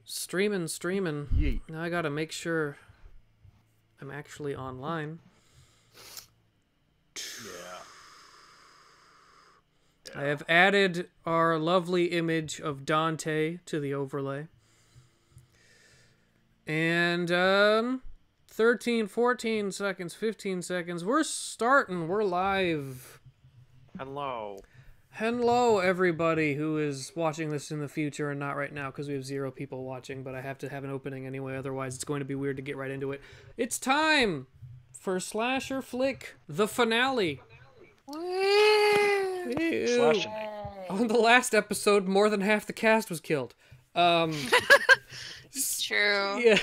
Streaming. Yeet. Now I gotta make sure I'm actually online. Yeah. I have added our lovely image of Dante to the overlay. And 13, 14 seconds, 15 seconds. We're starting. We're live. Hello, everybody who is watching this in the future and not right now because we have 0 people watching, but I have to have an opening anyway, otherwise it's going to be weird to get right into it. It's time for Slasher Flick, the finale. Ew. On the last episode, more than half the cast was killed. It's true. Yeah.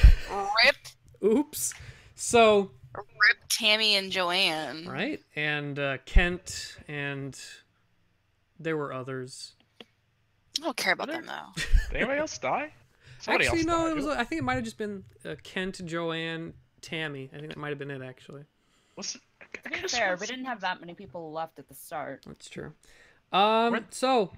Rip. Oops. So. Rip Tammy and Joanne. Right? And Kent, and there were others. I don't care about them, though. Did anybody else die? Somebody Actually, else no, died. it was. I think it might have just been Kent, Joanne, Tammy. I think that might have been it, actually. What's it? To be fair, we didn't have that many people left at the start. That's true. So,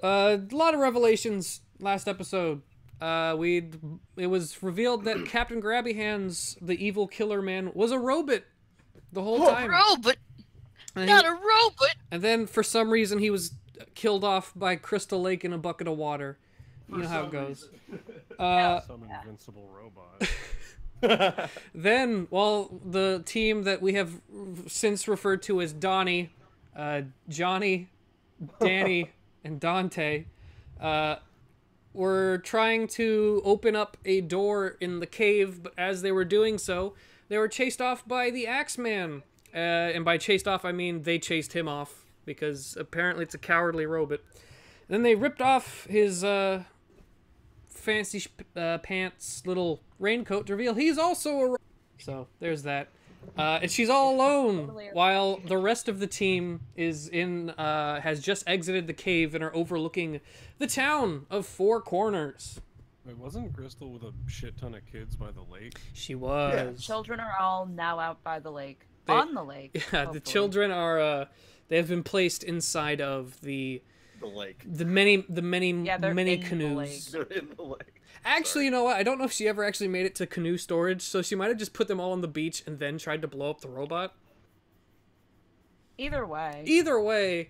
a lot of revelations last episode. It was revealed that Captain Grabby Hands, the evil killer man, was a robot the whole time. Robot, And not a robot. And then, for some reason, he was killed off by Crystal Lake in a bucket of water. You know how it goes. Some invincible robot. Then, well, the team that we have since referred to as Donnie, Johnny, Danny, and Dante, were trying to open up a door in the cave, but as they were doing so, they were chased off by the Axeman. And by chased off, I mean they chased him off, because apparently it's a cowardly robot. Then they ripped off his fancy pants little raincoat to reveal he's also a robot. So there's that. And she's all alone while the rest of the team is has just exited the cave and are overlooking the town of Four Corners. Wait, wasn't Crystal with a shit ton of kids by the lake? She was. Children are all now out by the lake. On the lake. Yeah, hopefully. the children are they have been placed inside of the lake. The many they're in canoes. They're in the lake. Actually, you know what? I don't know if she ever actually made it to canoe storage, so she might have just put them all on the beach and then tried to blow up the robot. Either way. Either way,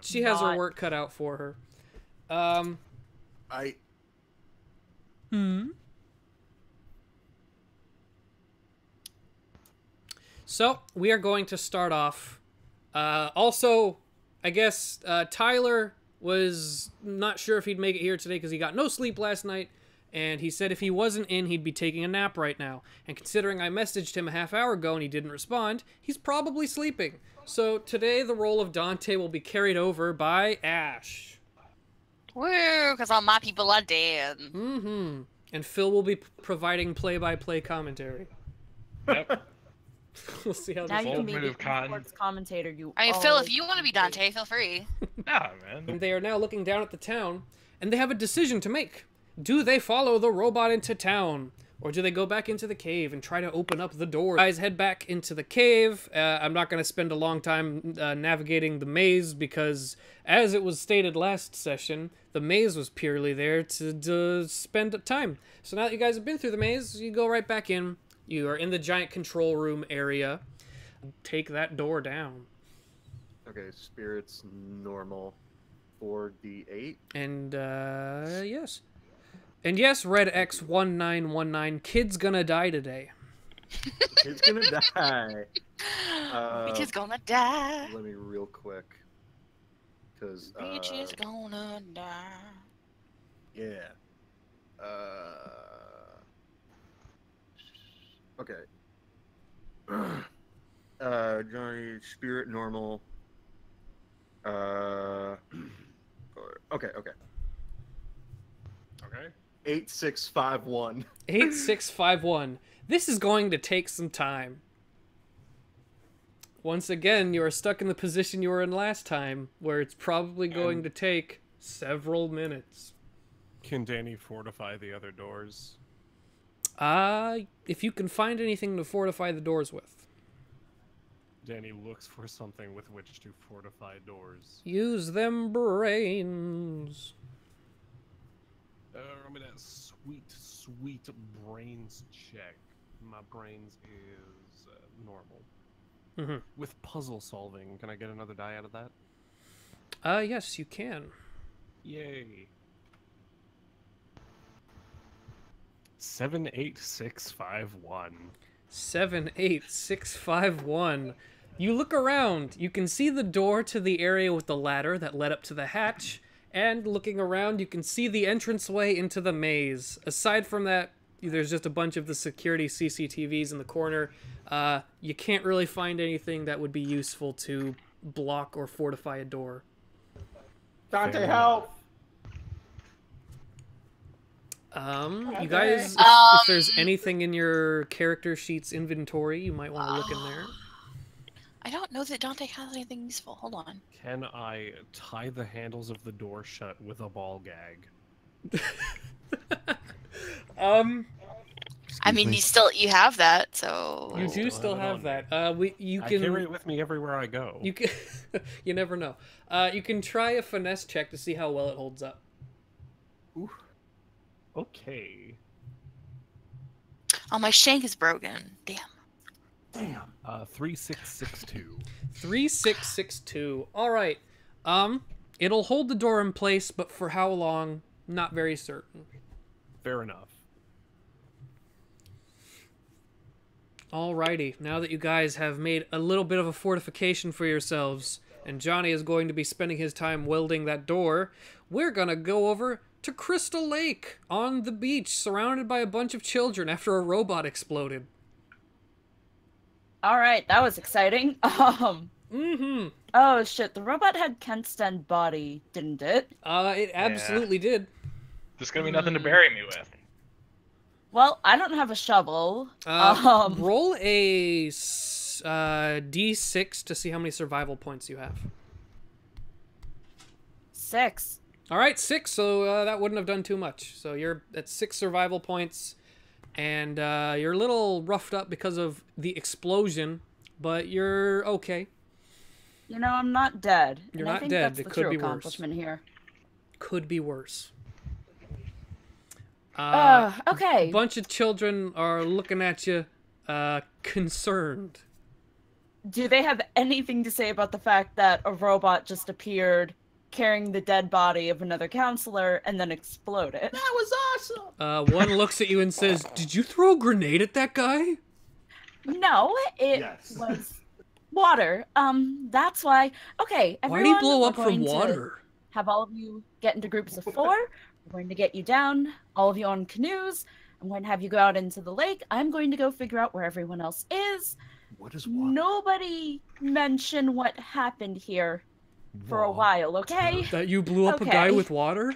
she has her not- work cut out for her. So, we are going to start off. Also, I guess Tyler was not sure if he'd make it here today because he got no sleep last night, and he said if he wasn't in, he'd be taking a nap right now. And considering I messaged him a half hour ago and he didn't respond, he's probably sleeping. So today, the role of Dante will be carried over by Ash. Woo, because all my people are dead. Mm-hmm. And Phil will be providing play-by-play commentary. Yep. We'll see how Now this you goes. can be Move, the Cotton. sports commentator. You. I mean, Phil, if always you want to be Dante, feel free. Nah, man. And they are now looking down at the town, and they have a decision to make. Do they follow the robot into town, or do they go back into the cave and try to open up the door? Guys, head back into the cave. I'm not going to spend a long time navigating the maze, because, as it was stated last session, the maze was purely there to spend time. So now that you guys have been through the maze, you go right back in. You are in the giant control room area. Take that door down. Okay, spirits normal 4d8. And, yes. And yes, Red X1919, kid's gonna die today. It's gonna die. The kid's gonna die. Let me real quick. Because, Bitch is gonna die. yeah. Okay. Johnny, spirit normal. Okay. Okay. 8651. 8651. This is going to take some time. Once again, you are stuck in the position you were in last time, where it's probably going to take several minutes. Can Danny fortify the other doors? If you can find anything to fortify the doors with. Danny looks for something with which to fortify doors. Use them brains. I'm gonna sweet brains check. My brains is normal. Mm-hmm. With puzzle solving, can I get another die out of that? Yes, you can. Yay. 78651. 78651. You look around. You can see the door to the area with the ladder that led up to the hatch, and looking around, you can see the entranceway into the maze. Aside from that, there's just a bunch of the security CCTVs in the corner. You can't really find anything that would be useful to block or fortify a door. Dante, help! You guys, if there's anything in your character sheet's inventory, you might want to look in there. I don't know that Dante has anything useful. Hold on. Can I tie the handles of the door shut with a ball gag? I mean, you have that, so You do still have that. You I can. carry it with me everywhere I go. You can. You never know. You can try a finesse check to see how well it holds up. Ooh. Okay. Oh, my shank is broken. Damn. 3662. 3662. All right. It'll hold the door in place, but for how long? Not very certain. Fair enough. Alrighty. Now that you guys have made a little bit of a fortification for yourselves, and Johnny is going to be spending his time welding that door, we're gonna go over to Crystal Lake on the beach, surrounded by a bunch of children after a robot exploded. All right, that was exciting. Mm-hmm. Oh shit, the robot had Kent's dead body, didn't it? It absolutely did. There's gonna be nothing to bury me with. Well, I don't have a shovel. Roll a D6 to see how many survival points you have. 6. All right, 6. So that wouldn't have done too much. So you're at 6 survival points, and you're a little roughed up because of the explosion, but you're okay. You know, I'm not dead. You're and not I think dead. That's It the could true be worse. accomplishment here. Could be worse. Okay. A bunch of children are looking at you, concerned. Do they have anything to say about the fact that a robot just appeared carrying the dead body of another counselor and then exploded? That was awesome! One looks at you and says, "Did you throw a grenade at that guy?" No, it Yes. was water. That's why. Okay, Why everyone, did he blow we're up from going to water? have all of you get into groups of 4. We're going to get you down, all of you on canoes. I'm going to have you go out into the lake. I'm going to go figure out where everyone else is. What is water? Nobody mention what happened here for a while, okay? That you blew up a guy Okay. with water?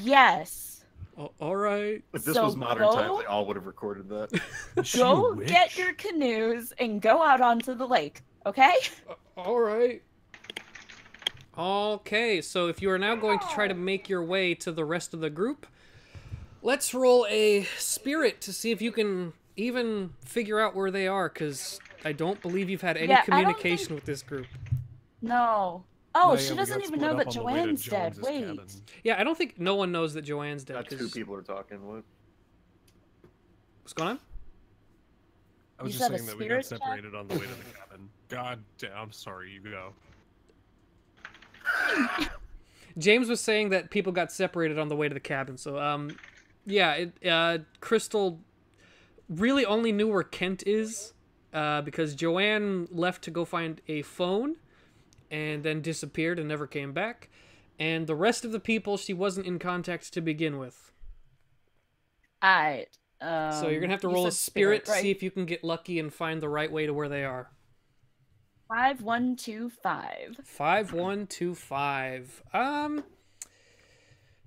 Yes. Oh, all right. If this So was modern go- times, they all would have recorded that. Go get your canoes and go out onto the lake, okay? All right. Okay, so if you are now going to try to make your way to the rest of the group, let's roll a spirit to see if you can even figure out where they are, because I don't believe you've had any Yeah, I don't communication think- with this group. No. Oh, Yeah, she we doesn't got even split know up that on the way to Joanne's dead. Jones's Wait. cabin. Yeah, I don't think no one knows that Joanne's dead. That 'cause- two people are talking. What? What's going on? I was You just said a saying that we got spirit check? separated on the way to the cabin. God damn, I'm sorry, you go. James was saying that people got separated on the way to the cabin. So, yeah, Crystal really only knew where Kent is because Joanne left to go find a phone and then disappeared and never came back. And the rest of the people she wasn't in contact to begin with. Alright. So you're going to have to you roll a said spirit to right? see if you can get lucky and find the right way to where they are. 5125. 5125.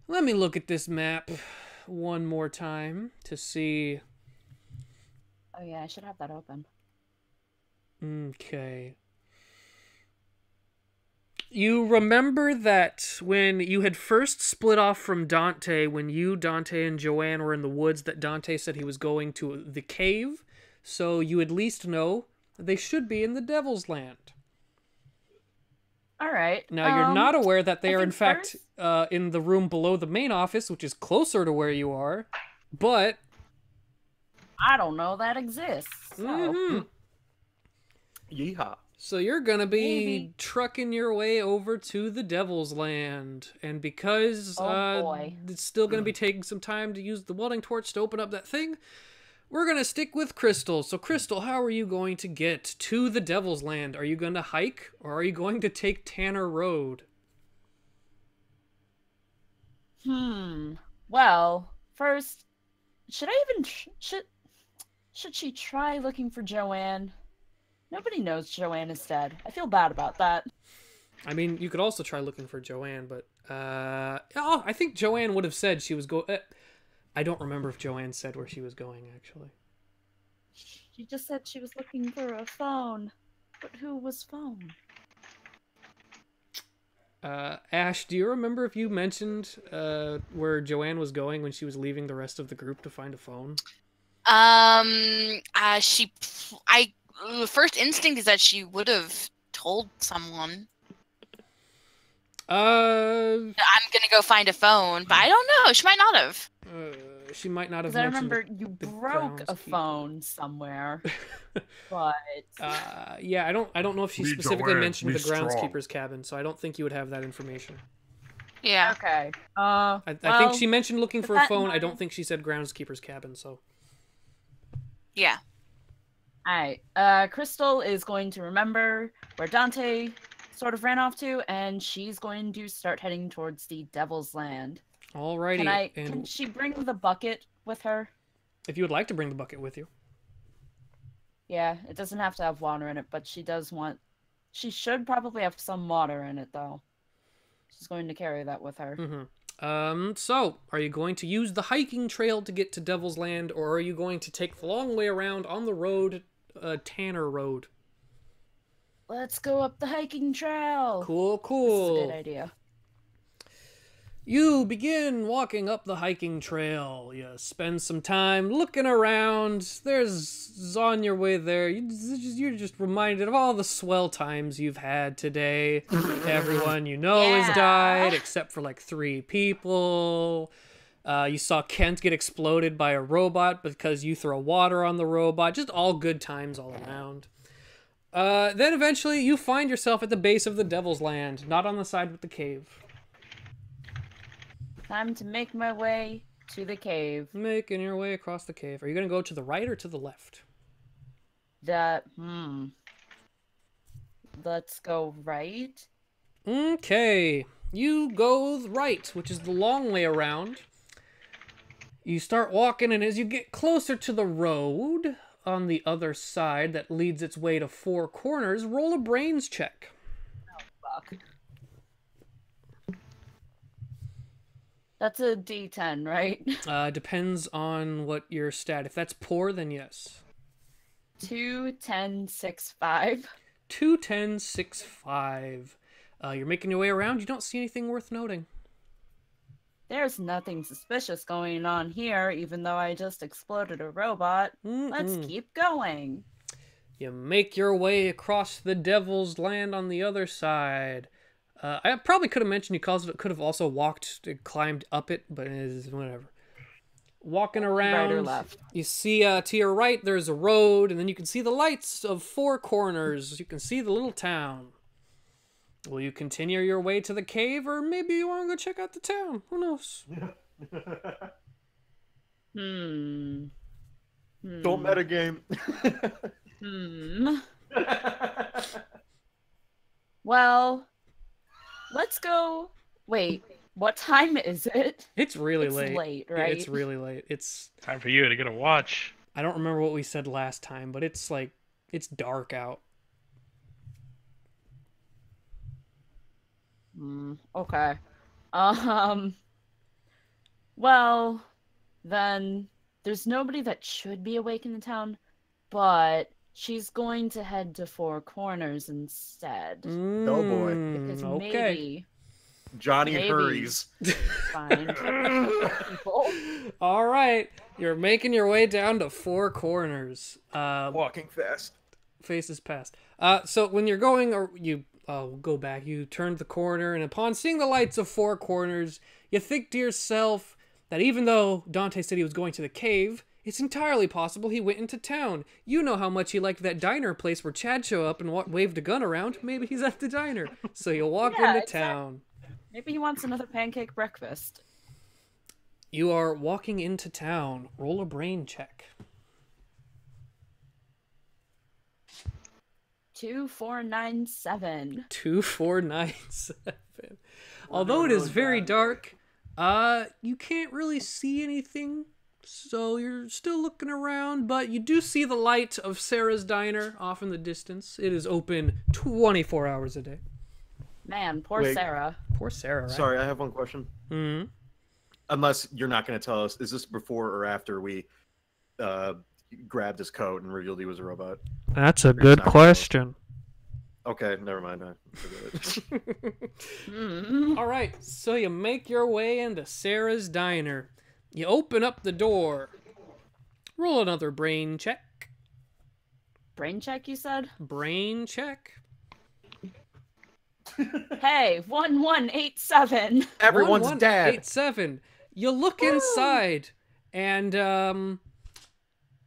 Let me look at this map one more time to see. Oh yeah, I should have that open. Okay. You remember that when you had first split off from Dante, when you, Dante, and Joanne were in the woods, that Dante said he was going to the cave? So you at least know they should be in the Devil's Land. All right. Now, you're not aware that they I are, in think fact, in the room below the main office, which is closer to where you are, but... I don't know that exists. So. Mhm. Yeehaw. So you're gonna be Maybe. trucking your way over to the Devil's Land, and because Oh, boy. it's still gonna be taking some time to use the welding torch to open up that thing, we're gonna stick with Crystal. So Crystal, how are you going to get to the Devil's Land? Are you gonna hike, or are you going to take Tanner Road? Well, first, should I even should she try looking for Joanne? Nobody knows Joanne is dead. I feel bad about that. I mean, you could also try looking for Joanne, but I think Joanne would have said she was I don't remember if Joanne said where she was going, actually. She just said she was looking for a phone. But who was phone? Ash, do you remember if you mentioned where Joanne was going when she was leaving the rest of the group to find a phone? First instinct is that she would have told someone. I'm gonna go find a phone, but I don't know. She might not have. She might not have Because I mentioned remember you the broke a groundskeeper. phone somewhere. But yeah, I don't know if she Me, specifically Joanne, mentioned me the strong. groundskeeper's cabin, so I don't think you would have that information. Yeah. okay. I think she mentioned looking for a that in phone. I mind- don't think she said groundskeeper's cabin, so. Yeah. Alright. Crystal is going to remember where Dante sort of ran off to, and she's going to start heading towards the Devil's Land. Alrighty. Can she bring the bucket with her? If you would like to bring the bucket with you. Yeah, it doesn't have to have water in it, but she should probably have some water in it, though. She's going to carry that with her. So, are you going to use the hiking trail to get to Devil's Land, or are you going to take the long way around on the road, Tanner Road? Let's go up the hiking trail. Cool. This is a good idea. You begin walking up the hiking trail. You spend some time looking around. There's on your way there, you're just reminded of all the swell times you've had today. Everyone you know has Yeah. died, except for like 3 people. You saw Kent get exploded by a robot because you throw water on the robot. Just all good times all around. Then eventually you find yourself at the base of the Devil's Land, not on the side with the cave. Time to make my way to the cave. Making your way across the cave. Are you going to go to the right or to the left? Let's go right. Okay. You go right, which is the long way around. You start walking, and as you get closer to the road on the other side that leads its way to 4 corners, roll a brains check. Fuck. That's a D10, right? Depends on what your stat. If that's poor, then yes. 2, 10, 6, 5. 2, 10, 6, 5. You're making your way around. You don't see anything worth noting. There's nothing suspicious going on here, even though I just exploded a robot. Let's keep going. You make your way across the Devil's Land on the other side. I probably could have mentioned you could have also climbed up it, but it is whatever. Walking around, Right or left? you see to your right there's a road, and then you can see the lights of 4 corners. You can see the little town. Will you continue your way to the cave, or maybe you want to go check out the town? Who knows? Don't metagame. Well, let's go. Wait, what time is it? It's really It's late. late, right? It's really late. It's Time for you to get a watch. I don't remember what we said last time, but it's dark out. Okay. Well, then there's nobody that should be awake in the town, but she's going to head to 4 corners instead. Oh boy. Because Okay. maybe Johnny Maybe. hurries. find people. All right, you're making your way down to 4 corners. Walking fast. Faces past. So when you're going, or you we'll go back. You turned the corner, and upon seeing the lights of Four Corners, you think to yourself that even though Dante said he was going to the cave, it's entirely possible he went into town. You know how much he liked that diner place where Chad showed up and waved a gun around. Maybe he's at the diner. So you walk Yeah, into exactly. town. Maybe he wants another pancake breakfast. You are walking into town. Roll a brain check. 2497. 2497. Although it is very dark, you can't really see anything, so you're still looking around, but you do see the light of Sarah's Diner off in the distance. It is open 24 hours a day. Man, poor Wait. Sarah. Poor Sarah, right? Sorry, I have one question. Hmm. Unless you're not going to tell us, is this before or after we grabbed his coat and revealed he was a robot? That's a good question. Okay, never mind. I forget it. All right, so you make your way into Sarah's Diner. You open up the door. Roll another brain check. Brain check, you said? Brain check. Hey, 1187. Everyone's dad. 1187. You look inside, and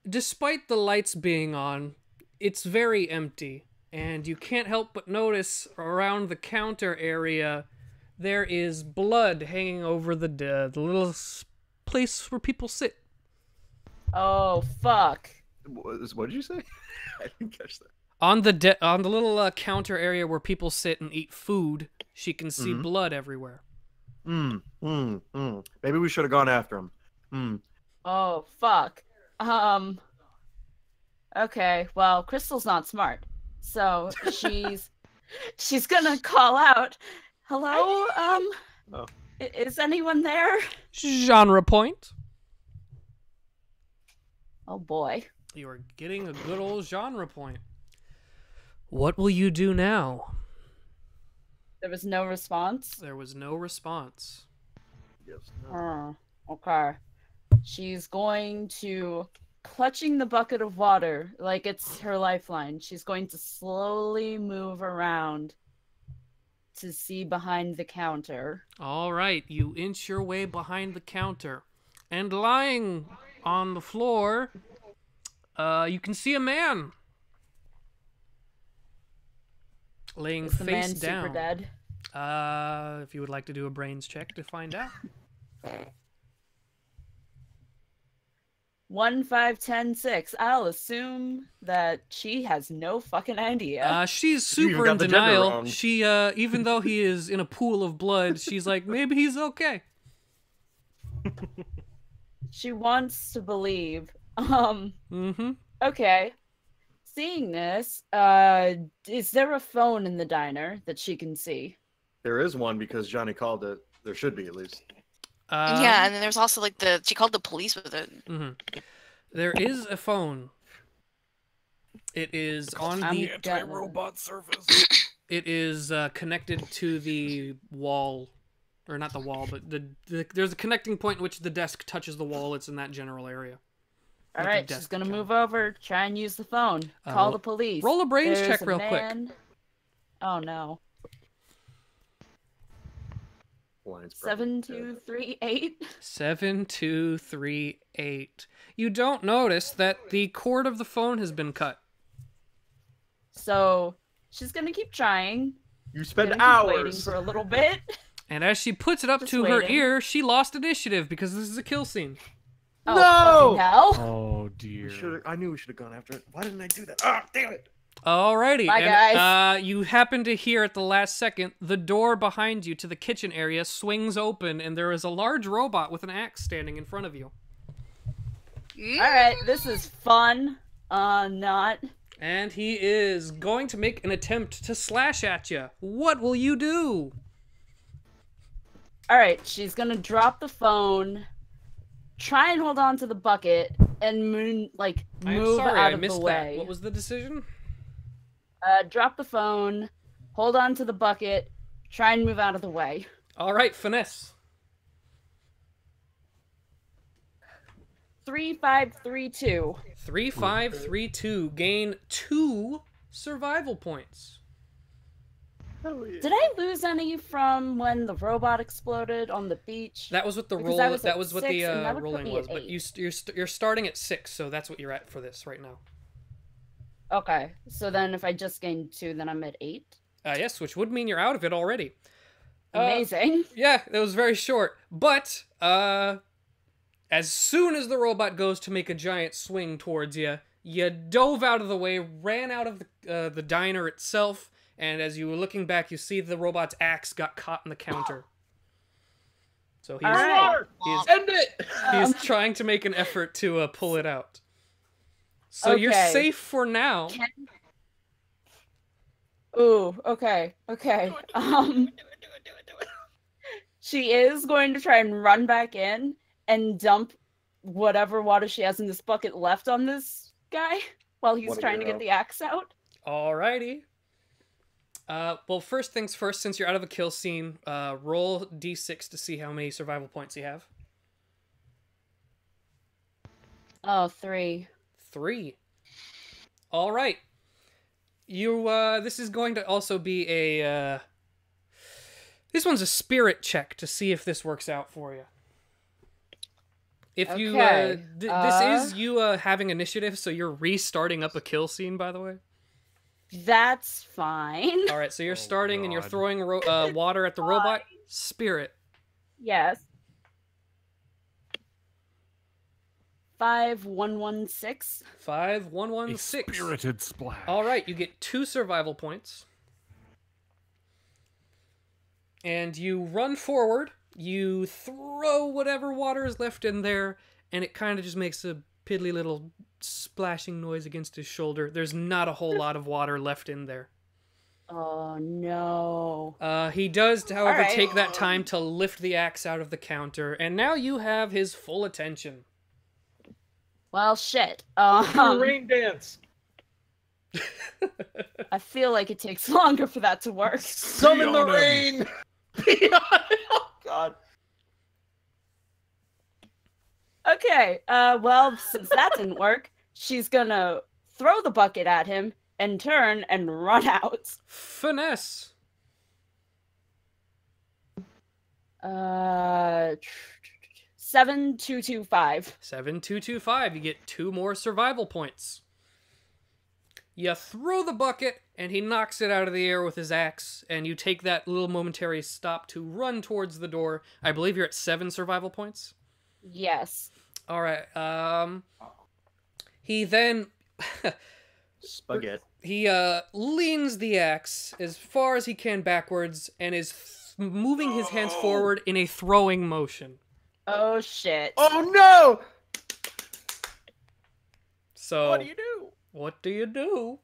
despite the lights being on, it's very empty. And you can't help but notice around the counter area, there is blood hanging over the little place where people sit. Oh, fuck. What did you say? I didn't catch that. On the little counter area where people sit and eat food, she can see blood everywhere. Maybe we should have gone after him. Oh, fuck. Okay, well, Crystal's not smart. So she's gonna call out, hello, Oh. is anyone there? Genre point. Oh boy. You are getting a good old genre point. What will you do now? There was no response? There was no response. Yes. Okay. She's going to, clutching the bucket of water like it's her lifeline, she's going to slowly move around to see behind the counter. All right, you inch your way behind the counter, and lying on the floor, you can see a man laying Is the face man down. super dead? If you would like to do a brains check to find out. 1, 5, 10, 6. I'll assume that she has no fucking idea. She's You even super got in the gender denial. wrong. She, even though he is in a pool of blood, she's like, maybe he's okay. She wants to believe. Mm-hmm. Okay. Seeing this, is there a phone in the diner that she can see? There is one because Johnny called it. There should be at least. Yeah, and then there's also like she called the police with it. There is a phone. It is on the Anti-robot service. It is connected to the wall, or not the wall, but there's a connecting point in which the desk touches the wall. It's in that general area. All Like a right, she's desk gonna job. move over, try and use the phone, call the police. roll a brains There's check a real quick. man- Oh no. Line's probably dead. 7238. 7238. You don't notice that the cord of the phone has been cut. So she's gonna keep trying. You spend Gonna keep waiting hours. for a little bit. And as she puts it up Just to her waiting. ear, she lost initiative because this is a kill scene. Oh, No! fucking hell. Oh dear. I knew we should have gone after it. Why didn't I do that? Ah, damn it! Alrighty, Bye, and guys. you happen to hear at the last second the door behind you to the kitchen area swings open, and there is a large robot with an axe standing in front of you. Alright, this is fun. Not. And he is going to make an attempt to slash at you. What will you do? Alright, she's gonna drop the phone, try and hold on to the bucket, and move I'm out sorry, I of the missed way. that. What was the decision? Drop the phone, hold on to the bucket, try and move out of the way. Alright, finesse. 3532. 3532. Gain 2 survival points. Did I lose any from when the robot exploded on the beach? That was what the Because roll. I was That at was what 6, the and that would put rolling me was. at But 8. you're starting at 6, so that's what you're at for this right now. Okay, so then if I just gained 2, then I'm at 8. Yes, which would mean you're out of it already. Amazing. Yeah, that was very short. But as soon as the robot goes to make a giant swing towards you, you dove out of the way, ran out of the diner itself, and as you were looking back, you see the robot's axe got caught in the counter. So he's Alright. End it! he's trying to make an effort to pull it out. So you're Okay. safe for now. Ooh, okay, okay. She is going to try and run back in and dump whatever water she has in this bucket left on this guy while he's What a trying to hero. get the axe out. Alrighty. Well, first things first, since you're out of a kill scene, roll d6 to see how many survival points you have. Oh, 3. 3. Alright. You, this is going to also be a, this one's a spirit check to see if this works out for you. If you, Okay, this is you, having initiative, so you're restarting up a kill scene, by the way. That's fine. Alright, so you're Oh, starting and you're God. throwing water at the robot. Spirit. Yes. 5116. 5116. A spirited splash. Alright, you get 2 survival points. And you run forward, you throw whatever water is left in there, and it kind of just makes a piddly little splashing noise against his shoulder. There's not a whole lot of water left in there. Oh no. He does, however, Alright. take that time to lift the axe out of the counter, and now you have his full attention. Well, shit. Rain dance. I feel like it takes longer for that to work. Summon the Beyond him. rain. Oh God. Okay, well, since that didn't work, she's gonna throw the bucket at him and turn and run out. Finesse. 7225. 7225. You get 2 more survival points. You throw the bucket, and he knocks it out of the air with his axe, and you take that little momentary stop to run towards the door. I believe you're at 7 survival points. Yes. Alright, he then... Spaghetti. he, leans the axe as far as he can backwards, and is moving his hands forward in a throwing motion. Oh shit. Oh no! So, What do you do? what do you do?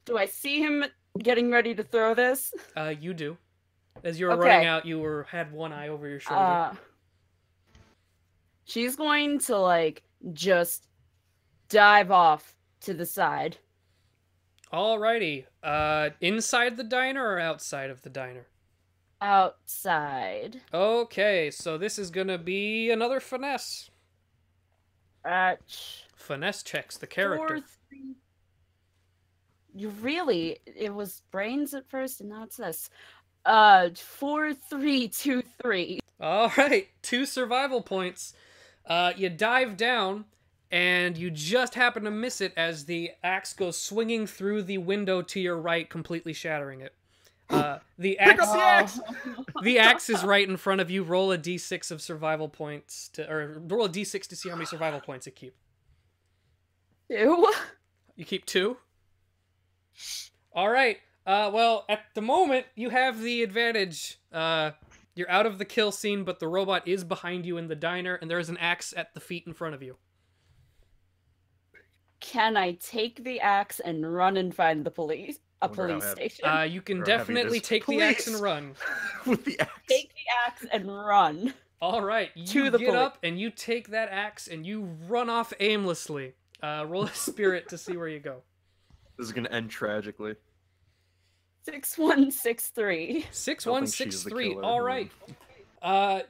Do I see him getting ready to throw this? You do. As you were Okay. running out, you had one eye over your shoulder. She's going to, like, just dive off to the side. Alrighty. Inside the diner or outside of the diner? Outside. Okay, so this is gonna be another finesse. Finesse checks the character. 4, 3. You really? It was brains at first, and now it's this. 4323. Alright, 2 survival points. You dive down, and you just happen to miss it as the axe goes swinging through the window to your right, completely shattering it. The Pick axe, up the axe. the axe is right in front of you. Roll a d6 of survival points, or roll a d6 to see how many survival points you keep. 2. You keep 2? Alright, well, at the moment, you have the advantage. You're out of the kill scene, but the robot is behind you in the diner, and there is an axe at the feet in front of you. Can I take the axe and run and find the police? A Wonder how police heavy- station. You can Or heavy definitely this- take the axe and Police! run. With the axe. Take the axe and run. Alright, you To the get up, and you take that axe, and you run off aimlessly. Roll a spirit to see where you go. This is gonna end tragically. 6163. 6163. killer. All right.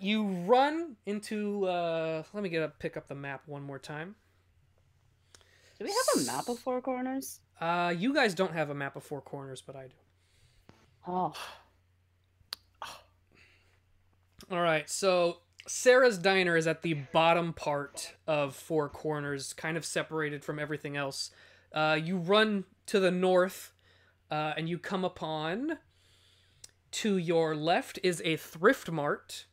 You run into. Let me pick up the map one more time. Do we have a map of 4 corners? You guys don't have a map of 4 corners, but I do. Oh. All right, so Sarah's Diner is at the bottom part of Four Corners, kind of separated from everything else. You run to the north, and you come upon... To your left is a thrift mart,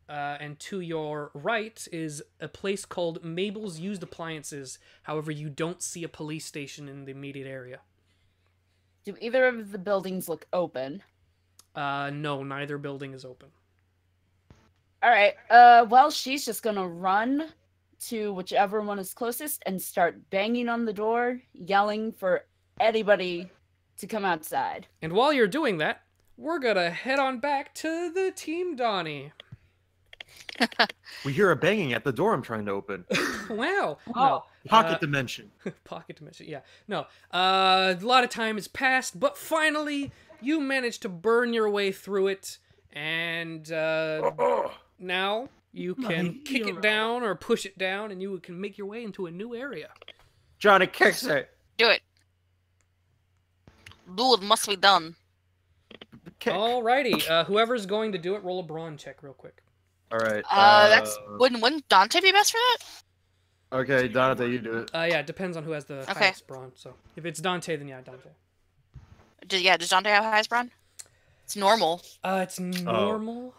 and to your right is a place called Mabel's Used Appliances. However, you don't see a police station in the immediate area. Do either of the buildings look open? No, neither building is open. All right. Well, she's just gonna run to whichever one is closest and start banging on the door, yelling for anybody to come outside. And while you're doing that, we're gonna head on back to the Team Donnie. We hear a banging at the door I'm trying to open. Wow. Oh. No. Pocket dimension. Pocket dimension, yeah. No. A lot of time has passed, but finally you managed to burn your way through it, and now you can kick it down or push it down, and you can make your way into a new area. Johnny kicks it. Do it. Do it must be done. Kick. Alrighty, whoever's going to do it, roll a brawn check real quick. All right. Wouldn't Dante be best for that? Okay, Dante, you do it. Yeah, it depends on who has the highest brawn. So if it's Dante, then yeah, Dante. Does Dante have highest brawn? It's normal. It's normal.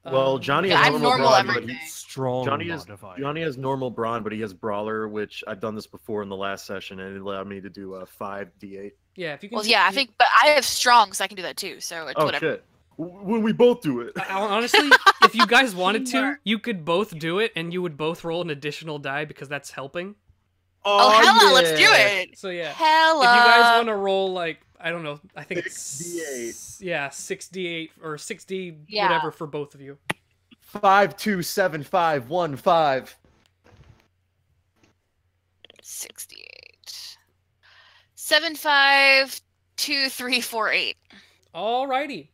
Well, Johnny Yeah, has I'm normal normal brawn, but everything. Strong Johnny has normal brawn, but he has brawler, which I've done this before in the last session, and it allowed me to do a 5d8. Yeah, if you can. Well, yeah, I think, but I have strong, so I can do that too. So it's Oh whatever. shit! When we both do it. Honestly, if you guys wanted to, you could both do it, and you would both roll an additional die because that's helping. Oh, hella, let's do it. So yeah, Hella. if you guys want to roll like I don't know, I think 6d8. it's yeah 6d8 or 6d Yeah. whatever for both of you. 5, 2, 7, 5, 1, 5. 68. 7, 5, 2, 3, 4, 8. Alrighty,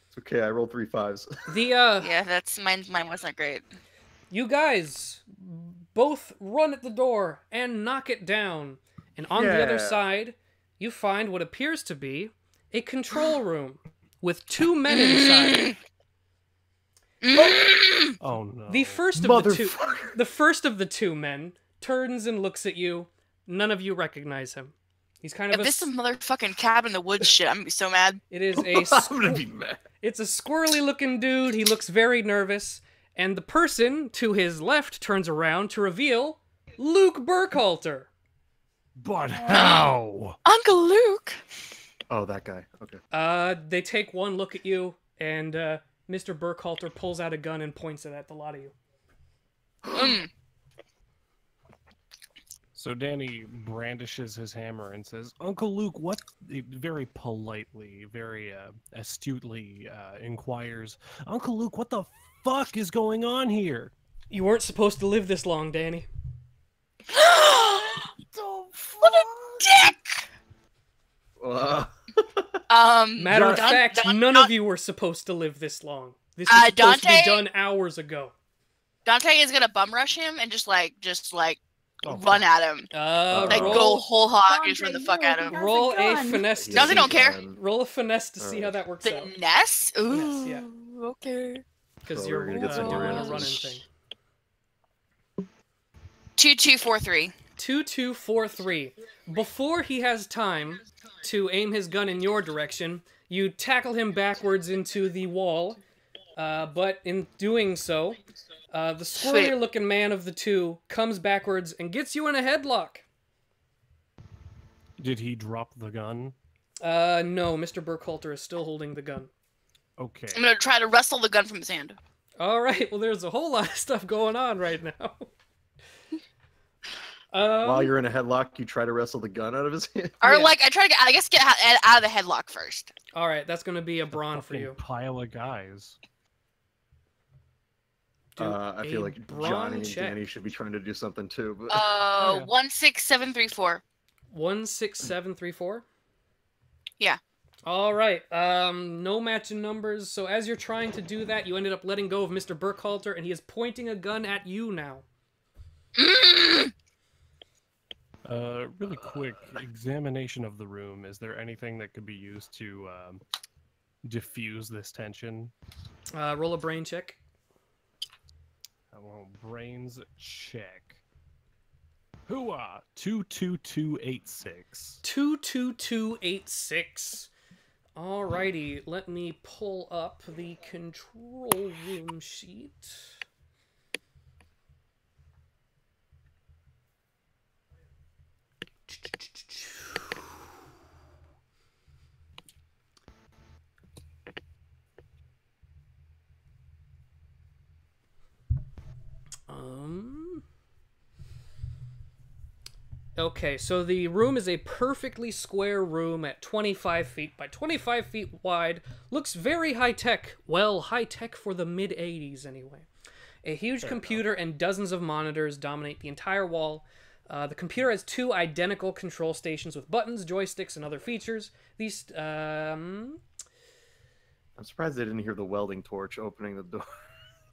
It's okay. I rolled 3 5s. the Yeah, that's mine. Mine wasn't great. you guys both run at the door and knock it down, and on the other Yeah. side, you find what appears to be a control room with 2 men inside. Oh no. The first of the two, Motherfucker. the first of the 2 men turns and looks at you. None of you recognize him. He's kind of If this is motherfucking cabin in the woods shit, I'm gonna be so mad. It is I'm gonna be mad. It's a squirrely looking dude. He looks very nervous. And the person to his left turns around to reveal Luke Burkhalter. But how? Uncle Luke. Oh, that guy. Okay. They take one look at you, and Mr. Burkhalter pulls out a gun and points it at the lot of you. So Danny brandishes his hammer and says, "Uncle Luke, what?" He very politely, very astutely inquires, "Uncle Luke, what the fuck is going on here?" You weren't supposed to live this long, Danny. What a dick. Matter of fact, none of you were supposed to live this long. This was supposed to be Dante? done hours ago. Dante is gonna bum rush him and just Oh, run at him. Like roll, go whole hog and just Dante, run the fuck no, at he him. has roll a gun. finesse. To Dante see- don't care. Roll a finesse to see how that works out. Finesse? Ooh. yeah. Okay. Because So you're we're gonna get some doing a rounds. running thing. 2, 2, 4, 3. 2, 2, 4, 3. Before he has time to aim his gun in your direction, you tackle him backwards into the wall. But in doing so, the squirrely-looking man of the 2 comes backwards and gets you in a headlock. Did he drop the gun? No, Mr. Burkhalter is still holding the gun. Okay. I'm gonna try to wrestle the gun from his hand. All right, well, there's a whole lot of stuff going on right now. While you're in a headlock, you try to wrestle the gun out of his hand. Or Yeah. like I try to get out of the headlock first. All right, that's going to be a brawn for Fucking you. Pile of guys. Do I feel a like brawn Johnny and check. Danny should be trying to do something too. But Yeah. 1, 6, 7, 3, 4. 1, 6, 7, 3, 4? Yeah. All right, no matching numbers. So as you're trying to do that, you ended up letting go of Mr. Burkhalter, and he is pointing a gun at you now. Really quick examination of the room. Is there anything that could be used to diffuse this tension? Roll a brain check. well, brains check. Hooah! 22286. 22286. Alrighty, let me pull up the control room sheet. Okay, so the room is a perfectly square room at 25 feet by 25 feet wide. Looks very high-tech. Well, high-tech for the mid-80s, anyway. A huge computer and dozens of monitors dominate the entire wall. The computer has 2 identical control stations with buttons, joysticks, and other features. These, I'm surprised they didn't hear the welding torch opening the door.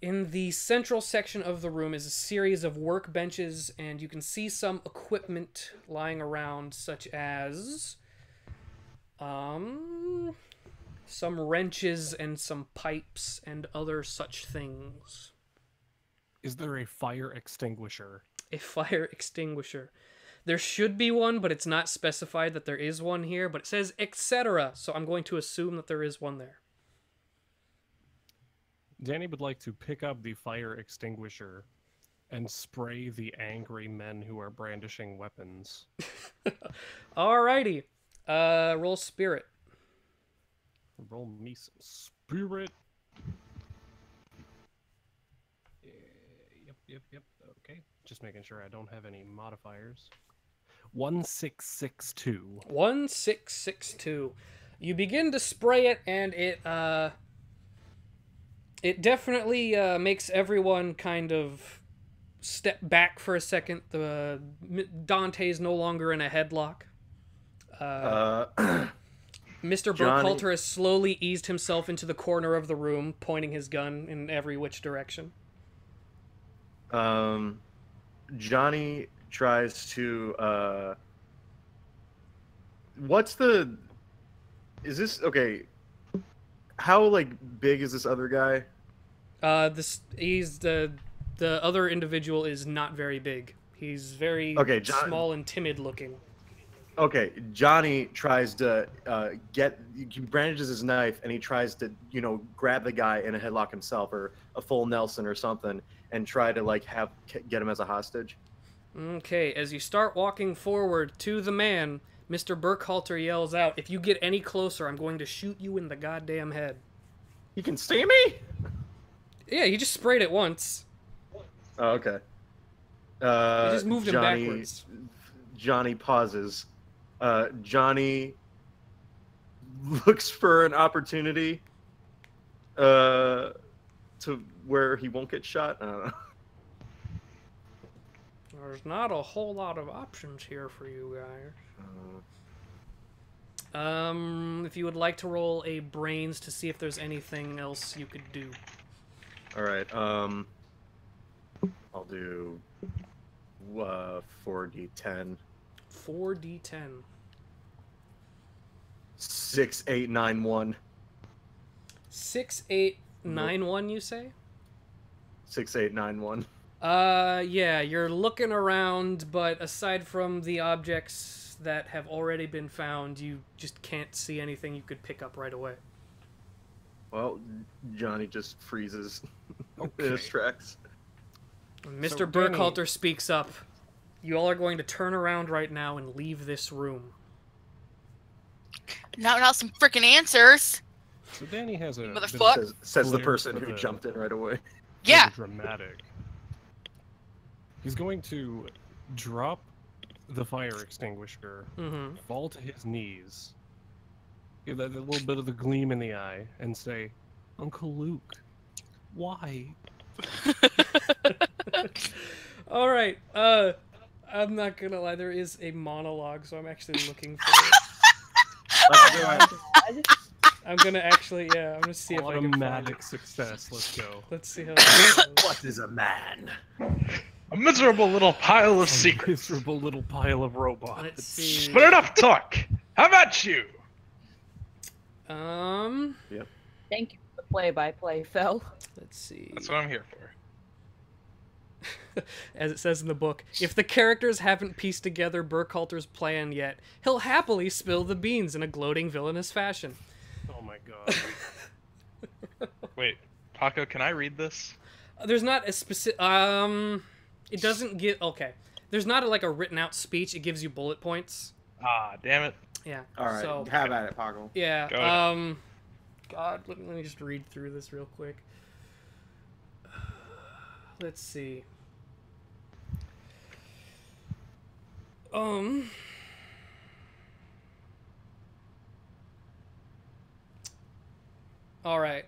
In the central section of the room is a series of workbenches, and you can see some equipment lying around, such as some wrenches and some pipes and other such things. Is there a fire extinguisher? A fire extinguisher. There should be one, but it's not specified that there is one here, but it says etc., so I'm going to assume that there is one there. Danny would like to pick up the fire extinguisher and spray the angry men who are brandishing weapons. Alrighty. Roll spirit. Roll me some spirit. Yep. Okay. Just making sure I don't have any modifiers. 1662. 1662. You begin to spray it, and it definitely makes everyone kind of step back for a second. Dante's no longer in a headlock. Mr. Burkhalter has slowly eased himself into the corner of the room, pointing his gun in every which direction. Johnny tries to is this okay? How like big is this other guy? He's the other individual is not very big. He's very small and timid looking. Okay, Johnny tries to he brandishes his knife and he tries to, grab the guy in a headlock himself or a full Nelson or something and try to like get him as a hostage. Okay, as you start walking forward to the man, Mr. Burkhalter yells out, "If you get any closer, I'm going to shoot you in the goddamn head." You can see me? Yeah, he just sprayed it once. Oh, okay. He just moved him backwards. Johnny pauses. Johnny looks for an opportunity to where he won't get shot. I don't know. There's not a whole lot of options here for you guys. If you would like to roll a brains to see if there's anything else you could do. All right. I'll do 4d10. 4d10. 6891. 6891, you say? 6891. Yeah, you're looking around, but aside from the objects that have already been found, you just can't see anything you could pick up right away. Well, Johnny just freezes in his tracks. Mr. Burkhalter speaks up. You all are going to turn around right now and leave this room. Not without some freaking answers. So Danny has a Motherfucker. Says the person who jumped in right away. Yeah. Dramatic. He's going to drop the fire extinguisher, fall to his knees, give that a little bit of the gleam in the eye, and say, "Uncle Luke, why?" All right. I'm not gonna lie. There is a monologue, so I'm actually looking for it. I'm gonna actually, I'm gonna see if I can find Automatic it. success. Let's go. Let's see how that goes. What is a man? A miserable little pile of secrets. Miserable little pile of robots. Let's see. But enough talk. How about you? Thank you for the play-by-play, Phil. Let's see. That's what I'm here for. as it says in the book, if the characters haven't pieced together Burkhalter's plan yet, he'll happily spill the beans in a gloating villainous fashion. Oh my god. Wait, Paco, can I read this? There's not a specific... it doesn't give... Okay. There's not like a written out speech. It gives you bullet points. Ah, damn it. Yeah. All right, So, have at it, Paco. yeah. Go ahead. God, let me just read through this real quick. Let's see. All right.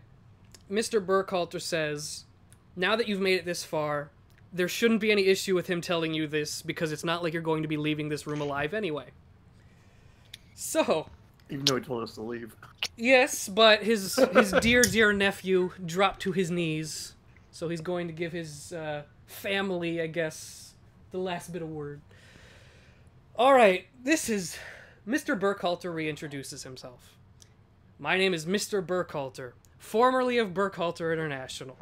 Mr. Burkhalter says, now that you've made it this far, there shouldn't be any issue with him telling you this because it's not like you're going to be leaving this room alive anyway. So, Even though he told us to leave. yes, but his dear nephew dropped to his knees, so he's going to give his family, I guess, the last bit of word. All right, this is... Mr. Burkhalter reintroduces himself. My name is Mr. Burkhalter, formerly of Burkhalter International.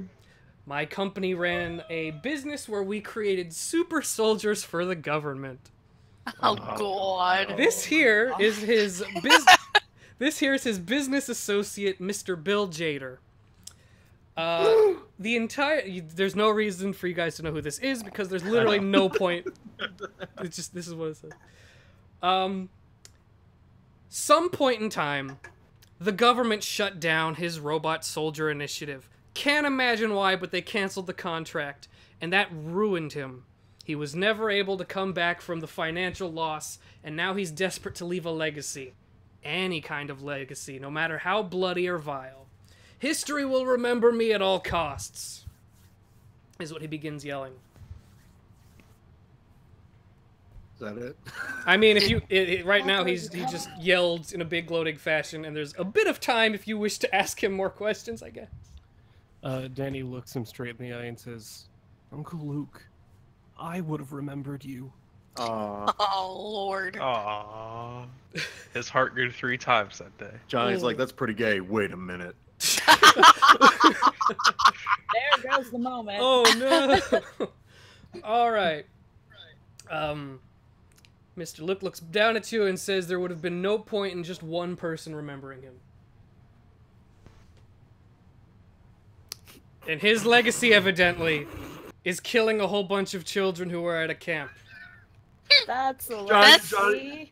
My company ran a business where we created super soldiers for the government. Oh god. This here is his business associate, Mr. Bill Jader. There's no reason for you guys to know who this is because there's literally no point. It's just, this is what it says. Some point in time, the government shut down his robot soldier initiative. Can't imagine why, but they canceled the contract, and that ruined him. He was never able to come back from the financial loss, and now he's desperate to leave a legacy. Any kind of legacy, no matter how bloody or vile. History will remember me at all costs, is what he begins yelling. Is that it? I mean, if you right now he just yelled in a big gloating fashion, and there's a bit of time if you wish to ask him more questions, I guess. Danny looks him straight in the eye and says, Uncle Luke, I would have remembered you. Oh lord. Aww. His heart grew 3 times that day. Johnny's like, that's pretty gay. Wait a minute. There goes the moment. Oh no! All right. Mr. Luke looks down at you and says there would have been no point in just one person remembering him. And his legacy, evidently, is killing a whole bunch of children who were at a camp. That's a That's- legacy.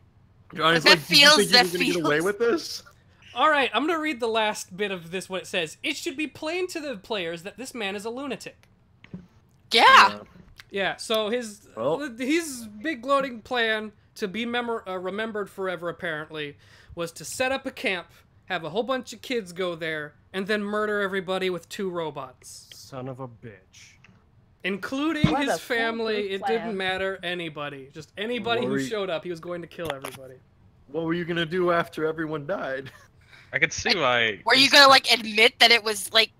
Johnny's That like, do you think feels- you're gonna get away with this? All right, I'm gonna read the last bit of this. What it says: it should be plain to the players that this man is a lunatic. Yeah. Yeah. So his big gloating plan to be remembered forever, apparently, was to set up a camp, have a whole bunch of kids go there, and then murder everybody with 2 robots. Son of a bitch. Including What his a family. foolproof It plan. didn't matter anybody. Just anybody who Worry- showed up, he was going to kill everybody. What were you gonna do after everyone died? I could see why. Were you gonna like admit that it was like?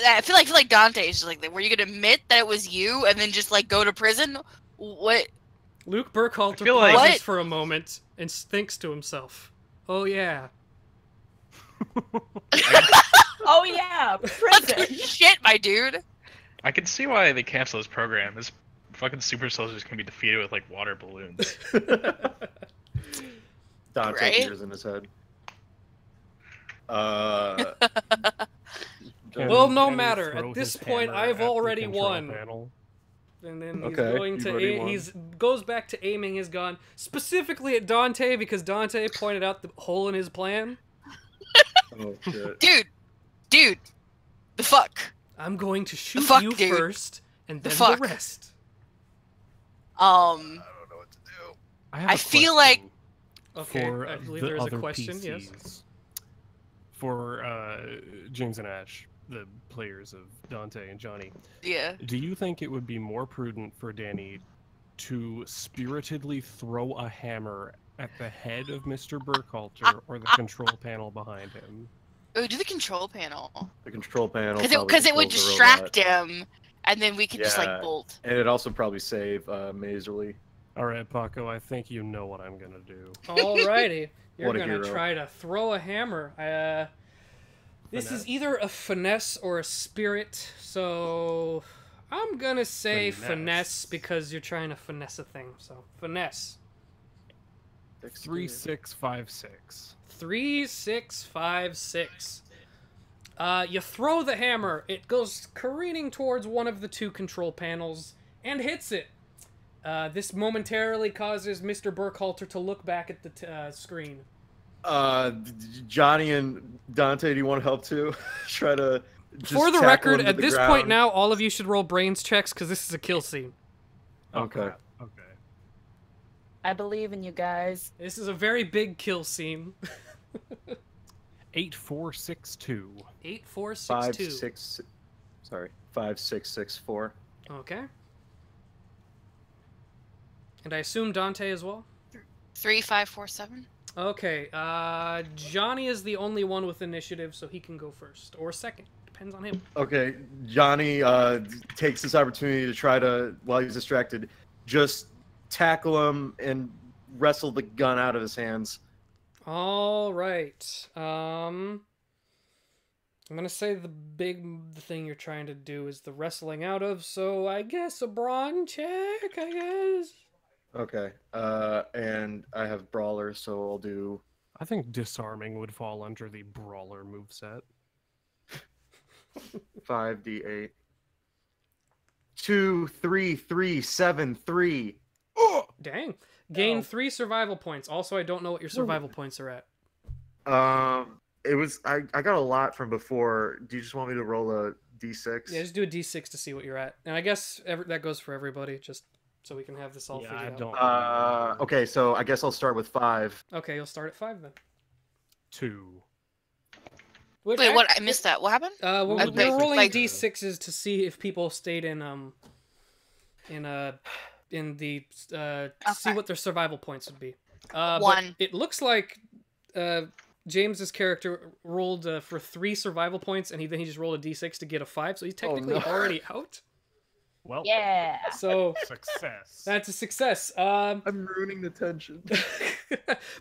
I feel like Dante's just like. Were you gonna admit that it was you and then just like go to prison? What? Luke Burkhalter feel pauses like- What? for a moment and thinks to himself, "Oh yeah, Oh yeah, prison. Shit, my dude. I can see why they canceled this program. This fucking super soldiers can be defeated with like water balloons. Dante Right? tears in his head. Well, no Danny matter. throw At this his point, hammer I've at the already control won. panel. And then he's Okay, going you've to already won. he's goes back to aiming his gun specifically at Dante because Dante pointed out the hole in his plan. Oh shit. Dude. The fuck. I'm going to shoot fuck, you dude? first, and The then fuck? the rest. I don't know what to do. have I a feel question Okay, for I believe the there is a other question. PCs. Yes. For James and Ash, the players of Dante and Johnny, Yeah. do you think it would be more prudent for Danny to spiritedly throw a hammer at the head of Mr. Burkhalter or the control panel behind him? Oh, do the control panel. The control panel. Because it would controls the distract robot. him, and then we could just Yeah. like bolt. And it'd also probably save Mazerly. All right, Paco, I think you know what I'm gonna do. Alrighty, you're What a gonna hero. try to throw a hammer. This is Finesse. either a finesse or a spirit. So I'm gonna say Finesse. finesse because you're trying to finesse a thing. So finesse. 3, 6, 5, 6. 3, 6, 5, 6. You throw the hammer. It goes careening towards one of the 2 control panels and hits it. This momentarily causes Mr. Burkhalter to look back at the screen. Johnny and Dante, do you want help too? Try to. Just For the tackle record, him to at the this ground. point now, all of you should roll brains checks because this is a kill scene. Okay. crap. Okay. I believe in you guys. This is a very big kill scene. 8, 4, 6, 2. 8, 4, 6, 5, 2. 6. Sorry, 5, 6, 6, 4. Okay. And I assume Dante as well? 3, 5, 4, 7. Okay, Johnny is the only one with initiative, so he can go first. Or second. Depends on him. Okay, Johnny takes this opportunity to try to, while he's distracted, just tackle him and wrestle the gun out of his hands. All right. I'm gonna say the thing you're trying to do is the wrestling out of, so I guess a brawn check, I guess. Okay, and I have brawler, so I'll do. I think disarming would fall under the brawler moveset. 5d8. 2, 3, 3, 7, 3. Dang. Gain No. 3 survival points. Also, I don't know what your survival points are at. It was I got a lot from before. Do you just want me to roll a d6? Yeah, just do a d6 to see what you're at. And I guess that goes for everybody, just so we can have this all Yeah, figured I out. don't. Okay, so I guess I'll start with 5. Okay, you'll start at 5 then. 2. Which Wait, what? I missed that. What happened? Well, I we're think, rolling like- d6s to see if people stayed in the to see Okay. what their survival points would be. But 1. it looks like James's character rolled for 3 survival points, and then he just rolled a d6 to get a 5, so he's technically no. already out. Well, Yeah. So success. that's a success. I'm ruining the tension.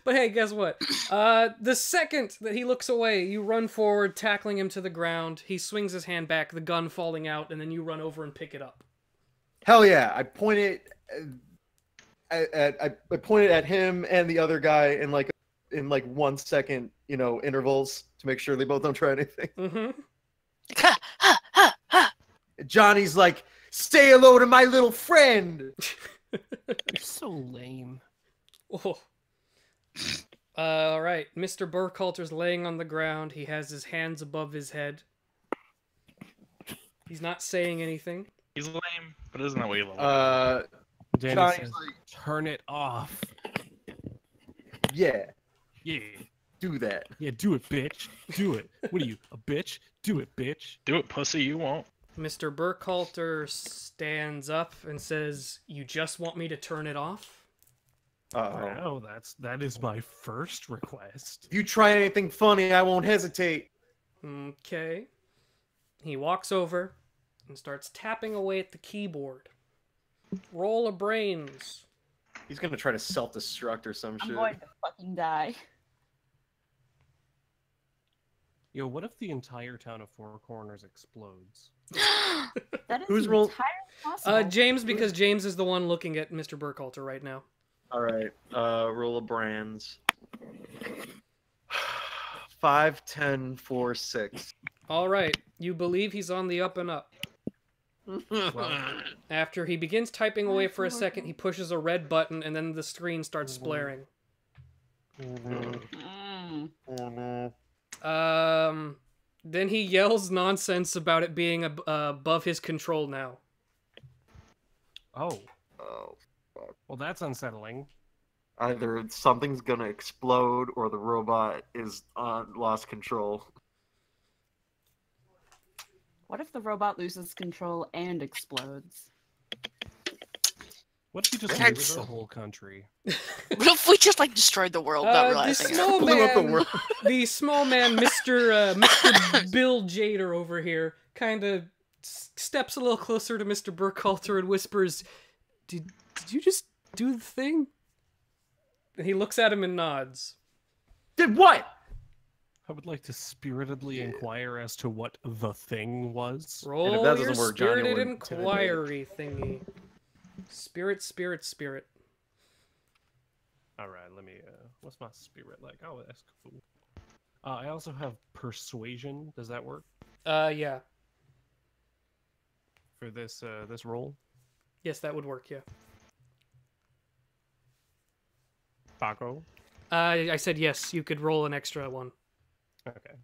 But hey, guess what? The second that he looks away, you run forward, tackling him to the ground. He swings his hand back, the gun falling out, and then you run over and pick it up. Hell yeah! I pointed I pointed at him and the other guy in like 1 second, intervals to make sure they both don't try anything. Mm-hmm. Ha, ha, ha, ha. Johnny's like, "Say hello to my little friend." You're so lame. Oh. All right, Mr. Burkhalter's laying on the ground. He has his hands above his head. He's not saying anything. He's lame, but isn't that what you love? Danny Johnny's says, like, turn it off. "Yeah, Yeah. do that." Yeah, do it, bitch. Do it. What are you, a bitch? Do it, bitch. Do it, pussy, you won't. Mr. Burkhalter stands up and says, "You just want me to turn it off?" Uh-oh. Wow, that is my first request. If you try anything funny, I won't hesitate. Okay. He walks over and starts tapping away at the keyboard. Roll a brains. He's gonna try to self-destruct or some I'm shit. going to fucking die. Yo, what if the entire town of Four Corners explodes? That is Who's roll- entirely possible. James, because James is the one looking at Mr. Burkhalter right now. All right, roll of brands. 5, 10, 4, 6. All right, you believe he's on the up and up. After he begins typing away for a second, he pushes a red button, and then the screen starts blaring. Mm. Oh no. Then he yells nonsense about it being above his control now. Oh, Oh. well, that's unsettling. Either something's gonna explode or the robot is lost control. What if the robot loses control and explodes? What if you just That's- murdered the whole country? What if we just destroyed the world, not The realizing it? small Blew up the man, world. the small man, Mr. Bill Jader over here, kind of steps a little closer to Mr. Burkhalter and whispers, "Did you just do the thing?" And he looks at him and nods. Did what? I would like to spiritedly inquire as to what the thing was. Roll that your doesn't work, Johnny will spirited intimidate. inquiry thingy. Spirit. All right, let me. What's my spirit like? Oh, that's cool. I also have persuasion. Does that work Yeah. for this this roll? Yes, that would work, yeah. Paco. I said yes, you could roll an extra one. Okay.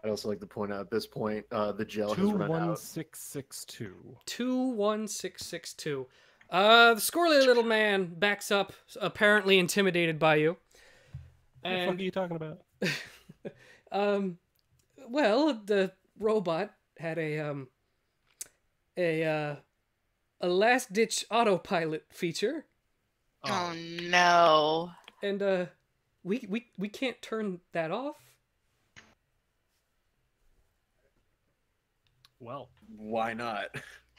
I'd also like to point out at this point, the jail has run out. 21662. 21662. The squirrely little man backs up, apparently intimidated by you. What the fuck are you talking about? Well, the robot had a last ditch autopilot feature, Oh no. and we can't turn that off. Well, Why not?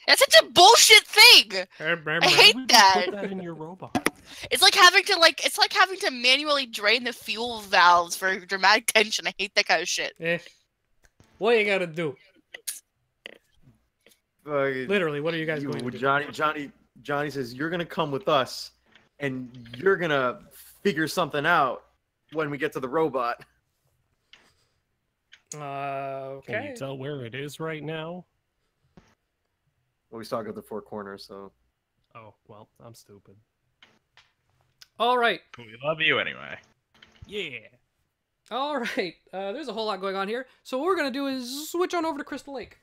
That's such a bullshit thing. I hate why would you that. put that in your robot? It's like having to manually drain the fuel valves for dramatic tension. I hate that kind of shit. What you gotta do? Fucking- Literally, what are you guys going to do? Johnny says, you're gonna come with us, and you're gonna figure something out when we get to the robot. Can Okay. you tell where it is right now? Well, we still got the four corners, so. Oh, well, I'm stupid. All right. We love you anyway. Yeah. All right. There's a whole lot going on here. So what we're gonna do is switch on over to Crystal Lake.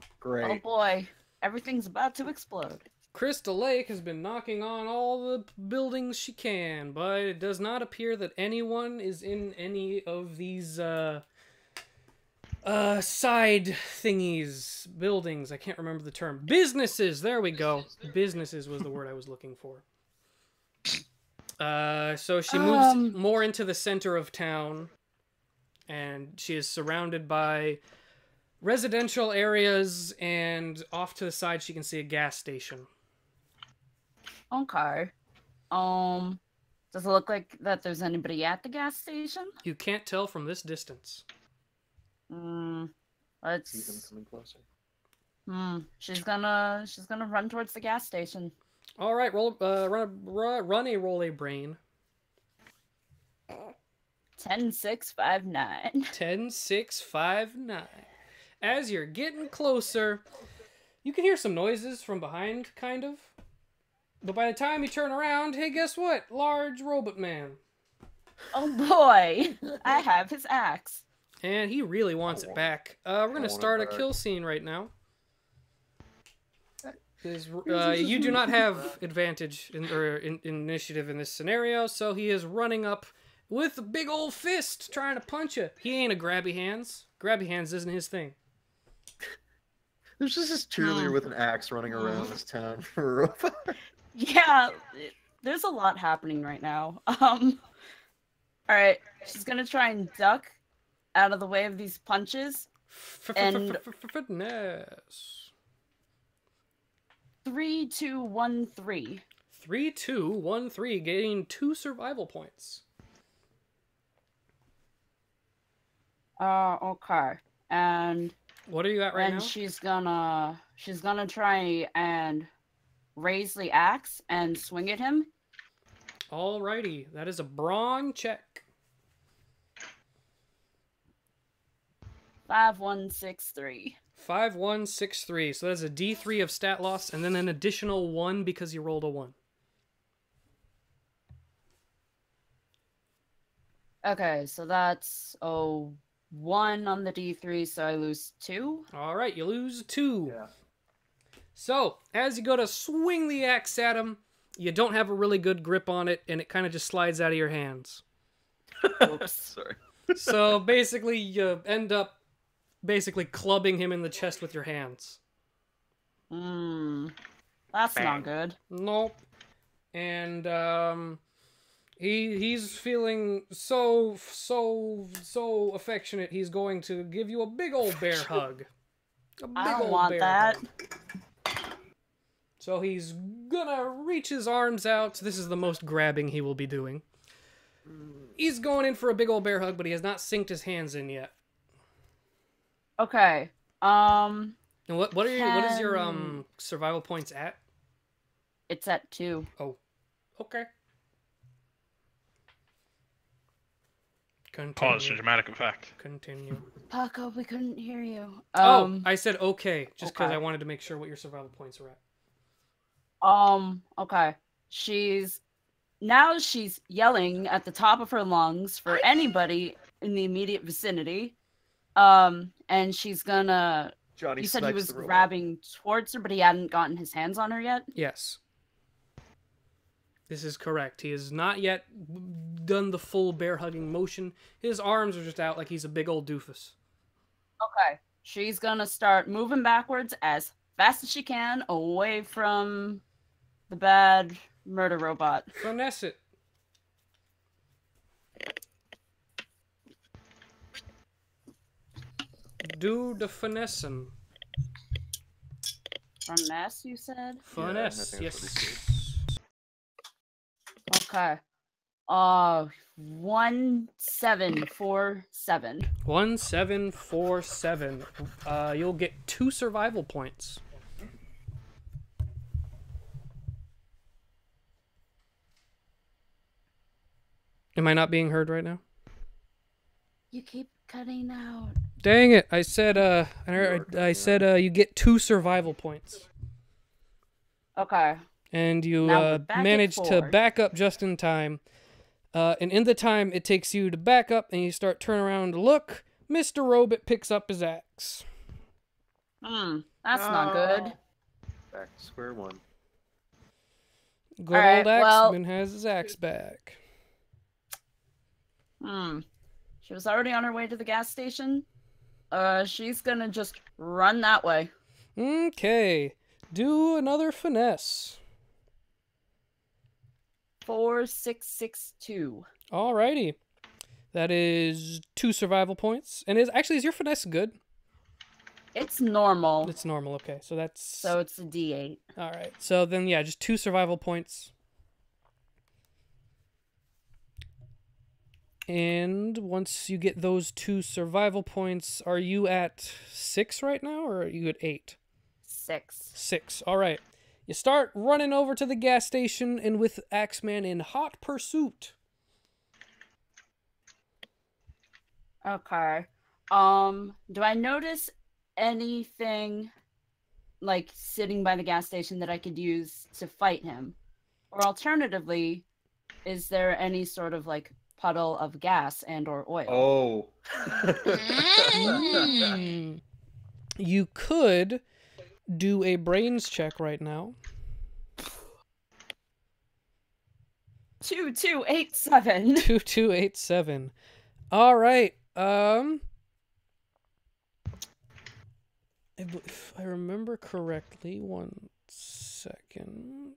Oh Great. boy, everything's about to explode. Crystal Lake has been knocking on all the buildings she can, but it does not appear that anyone is in any of these side thingies, buildings. I can't remember the term. Businesses. There we go. Businesses was the word I was looking for. So she moves more into the center of town, and she is surrounded by residential areas, and off to the side she can see a gas station. Okay. Does it look like that there's anybody at the gas station? You can't tell from this distance. See them Let's. coming closer. She's gonna run towards the gas station. All right, run a roll a brain. 10-6-5-9. 10-6-5-9. As you're getting closer, you can hear some noises from behind, kind of. But by the time you turn around, hey, guess what? Large robot man. Oh boy, I have his axe. And he really wants it back. We're going to start a kill scene right now. You do not have advantage in initiative in this scenario, so he is running up with a big old fist trying to punch you. He ain't a grabby hands. Grabby hands isn't his thing. There's just this cheerleader with an axe running around this town for a robot. Yeah, there's a lot happening right now. Alright, she's gonna try and duck out of the way of these punches. And- Finesse. 3-2-1-3. 3-2-1-3, gaining 2 survival points. Okay. And What are you at right then now? she's gonna try and raise the axe and swing at him. Alrighty, that is a brawn check. 5-1-6-3. 5-1-6-3. So that's a D3 of stat loss, and then an additional 1 because you rolled a 1. Okay, so that's 1 on the D3, so I lose 2. Alright, you lose 2. Yeah. So, as you go to swing the axe at him, you don't have a really good grip on it, and it kind of just slides out of your hands. Oops. Sorry. So, basically, you end up clubbing him in the chest with your hands. That's not good. Nope. And he's feeling so affectionate. He's going to give you a big old bear hug. A big I don't old want bear that. hug. So he's gonna reach his arms out. This is the most grabbing he will be doing. He's going in for a big old bear hug, but he has not synced his hands in yet. Okay. And what is your Can- survival points at? It's at 2. Oh, okay. Continue. Pause for dramatic effect. Continue. Paco, we couldn't hear you. I said okay, just because okay. I wanted to make sure what your survival points are at. Okay. She's yelling at the top of her lungs for anybody in the immediate vicinity. And she's gonna. Johnny You said he smacks was the robot. grabbing towards her, but he hadn't gotten his hands on her yet? Yes. This is correct. He has not yet done the full bear hugging motion. His arms are just out like he's a big old doofus. Okay. She's gonna start moving backwards as fast as she can away from the bad murder robot. Finesse it. Do the finessing. Finesse, you said? Finesse, think that's what he yes. Okay. 1747. 1747. You'll get 2 survival points. Am I not being heard right now? You keep cutting out. Dang it! I said I said you get 2 survival points, Okay. and you Now we're back at manage to 4. back up just in time. And in the time it takes you to back up, and you start turning around to look, Mr. Robot picks up his axe. That's not good. Back to square one. Good All right, old well- axeman has his axe back. She was already on her way to the gas station. She's gonna just run that way. Okay, do another finesse. 4662. Alrighty, that is 2 survival points, and is your finesse good? It's normal, It's normal. Okay, so that's so it's a D8. all right. So then, yeah, just 2 survival points. And once you get those 2 survival points, are you at 6 right now, or are you at 8? 6. 6. All right. You start running over to the gas station, and with Axeman in hot pursuit. Okay. Do I notice anything like sitting by the gas station that I could use to fight him? Or alternatively, is there any sort of like puddle of gas and or oil? Oh. You could do a brains check right now. 2287. 2287. All right. If I remember correctly, 1 second.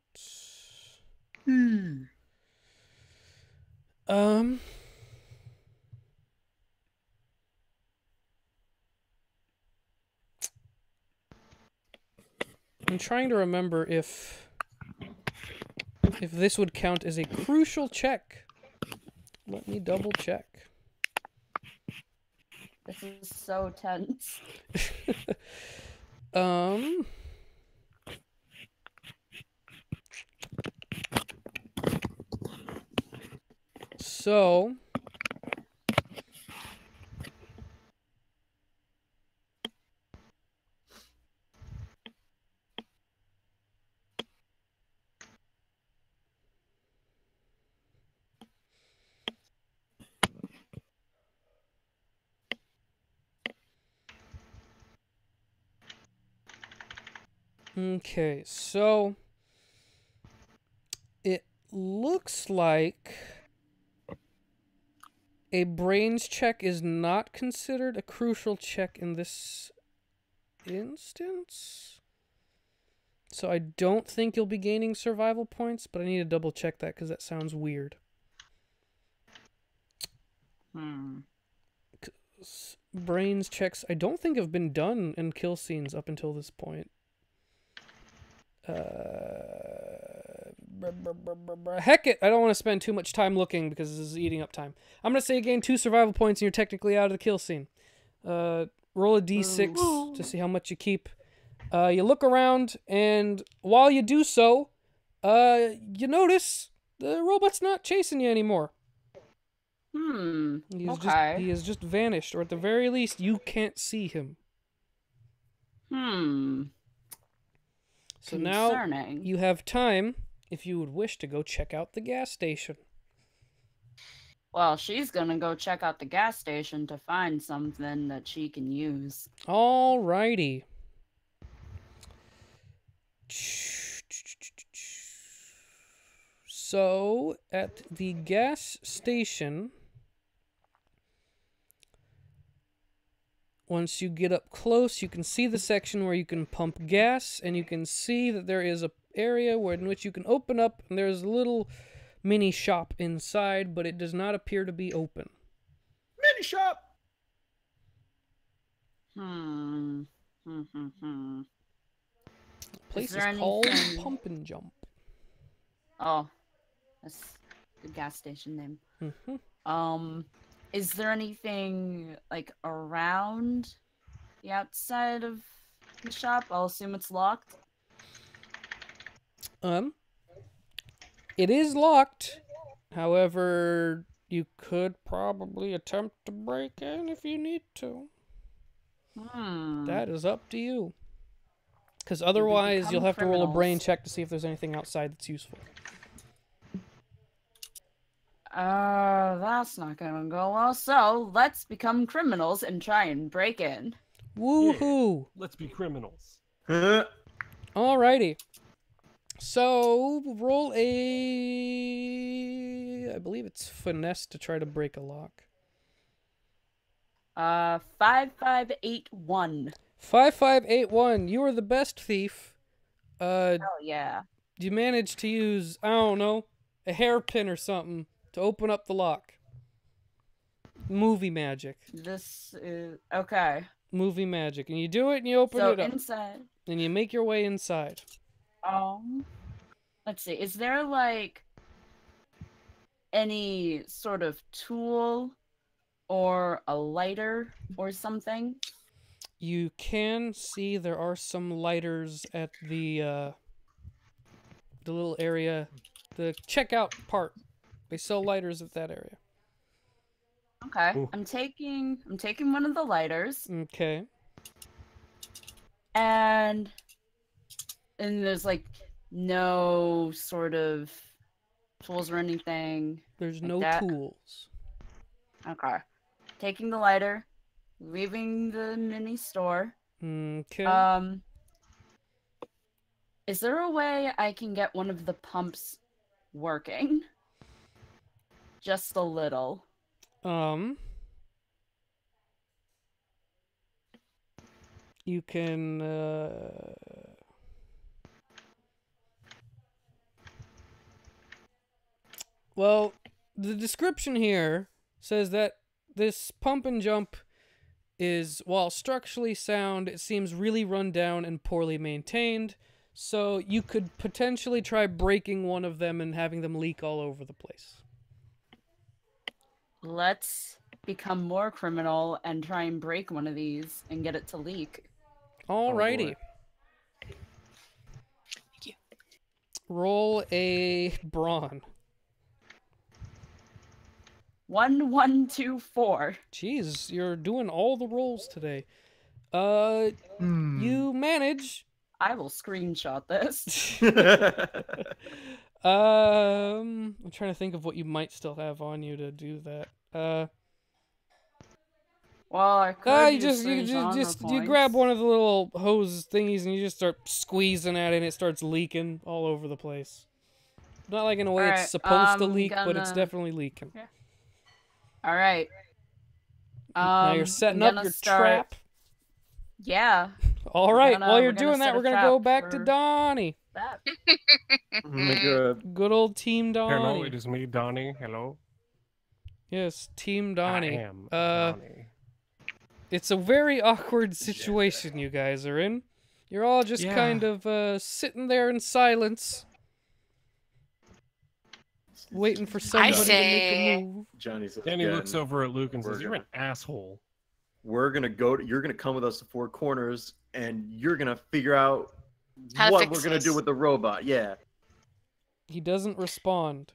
I'm trying to remember if this would count as a crucial check. Let me double check. This is so tense. So okay, so it looks like a brains check is not considered a crucial check in this instance. So I don't think you'll be gaining survival points, but I need to double check that because that sounds weird. Brains checks I don't think have been done in kill scenes up until this point. Heck it, I don't want to spend too much time looking because this is eating up time. I'm going to say you gain 2 survival points and you're technically out of the kill scene. Roll a d6 to see how much you keep. You look around, and while you do so, you notice the robot's not chasing you anymore. He has just vanished, or at the very least, you can't see him. So now you have time if you would wish to go check out the gas station. Well, she's gonna go check out the gas station to find something that she can use. Alrighty. So, at the gas station, once you get up close, you can see the section where you can pump gas, and you can see that there is an area in which you can open up, and there's a little mini shop inside, but it does not appear to be open. Mini shop. The place is called Pump and Jump. Oh, that's the gas station name. Is there anything like around the outside of the shop? I'll assume it's locked. It is locked. However, you could probably attempt to break in if you need to. That is up to you. Because otherwise, you'll have to roll a brain check to see if there's anything outside that's useful. That's not gonna go well. So let's become criminals and try and break in. Woohoo! Yeah, let's be criminals. Alrighty. So, roll I believe it's finesse to try to break a lock. 5581. 5581. You are the best thief. Hell yeah. You managed to use, I don't know, a hairpin or something to open up the lock. Movie magic. This is okay. Movie magic. And you do it and you open it up. Inside. And you make your way inside. Let's see. Is there like any sort of tool or a lighter or something? You can see there are some lighters at the little area, the checkout part. They sell lighters at that area. Okay. Ooh. I'm taking one of the lighters. Okay. And there's like no sort of tools or anything. There's like no that. tools. Okay. Taking the lighter, leaving the mini store. Okay. Is there a way I can get one of the pumps working? Just a little. You can, well, the description here says that this pump and jump is, while structurally sound, it seems really run down and poorly maintained. So you could potentially try breaking one of them and having them leak all over the place. Let's become more criminal and try and break one of these and get it to leak. Alrighty. Thank you. Roll a brawn. 1124. Jeez, you're doing all the rolls today. You manage. I will screenshot this. I'm trying to think of what you might still have on you to do that. Well, I could you grab one of the little hose thingies and you just start squeezing at it and it starts leaking all over the place. Not like in a way it's supposed to leak, but it's definitely leaking. Yeah. All right. Now you're setting up your trap. Yeah. All right. While you're doing that, we're gonna go back to Donnie. That. Good old Team Donnie. Hello, it is me, Donnie. Hello. Yes, Team Donnie. I am Donnie. It's a very awkward situation you guys are in. You're all just kind of sitting there in silence. waiting for somebody to make say- a move. Johnny says, Danny again, looks over at Luke and we're says, "You're an asshole." you're gonna come with us to Four Corners, and you're gonna figure out How to what fix we're gonna do this. with the robot. Yeah. He doesn't respond.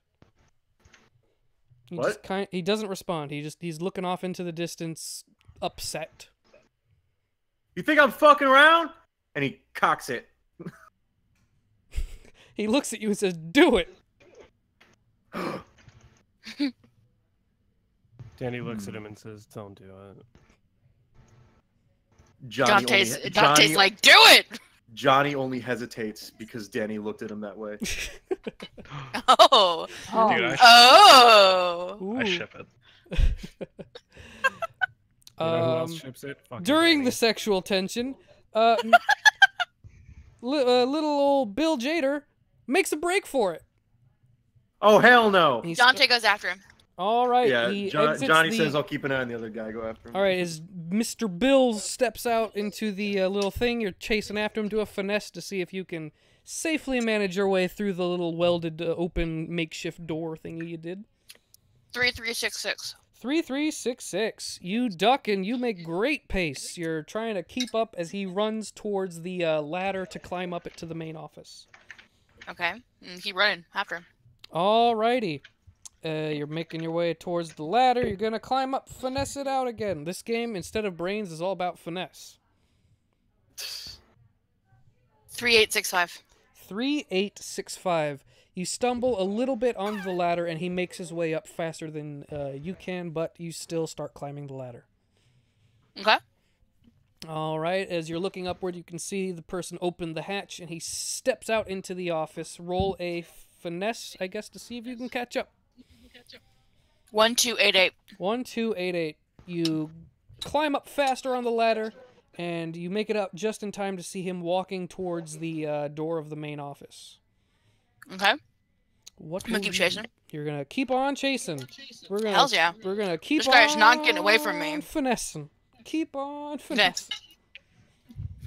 What? He doesn't respond. He's looking off into the distance, upset. You think I'm fucking around? And he cocks it. He looks at you and says, "Do it." Danny looks at him and says, "Don't do it." Dante's Johnny, like, do it! Johnny only hesitates because Danny looked at him that way. Oh. Oh, Dude, Oh. Ooh. I ship it. You know who else ships it? Fucking During Danny. the sexual tension, little old Bill Jader makes a break for it. Oh hell no! He's, Dante goes after him. all right, Yeah, he Johnny exits says, "I'll keep an eye on the other guy. Go after him." All right, as Mr. Bill steps out into the little thing, you're chasing after him. Do a finesse to see if you can safely manage your way through the little welded open makeshift door thingy you did. 3366. 3366. You duck and you make great pace. You're trying to keep up as he runs towards the ladder to climb up it to the main office. Okay. Keep running after him. Alrighty. You're making your way towards the ladder. You're gonna climb up, finesse it out again. This game, instead of brains, is all about finesse. 3865. 3865. You stumble a little bit onto the ladder, and he makes his way up faster than you can, but you still start climbing the ladder. Okay. All right, as you're looking upward, you can see the person open the hatch, and he steps out into the office. Roll a finesse, I guess, to see if you can catch up. 1288. 1288. You climb up faster on the ladder, and you make it up just in time to see him walking towards the door of the main office. Okay. What I'm gonna will keep you- chasing. You're gonna keep on chasing. We're gonna, Hells yeah. We're gonna keep This guy's not getting away from me. Finessing. Keep on Okay. finessing.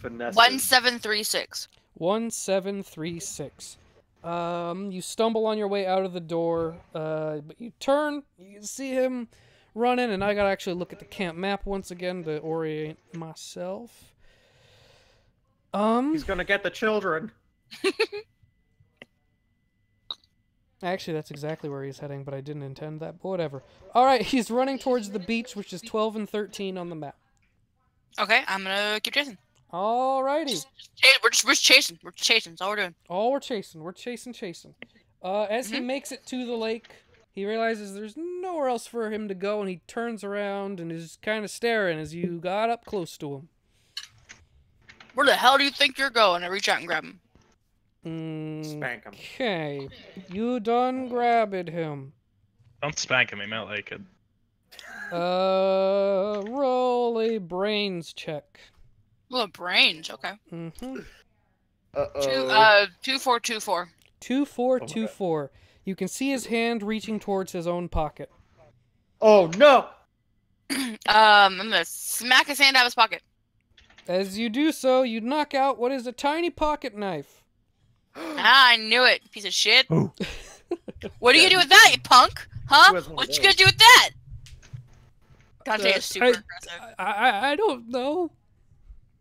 Finesse. 1736. 1736. You stumble on your way out of the door, but you turn, you can see him running, and I gotta actually look at the camp map once again to orient myself. He's gonna get the children. Actually, that's exactly where he's heading, but I didn't intend that, but whatever. Alright, he's running towards the beach, which is 12 and 13 on the map. Okay, I'm gonna keep chasing. Alrighty. Hey, we're just chasing. We're chasing. That's all we're doing. Oh, we're chasing. We're chasing. As he makes it to the lake, he realizes there's nowhere else for him to go, and he turns around and is kind of staring as you got up close to him. Where the hell do you think you're going? I reach out and grab him. Spank him. Okay. You done grabbed him. Don't spank him. He might like it. Roll a brains check. Well, brains. Okay. Mm-hmm. 2424. 2424. You can see his hand reaching towards his own pocket. Oh no! I'm gonna smack his hand out of his pocket. As you do so, you knock out what is a tiny pocket knife. I knew it, piece of shit. Oh. What are you gonna do with that, you punk? Huh? Who has one of What you those? gonna do with that? Dante is super I- aggressive. I don't know.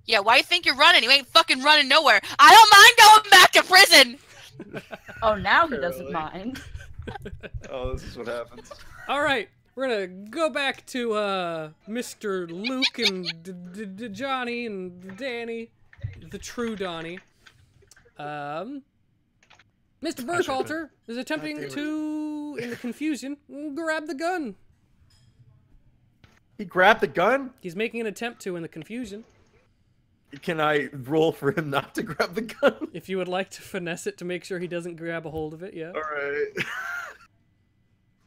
Yeah, why you think you're running? You ain't fucking running nowhere. I don't mind going back to prison. Oh, now he doesn't Really? mind. Oh, this is what happens. All right, we're gonna go back to Mr. Luke and Johnny and Danny, the true Donnie. Mr. Burkhalter is attempting to, in the confusion, grab the gun. He grabbed the gun. He's making an attempt to in the confusion. Can I roll for him not to grab the gun? If you would like to finesse it to make sure he doesn't grab a hold of it, yeah.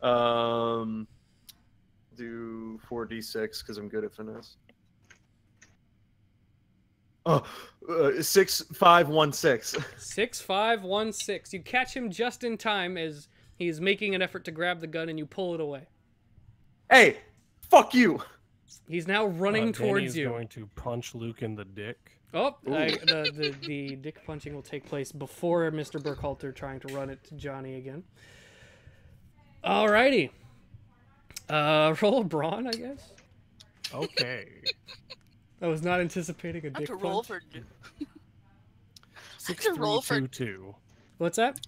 All right. Do 4d6 because I'm good at finesse. Oh, 6516. 6516. You catch him just in time as he's making an effort to grab the gun, and you pull it away. Hey, fuck you! He's now running Danny towards is you. going to punch Luke in the dick. Oh, the dick punching will take place before Mr. Burkhalter trying to run it to Johnny again. Alrighty. Roll a brawn, I guess. Okay. I was not anticipating a I have dick to roll punch. for. Six, to three, roll for- two, two. What's that?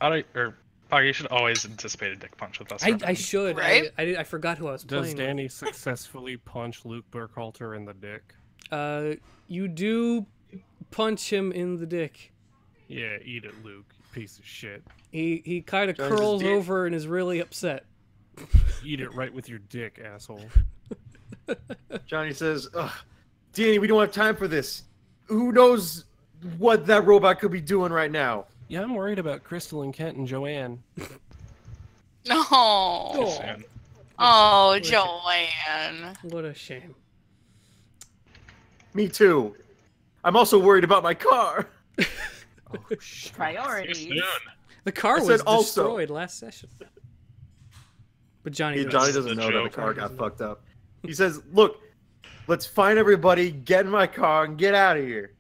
You should always anticipate a dick punch with us. I should. Right? I forgot who I was Does playing. Danny successfully punch Luke Burkhalter in the dick? You do punch him in the dick. Yeah, eat it, Luke, you piece of shit. He kind of John's curls dick. over and is really upset. Eat it right with your dick, asshole. Johnny says, "Ugh, Danny, we don't have time for this. Who knows what that robot could be doing right now?" Yeah, I'm worried about Crystal and Kent and Joanne. No. Oh. Soon. Oh, Joanne. What a shame. Me too. I'm also worried about my car. Oh, shit. Priorities. Soon. The car I was said also. destroyed last session. But Johnny Hey, knows. Johnny This is doesn't a know that the joke. car got fucked up. He says, "Look, let's find everybody, get in my car, and get out of here."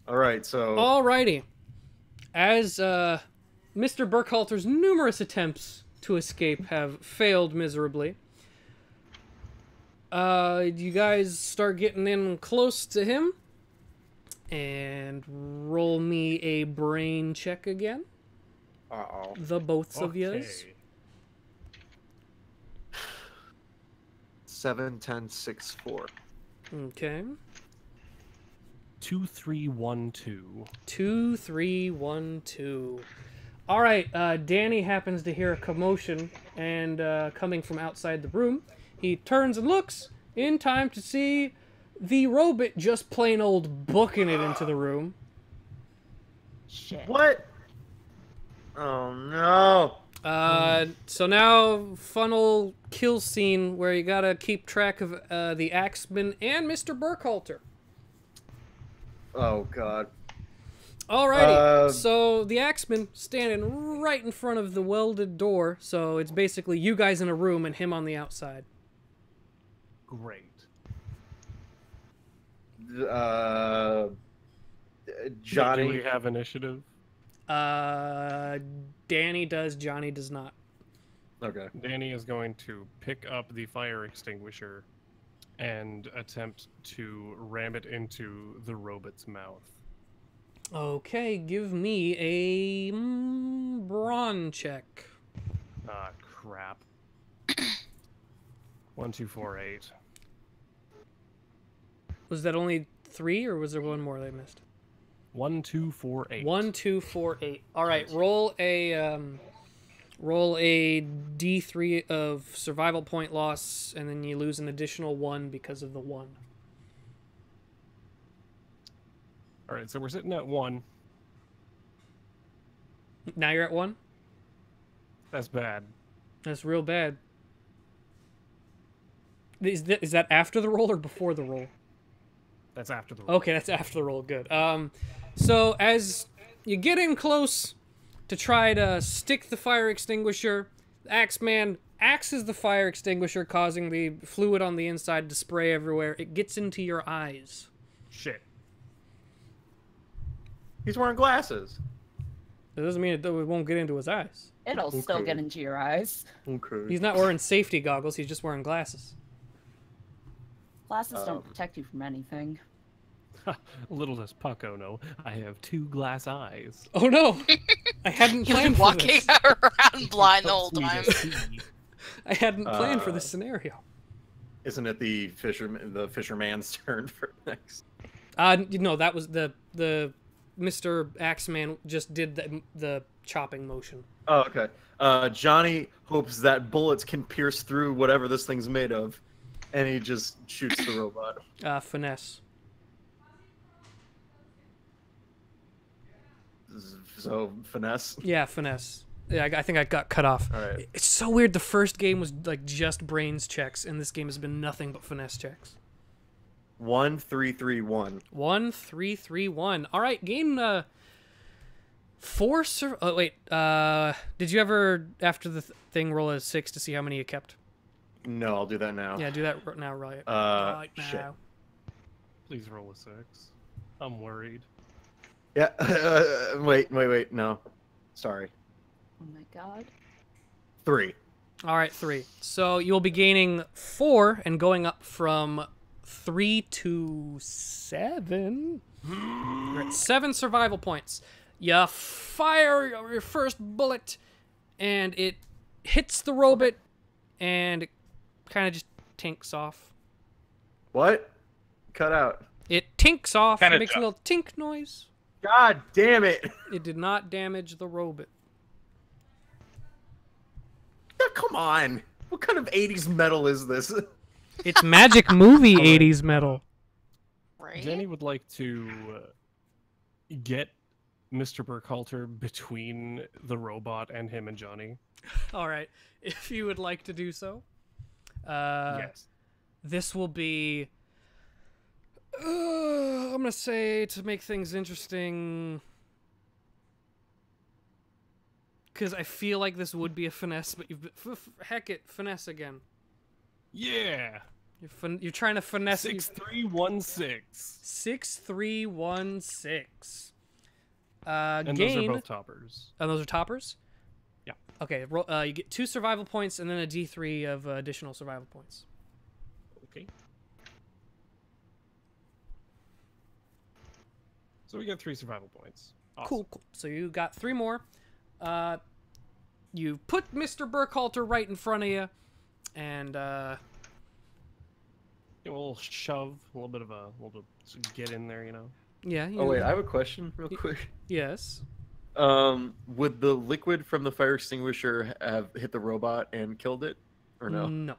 All right, so Alrighty. As Mr. Burkhalter's numerous attempts to escape have failed miserably, you guys start getting in close to him. And roll me a brain check again. uh-oh. The boths of yous. Okay. 7, 10, 6, 4. Okay. 2, 3, 1, 2. 2, 3, 1, 2. All right. Danny happens to hear a commotion and coming from outside the room. He turns and looks in time to see the robot just plain old booking it into the room. Shit. What? Oh no! So now funnel kill scene where you gotta keep track of the Axeman and Mr. Burkhalter. Oh god. Alrighty, so the Axeman standing right in front of the welded door, so it's basically you guys in a room and him on the outside. Great. Johnny. Do we have initiative? Danny does, Johnny does not. Okay. Danny is going to pick up the fire extinguisher and attempt to ram it into the robot's mouth. Okay, give me a brawn check. Ah, crap. 1, 2, 4, 8. Was that only 3, or was there one more that I missed? 1, 2, 4, 8. 1, 2, 4, 8. All right, roll a D3 of survival point loss, and then you lose an additional 1 because of the 1. All right, so we're sitting at 1. Now you're at 1. That's bad. That's real bad. Is that after the roll or before the roll? That's after the roll. Okay, that's after the roll. Good. So as you get in close to try to stick the fire extinguisher, the Axeman axes the fire extinguisher, causing the fluid on the inside to spray everywhere. It gets into your eyes. Shit. He's wearing glasses. That doesn't mean it won't get into his eyes. It'll still Okay. get into your eyes. Okay. He's not wearing safety goggles. He's just wearing glasses. Glasses don't protect you from anything. Little does Paco know, I have 2 glass eyes. Oh no! I hadn't You've planned been for walking this. around blind the whole Helps me time. to see. I hadn't planned for this scenario. Isn't it the fisherman's turn for next? No, that was the Mr. Axeman just did the chopping motion. Oh, okay. Johnny hopes that bullets can pierce through whatever this thing's made of, and he just shoots the robot. Finesse. So finesse. Yeah, finesse. Yeah, I think I got cut off. All right. It's so weird. The first game was like just brains checks, and this game has been nothing but finesse checks. 1, 3, 3, 1. 1, 3, 3, 1. All right, gain 4. Oh wait. Did you ever after the thing roll a 6 to see how many you kept? No, I'll do that now. Yeah, do that now, right? Shit. now. Please roll a 6. I'm worried. Yeah. Wait. No. Sorry. Oh my god. 3. All right, 3. So you'll be gaining 4 and going up from 3 to 7. You're at 7 survival points. You fire your first bullet, and it hits the robot, and it kind of just tinks off. What? Cut out. It tinks off. Kinda It makes a little tink noise. God damn it. It did not damage the robot. Oh, come on. What kind of 80s metal is this? It's magic movie 80s metal. Right? Jenny would like to get Mr. Burkhalter between the robot and him and Johnny. All right, if you would like to do so. Yes. This will be... I'm going to say, to make things interesting... Because I feel like this would be a finesse, but you've... heck it, finesse again. Yeah. You're trying to finesse... 6316. 6316. And gain... those are both toppers. Oh, those are toppers? Yeah. Okay, you get 2 survival points and then a D3 of additional survival points. Okay. So we got 3 survival points. Awesome. Cool, cool. So you got 3 more. You put Mr. Burkhalter right in front of you, and A little shove, a little bit to get in there, you know. yeah. Oh, wait, I have a question real quick. Yes. Would the liquid from the fire extinguisher have hit the robot and killed it? Or no? No.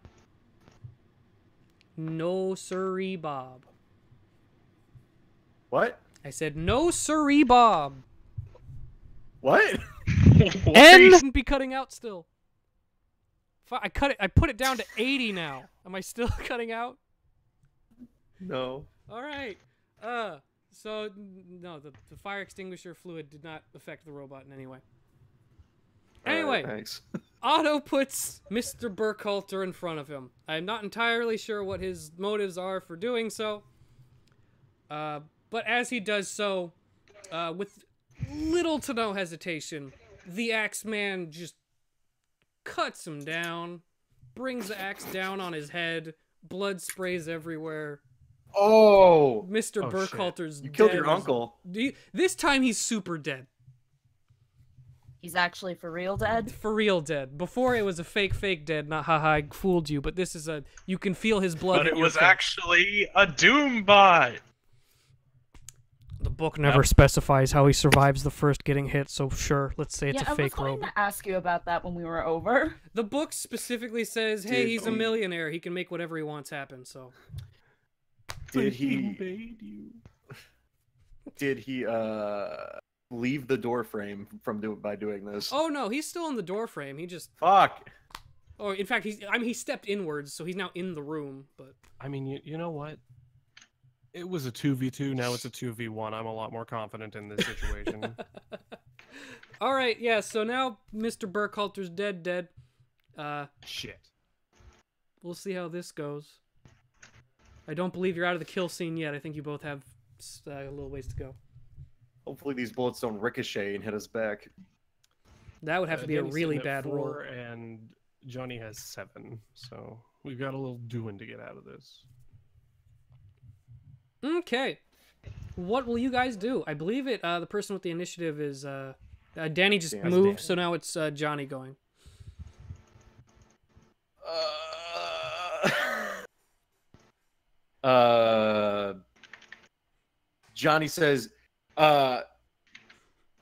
No siree, Bob. What? I said no siree, Bob. What? N shouldn't be cutting out still. I cut it. I put it down to 80 now. Am I still cutting out? No. All right. So no, the fire extinguisher fluid did not affect the robot in any way. Anyway, thanks. Otto puts Mr. Burkhalter in front of him. I'm not entirely sure what his motives are for doing so. But as he does so, with little to no hesitation, the Axeman just cuts him down, brings the axe down on his head, blood sprays everywhere. Oh! Mr. Oh, Burkhalter's You killed dead. your uncle. This time he's super dead. He's actually for real dead? For real dead. Before it was a fake dead, not haha, I fooled you, but this is a, you can feel his blood. But hit it your was face. actually a Doom bot. The book never specifies how he survives the first getting hit, so sure, let's say it's Yeah, a fake I was robot. going to ask you about that when we were over. The book specifically says, hey, Did he's a he- millionaire, he can make whatever he wants happen, so. Did He he obeyed you. leave the door frame by doing this? Oh no, he's still in the door frame, he just, Fuck! oh, in fact, he stepped inwards, so he's now in the room, but. I mean, you know what? It was a 2v2, now it's a 2v1. I'm a lot more confident in this situation. Alright, yeah, so now Mr. Burkhalter's dead. Shit. We'll see how this goes. I don't believe you're out of the kill scene yet. I think you both have a little ways to go. Hopefully these bullets don't ricochet and hit us back. That would have to be a Danny's really sitting at bad roll. 4, and Johnny has 7, so we've got a little doing to get out of this. Okay. What will you guys do? I believe it. The person with the initiative is Danny. Just Yeah, it's moved, Danny. so now it's Johnny going. Johnny says,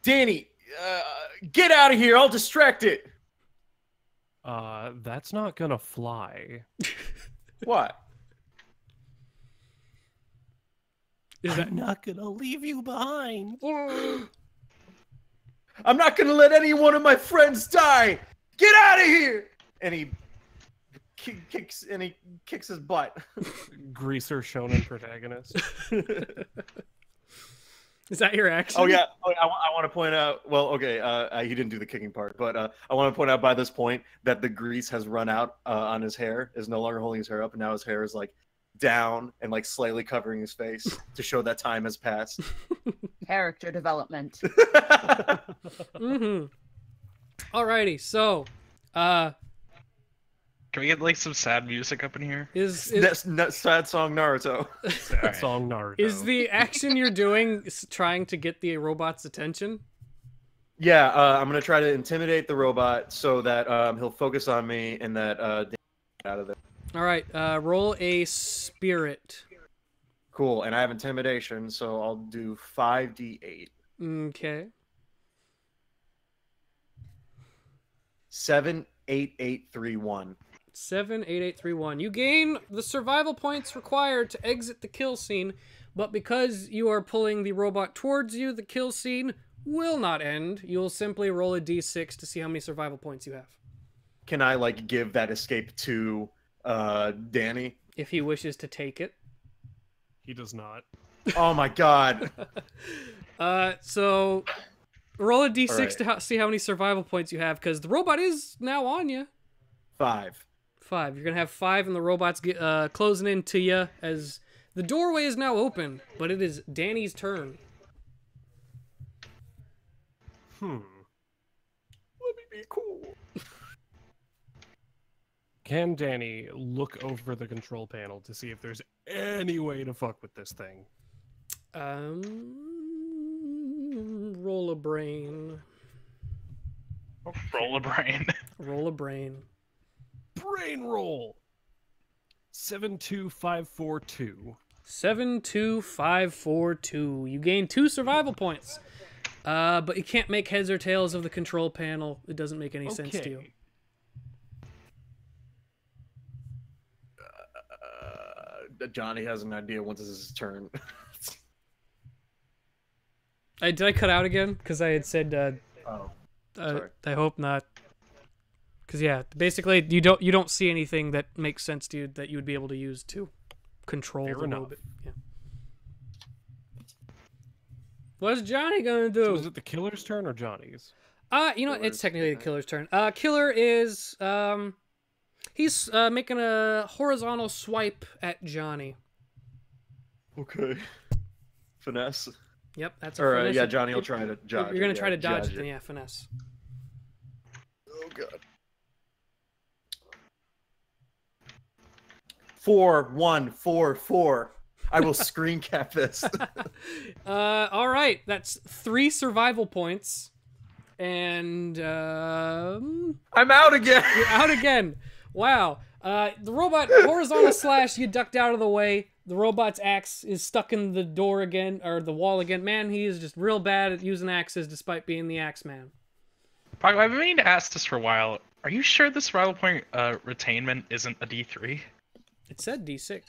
Danny, get out of here. I'll distract it. That's not gonna fly. What? Is that I'm not gonna leave you behind. I'm not going to let any one of my friends die. Get out of here. And he kicks his butt. Greaser shonen protagonist. is that your action? Oh yeah, I want to point out. Well, okay, he didn't do the kicking part, but I want to point out by this point that the grease has run out on his hair. Is no longer holding his hair up, and now his hair is like down and like slightly covering his face to show that time has passed. Character development. Mm-hmm. Alrighty, so, Can we get like some sad music up in here? That's sad song Naruto. That Alright. song Naruto. is the action you're doing trying to get the robot's attention? Yeah, I'm gonna try to intimidate the robot so that he'll focus on me and that out of there. All right, roll a spirit. Cool, and I have intimidation, so I'll do 5d8. Okay. 7, 8, 8, 3, 1. 7, 8, 8, 3, 1. You gain the survival points required to exit the kill scene, but because you are pulling the robot towards you, the kill scene will not end. You'll simply roll a d6 to see how many survival points you have. Can I like give that escape to Danny? If he wishes to take it. He does not. Oh my god. So roll a d6 Alright. to see how many survival points you have, because the robot is now on you. 5. 5. You're gonna have 5, and the robot's closing in to you as the doorway is now open, but it is Danny's turn. Let me be cool. Can Danny look over the control panel to see if there's any way to fuck with this thing? Roll a brain. Roll a brain. Roll a brain. Brain roll. 72542. 72542. You gain 2 survival points. But you can't make heads or tails of the control panel. It doesn't make any sense to you. Johnny has an idea once it's his turn. Did I cut out again? Because I had said. Oh, sorry. I hope not. Because yeah, basically you don't see anything that makes sense to you that you would be able to use to control Fair the enough. robot. Yeah. What's Johnny gonna do? So is it the killer's turn or Johnny's? You know, it's technically the killer's turn. Killer is he's making a horizontal swipe at Johnny. Okay. Finesse. Yep, that's a Or finesse. yeah, Johnny will try to dodge. You're gonna it, try yeah, to dodge judge it, then yeah, finesse. Oh god. 4, 1, 4, 4. I will screen cap this. All right, that's 3 survival points, and I'm out again. you're out again. Wow. The robot horizontal slash. You ducked out of the way. The robot's axe is stuck in the door again, or the wall again. Man, he is just real bad at using axes, despite being the axe man. Paco, I've been meaning to ask this for a while. Are you sure this survival point retainment isn't a D3? It said D6.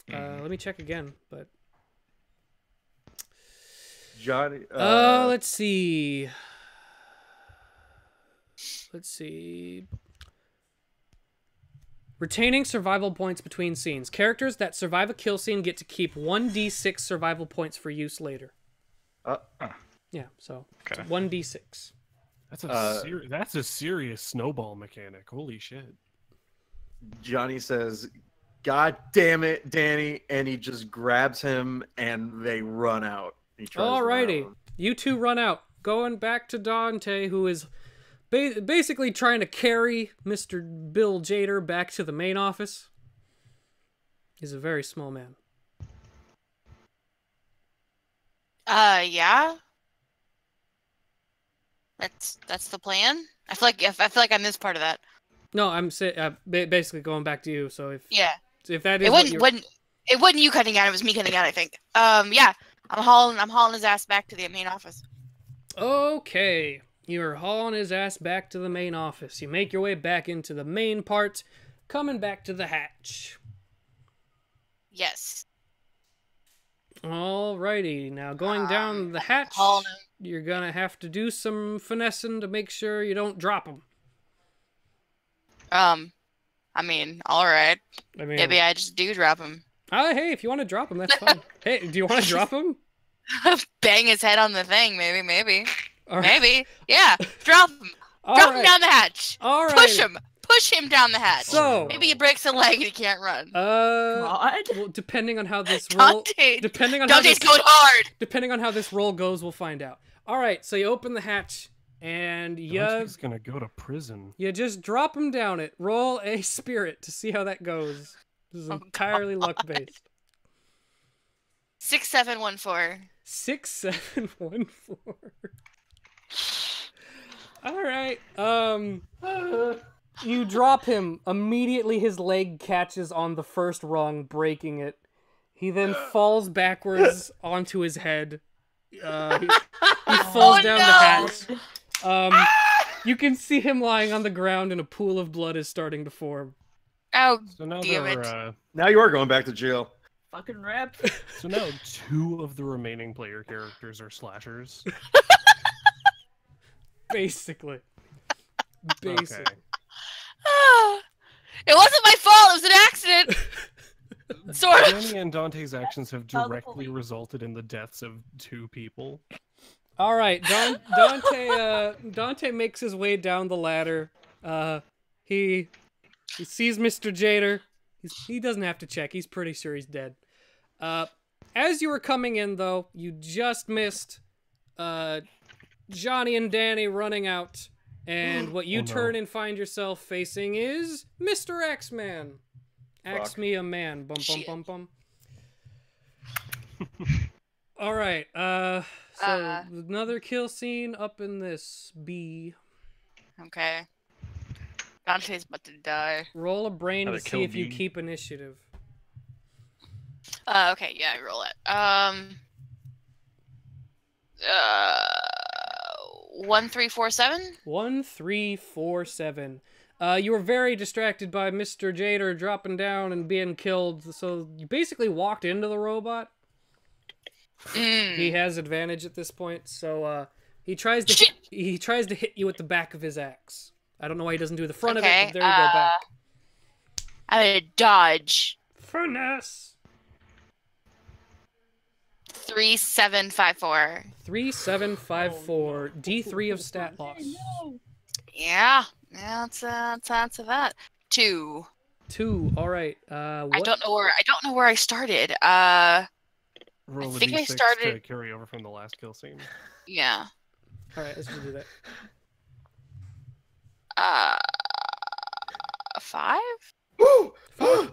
Let me check again, but Johnny. let's see. Let's see. Retaining survival points between scenes. Characters that survive a kill scene get to keep 1d6 survival points for use later. Yeah, so Okay. 1d6. That's a serious snowball mechanic. Holy shit. Johnny says, "God damn it, Danny!" and he just grabs him, and they run out. He tries to run Alrighty, out. you two run out. Going back to Dante, who is basically trying to carry Mr. Bill Jader back to the main office. He's a very small man. Yeah. That's the plan. I feel like I missed part of that. No, I'm basically going back to you. So Yeah. if that is It what wasn't it wasn't you cutting out, it was me cutting out, I think. Yeah. I'm hauling his ass back to the main office. Okay, you're hauling his ass back to the main office. You make your way back into the main part, coming back to the hatch. Yes. Alrighty, now going down the hatch, hauling him. you're gonna have to do some finessing to make sure you don't drop him. I mean, alright. I mean, Maybe I just do drop him. hey, if you want to drop him, that's fine. Hey, do you want to drop him? Bang his head on the thing, maybe. All right. Maybe. Yeah. Drop him. Drop him down the hatch. All right. Push him down the hatch. So, maybe he breaks a leg and he can't run. God. well, depending on how this roll, Dante's going hard. depending on how this roll goes, we'll find out. All right, so you open the hatch, And Dante's gonna go to prison. you just drop him down it. Roll a spirit to see how that goes. This is entirely luck based. 6714. 6714. All right. You drop him. Immediately his leg catches on the first rung, breaking it. He then falls backwards onto his head. He falls down the hatch. You can see him lying on the ground and a pool of blood is starting to form. Oh, So now damn there it. are, Now you are going back to jail. Fucking rip. so now 2 of the remaining player characters are slashers. Basically. Okay. It wasn't my fault. It was an accident. Sort of. Danny and Dante's actions have Tell the directly police. resulted in the deaths of 2 people. All right, Dante makes his way down the ladder. He sees Mr. Jader. He doesn't have to check. He's pretty sure he's dead. As you were coming in, though, you just missed Johnny and Danny running out, and what you Oh, no. turn and find yourself facing is Mr. Axeman. Axe Fuck. me a man. Bum bum Shit. bum bum. All right. So another kill scene up in this B. Okay. Dante's about to die. Roll a brain to Another see kill if you B. keep initiative. Okay, yeah, I roll it. 1347? 1, 3, 4, 7. You were very distracted by Mr. Jader dropping down and being killed, so you basically walked into the robot. He has advantage at this point, so he tries to hit you with the back of his axe. I don't know why he doesn't do the front of it, but there you go, back. I'm gonna dodge. Finesse. 3754. 3754. D3 of stat loss. Yeah, that's that. 2. 2. All right. I What? don't know where I started. Roll a think I d6 to started- carry over from the last kill scene. Yeah. All right, let's just do that. 5? 5.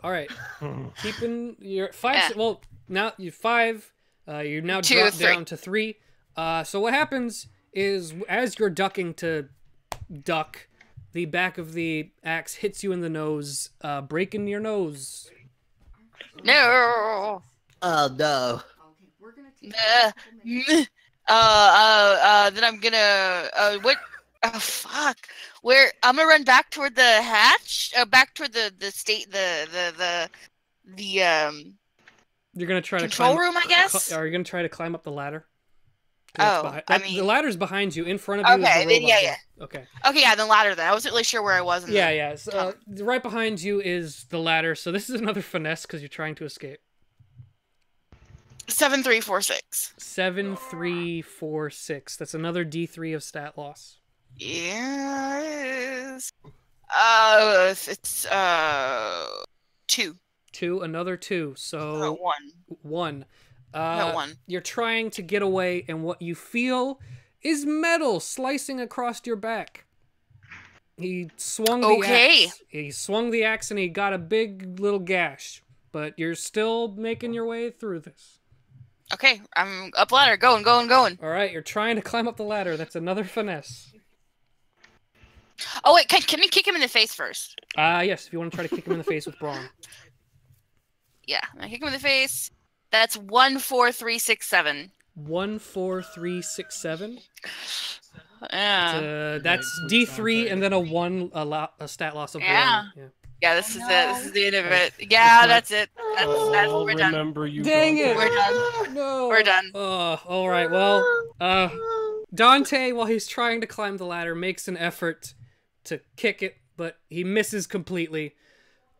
All right. Keeping your 5. Yeah. Well, now you 5. You now 2, drop 3. down to 3. So what happens is, as you're ducking to duck, the back of the axe hits you in the nose, breaking your nose. No. Oh no. Then I'm gonna what? Oh fuck! Where I'm gonna run back toward the hatch, back toward the You're gonna try control to climb. room, I guess. Are you gonna try to climb up the ladder? Oh, I mean- the ladder's behind you. In front of you. Okay, is the then robot. yeah. Okay. Okay, yeah, then ladder. Then I wasn't really sure where I was. In Yeah, the... yeah. So, right behind you is the ladder. So this is another finesse because you're trying to escape. 7346. 7, 3, 4, 6. That's another D3 of stat loss. Yes. It's 2. 2, another 2. So 1. 1. No, 1. You're trying to get away, and what you feel is metal slicing across your back. He swung the Okay. axe. He swung the axe, and he got a big little gash. But you're still making your way through this. Okay, I'm up ladder, going. All right, you're trying to climb up the ladder. That's another finesse. Oh wait, can we kick him in the face first? Yes, if you want to try to kick him in the face with brawn. Yeah, I kick him in the face. That's 14367. 1, 4, 3, 6, 7. Yeah. That's D3 and then a 1 a stat loss of 1. Yeah. Yeah. Yeah, this is it. This is the end of it. Yeah, that's it. That's I'll we're done. remember you. Dang Dante. it! We're done. No. We're done. All right. Well, Dante, while he's trying to climb the ladder, makes an effort to kick it, but he misses completely.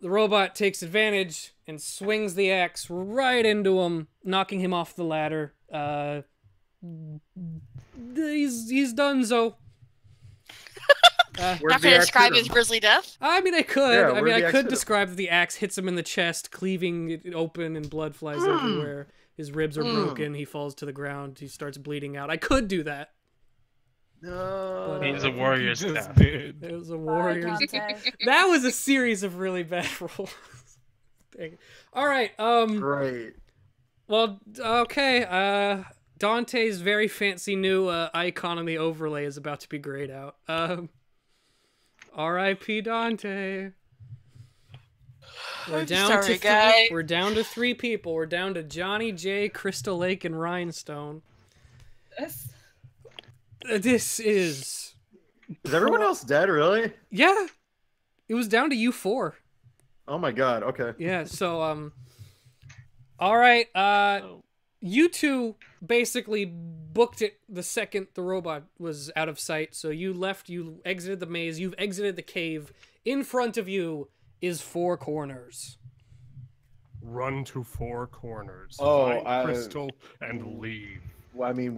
The robot takes advantage and swings the axe right into him, knocking him off the ladder. He's donezo. Not gonna describe his grisly death. I mean, I could. Yeah, I where'd mean, I the axe could hit him? describe that the axe hits him in the chest, cleaving it open, and blood flies everywhere. His ribs are broken. He falls to the ground. He starts bleeding out. I could do that. No. But, He's a warrior staff. Did. It was a Bye, warrior. Dante. That was a series of really bad rolls. Dang it. All right. Great. Well, okay. Dante's very fancy new icon on the overlay is about to be grayed out. R.I.P. Dante. We're I'm down sorry, to three. guy. We're down to 3 people. We're down to Johnny J, Crystal Lake, and Rhinestone. Yes. This is. Is everyone else dead, really? Yeah. It was down to you 4. Oh my god, okay. Yeah. So All right. Oh. You two basically booked it the second the robot was out of sight. So you left, you exited the maze, you've exited the cave. In front of you is 4 corners. Run to 4 corners. Oh, find Crystal and leave. Well, I mean,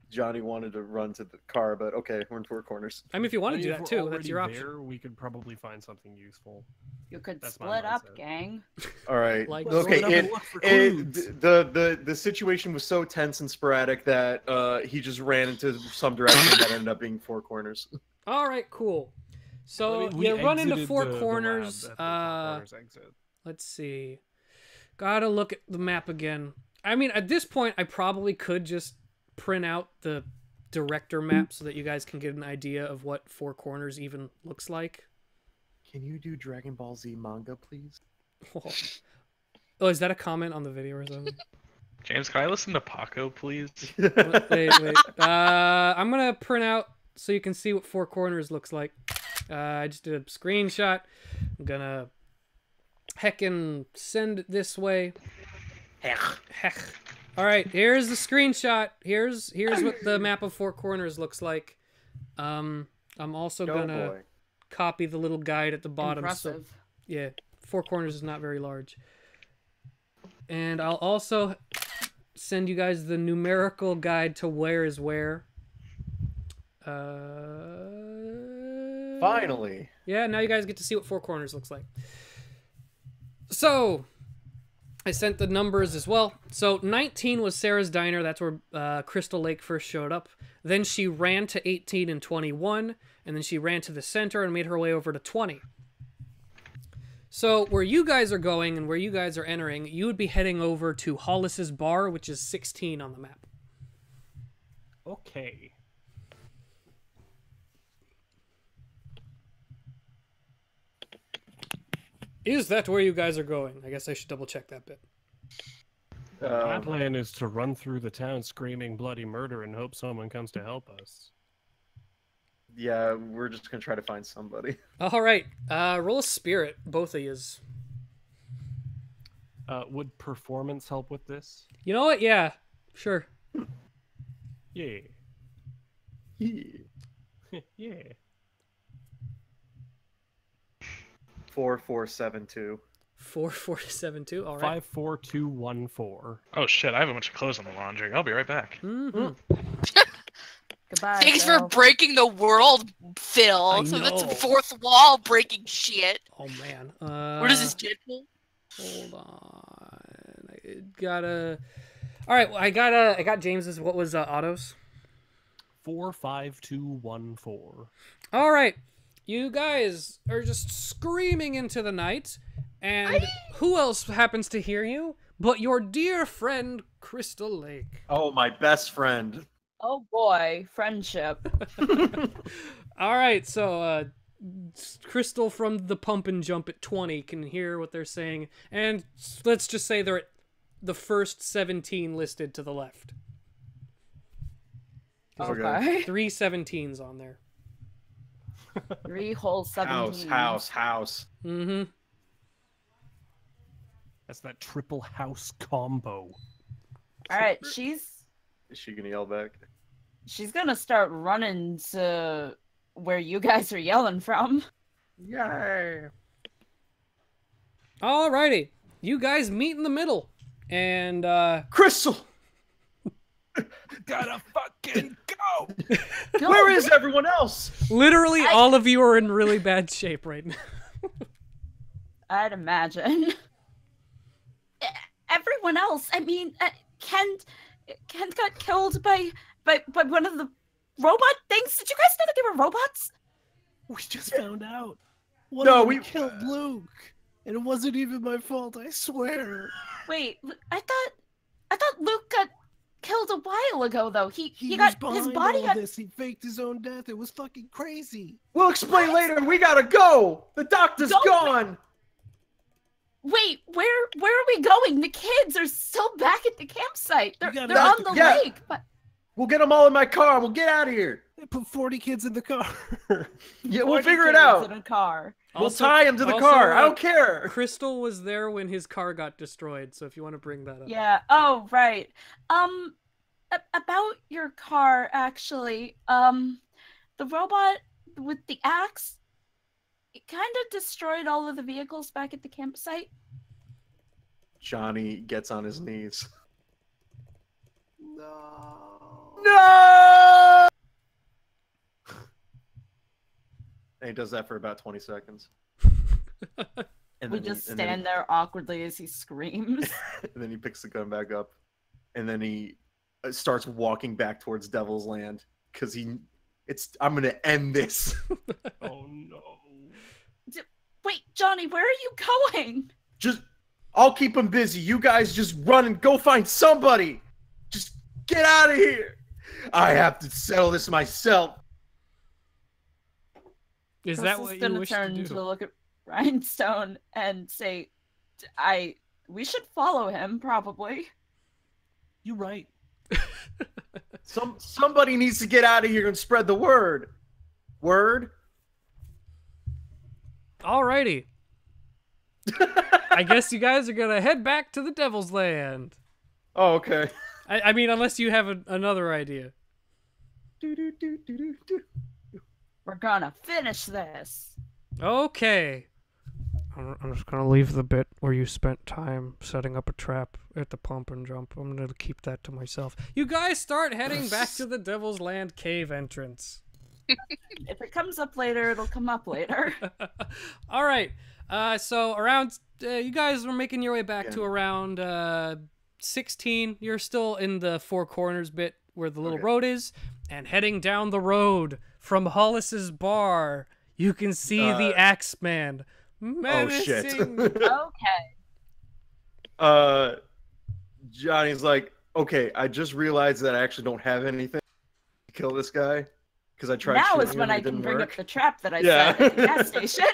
Johnny wanted to run to the car, but okay, we're in 4 corners. I mean, if you want to do if that we're too, that's already your option. there, we could probably find something useful. You could That's my split up, mindset. gang. All right. Like- Okay. Split up and look for clues. The situation was so tense and sporadic that he just ran into some direction that ended up being 4 corners. All right, cool. So I mean, we you run into exited 4 the lab corners. at the 4 corners exit. Let's see. Gotta look at the map again. I mean, at this point, I probably could just print out the director map so that you guys can get an idea of what 4 corners even looks like. Can you do Dragon Ball Z manga, please? Oh, is that a comment on the video or something? James, can I listen to Paco, please? wait. I'm gonna print out so you can see what 4 corners looks like. I just did a screenshot. I'm gonna heckin' send it this way. Heck. All right, here's the screenshot. Here's what the map of 4 corners looks like. I'm also Oh gonna boy. copy the little guide at the bottom. So, Impressive. yeah, 4 corners is not very large. And I'll also send you guys the numerical guide to where is where. Finally. Yeah, now you guys get to see what 4 corners looks like. So, I sent the numbers as well. So, 19 was Sarah's Diner. That's where Crystal Lake first showed up. Then she ran to 18 and 21. And then she ran to the center and made her way over to 20. So, where you guys are going and where you guys are entering, you would be heading over to Hollis's Bar, which is 16 on the map. Okay. Is that where you guys are going? I guess I should double check that bit. My plan is to run through the town screaming bloody murder and hope someone comes to help us. Yeah, we're just gonna try to find somebody. All right, roll a spirit, both of yous. Would performance help with this? You know what? Yeah, sure. Yeah. Yeah. 4472. 4472. All right. 54214. Oh shit, I have a bunch of clothes in the laundry. I'll be right back. Mhm. Goodbye. Thanks Phil. for breaking the world, Phil. I So that's some know. 4th wall breaking shit. Oh man. What is this, Deadpool? Hold on. I gotta. All right. Well, I got James's. What was Otto's? 45214. All right. You guys are just screaming into the night, and who else happens to hear you but your dear friend Crystal Lake? Oh, my best friend. Oh boy, friendship. All right, so Crystal from the Pump and Jump at 20 can hear what they're saying, and let's just say they're at the first 17 listed to the left. Okay. 3 17s on there. 3 whole 17. House. Mm-hmm. That's that triple house combo. All right, she's Is she gonna yell back? gonna start running to where you guys are yelling from. Yay! Alrighty, you guys meet in the middle, and Crystal! Gotta fucking go! No, Where is everyone else? literally all of you are in really bad shape right now. I'd imagine. Everyone else. I mean, Kent got killed by one of the robot things? Did you guys know that they were robots? We just found out. One No, of them we- killed Luke, and it wasn't even my fault. I swear. Wait, I thought Luke got killed a while ago, though. He was got behind his body all got. this. He faked his own death. It was fucking crazy. We'll explain later. We gotta go. The doctor's Go- gone. Wait, where are we going? The kids are still back at the campsite. They're gotta on get the yeah. lake, but We'll get them all in my car. We'll get out of here. They put 40 kids in the car. Yeah, we'll 40 figure it kids out. in a car. We'll tie him to the car. I don't care. Crystal was there when his car got destroyed, so if you want to bring that up. Yeah. Oh, right. About your car, actually. The robot with the axe, it kind of destroyed all of the vehicles back at the campsite. Johnny gets on his knees. No. No! And he does that for about 20 seconds. And We then just and then stand there awkwardly as he screams. and then he picks the gun back up. And then he starts walking back towards Devil's Land. Because I'm going to end this. Oh no. Wait, Johnny, where are you going? I'll keep him busy. You guys just run and go find somebody. Just get out of here. I have to settle this myself. Is that Crystal's what you gonna wish turn to do? look at Rhinestone and say, we should follow him, probably. You're right. Somebody needs to get out of here and spread the word. Word? Alrighty. I guess you guys are gonna head back to the Devil's Land. Oh, okay. I mean, unless you have another idea. We're gonna finish this. Okay. I'm just gonna leave the bit where you spent time setting up a trap at the pump and jump. I'm gonna keep that to myself. You guys start heading back to the Devil's Land cave entrance. If it comes up later, it'll come up later. All right. So around, you guys were making your way back to around 16. You're still in the Four Corners bit where the little road is, and heading down the road from Hollis's bar, you can see the Axeman. Oh, shit. Menacing. Okay. Johnny's like, okay, I just realized that I actually don't have anything to kill this guy. Because I tried Now shooting is him when and I it can didn't bring work. up the trap that I Yeah. set at the gas station.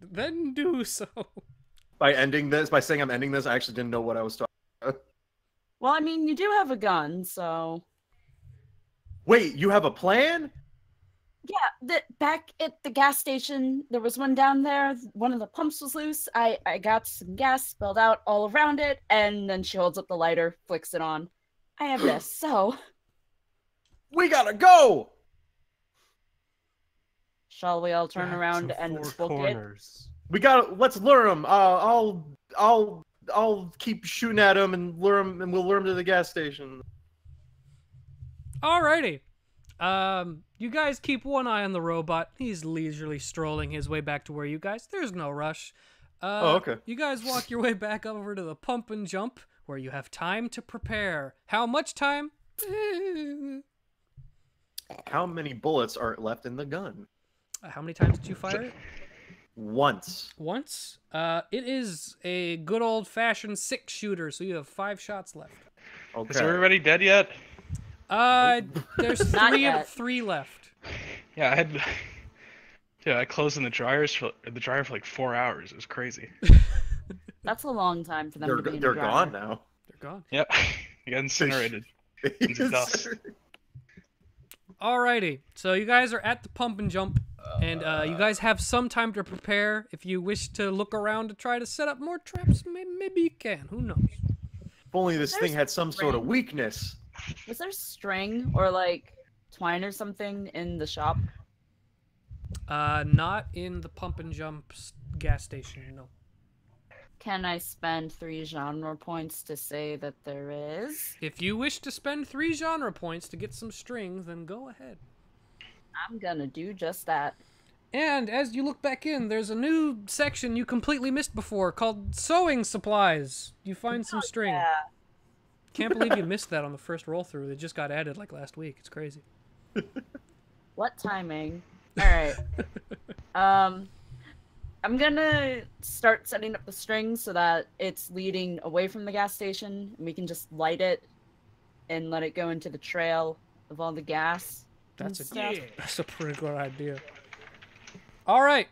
Then do so. By saying I'm ending this, I actually didn't know what I was talking about. Well, I mean, you do have a gun, so... Wait, you have a plan? Yeah, back at the gas station, there was one down there. One of the pumps was loose. I got some gas spilled out all around it, and then she holds up the lighter, flicks it on. I have this, so... We gotta go! Shall we all turn Back around to and Four book it? Corners. Let's lure him. I'll keep shooting at him and lure him, and we'll lure him to the gas station. Alrighty. You guys keep one eye on the robot. He's leisurely strolling his way back to where you guys. There's no rush. Oh, okay. You guys walk your way back over to the pump and jump, where you have time to prepare. How much time? How many bullets are left in the gun? How many times did you fire it? Once. Once. It is a good old-fashioned 6-shooter, so you have 5 shots left. Okay. Is everybody dead yet? There's Not yet. 3 left. Yeah, I closed in the dryer for like 4 hours. It was crazy. That's a long time for them They're to be in they're the dryer. gone now. They're gone. Yep, I got incinerated into dust. Alrighty, so you guys are at the pump and jump, and you guys have some time to prepare. If you wish to look around to try to set up more traps, maybe you can. Who knows? If only this thing had some sort of weakness. Was there string or like twine or something in the shop? Not in the pump and jump gas station, no. Can I spend 3 genre points to say that there is? If you wish to spend 3 genre points to get some strings, then go ahead. I'm gonna do just that. And as you look back in, there's a new section you completely missed before called sewing supplies. You find some string. Yeah. Can't believe you missed that on the first roll through. It just got added like last week. It's crazy. What timing? All right. I'm gonna start setting up the string so that it's leading away from the gas station, and we can just light it and let it go into the trail of all the gas. That's and a stuff. that's a pretty good idea. All right.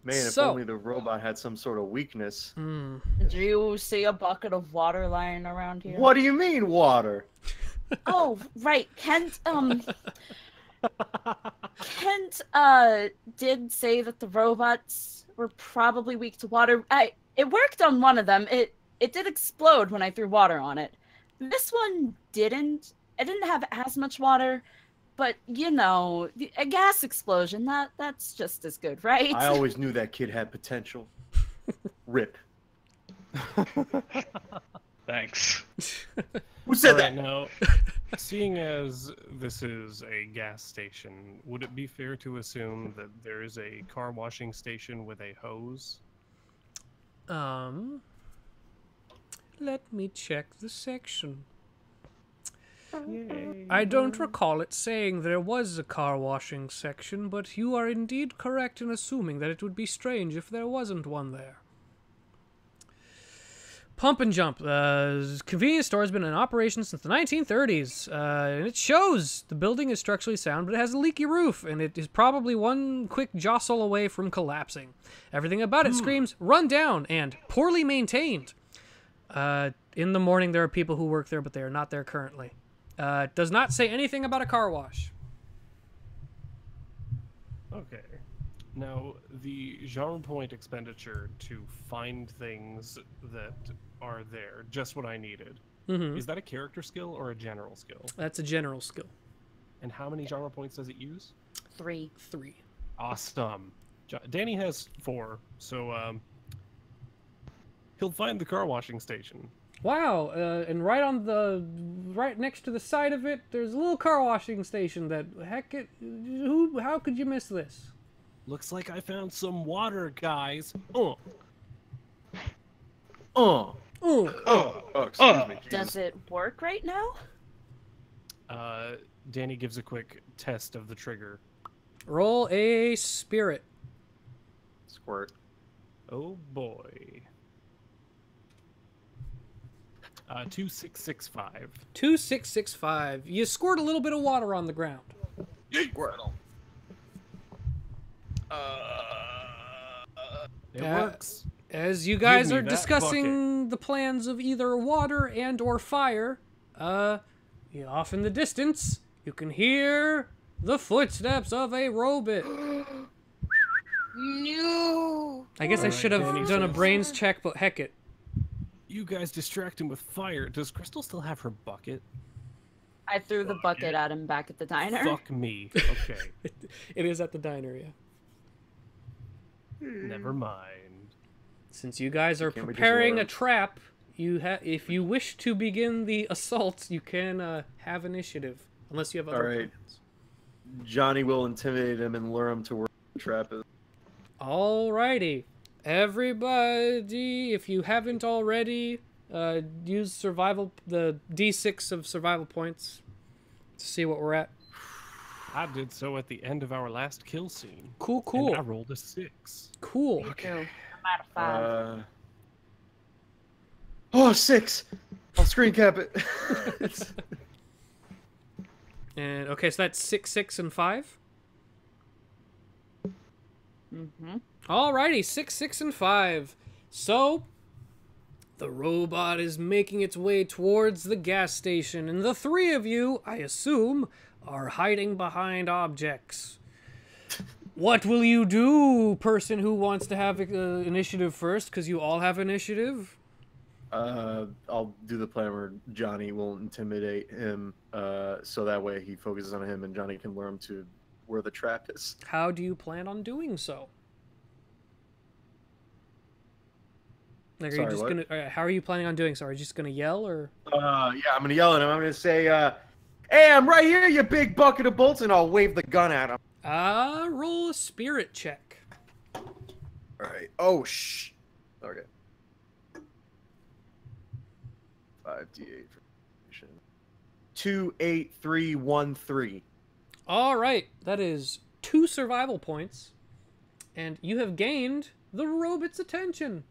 Man, if So- only the robot had some sort of weakness. Hmm. Do you see a bucket of water lying around here? What do you mean, water? Oh, right. Kent did say that the robots were probably weak to water. It worked on one of them. It did explode when I threw water on it. This one didn't. It didn't have as much water, but you know, a gas explosion, that's just as good, right? I always knew that kid had potential. Rip. Thanks. Who said All right, that? now, seeing as this is a gas station, would it be fair to assume that there is a car washing station with a hose? Let me check the section. Yay. I don't recall it saying there was a car washing section, but you are indeed correct in assuming that it would be strange if there wasn't one there. Pump and Jump. Convenience store has been in operation since the 1930s, and it shows the building is structurally sound, but it has a leaky roof, and it is probably one quick jostle away from collapsing. Everything about it screams run down and poorly maintained. In the morning, there are people who work there, but they are not there currently. It does not say anything about a car wash. Okay. Now, the genre point expenditure to find things that are there, just what I needed, Mm-hmm. is that a character skill or a general skill? That's a general skill. And how many genre points does it use? 3. 3. Awesome. Danny has 4, so he'll find the car washing station. Wow, and right next to the side of it, there's a little car washing station that, how could you miss this? Looks like I found some water, guys. Oh, Ooh. excuse me. Does it work right now? Danny gives a quick test of the trigger. Roll a spirit. Squirt. Oh boy. 2665. 2665. You squirt a little bit of water on the ground. Squirtle. It Uh, works. As you guys me are that discussing the plans of either water and or fire, off in the distance, you can hear the footsteps of a robot. No. I guess I Alright, should have Danny done a says- brains check, but heck it. You guys distract him with fire. Does Crystal still have her bucket? I threw the bucket at him back at the diner. Fuck me. Okay. It is at the diner, yeah. Never mind. Since you guys are Can't we just preparing a learn? trap, if you wish to begin the assault, you can have initiative, unless you have other Alright. plans. Johnny will intimidate him and lure him to where the trap is. Alrighty, everybody, if you haven't already, use the D6 of survival points to see what we're at. I did so at the end of our last kill scene. Cool, And cool, I rolled a 6. cool. Me too. I'm out of 5. 6! I'll screen cap it. And okay, so that's 6, 6, and 5. Mm-hmm. Alrighty, 6, 6, and 5. So, the robot is making its way towards the gas station, and the three of you, I assume, are hiding behind objects. What will you do, person who wants to have initiative first, because you all have initiative? I'll do the plan where Johnny will intimidate him, so that way he focuses on him and Johnny can lure him to where the trap is. How do you plan on doing so? Like, are you Sorry, just what? gonna? How are you planning on doing so? Are you just gonna yell or? Yeah, I'm gonna yell at him. I'm gonna say, "Hey, I'm right here, you big bucket of bolts," and I'll wave the gun at him. Roll a spirit check. All right. Oh shh. Okay. 5d8 for 2, 8, 3, 1, 3. All right, that is 2 survival points, and you have gained the robot's attention.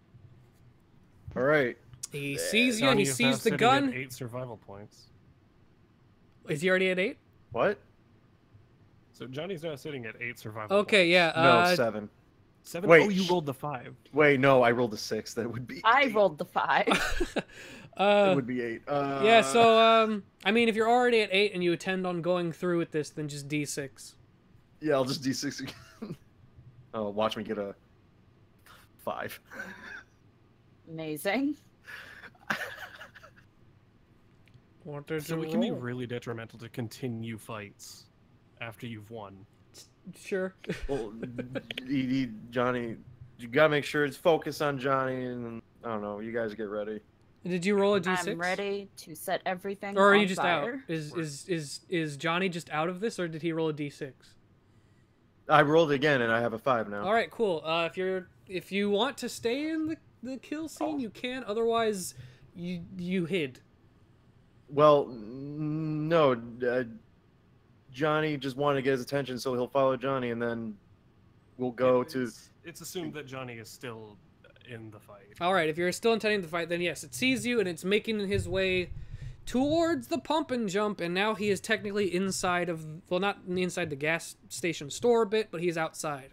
All right. He sees you. Johnny He is now sees the sitting gun. at 8 survival points. Is he already at 8? What? So Johnny's now sitting at 8 survival points. Okay, yeah. No, 7. 7? Wait, Oh, you rolled the 5. Wait, no, I rolled a 6. That would be. I 8. rolled the 5. It would be 8. Yeah. So, I mean, if you're already at 8 and you intend on going through with this, then just D6. Yeah, I'll just D6 again. Oh, watch me get a 5. Amazing. What did So you it can be roll? really detrimental to continue fights after you've won. Sure. Well, Johnny, you gotta make sure it's focused on Johnny, and I don't know. You guys get ready. Did you roll a D6? I'm ready to set everything Or are on you just out? fire. Is Johnny just out of this, or did he roll a D6? I rolled again, and I have a 5 now. All right, cool. If you want to stay in the kill scene, you can. Otherwise, you hid. Well, no. Johnny just wanted to get his attention, so he'll follow Johnny, and then we'll go to. It's assumed that Johnny is still in the fight. All right, if you're still intending to fight, then yes, it sees you and it's making his way towards the pump and jump, and now he is technically inside of, well, not inside the gas station store bit, but he's outside.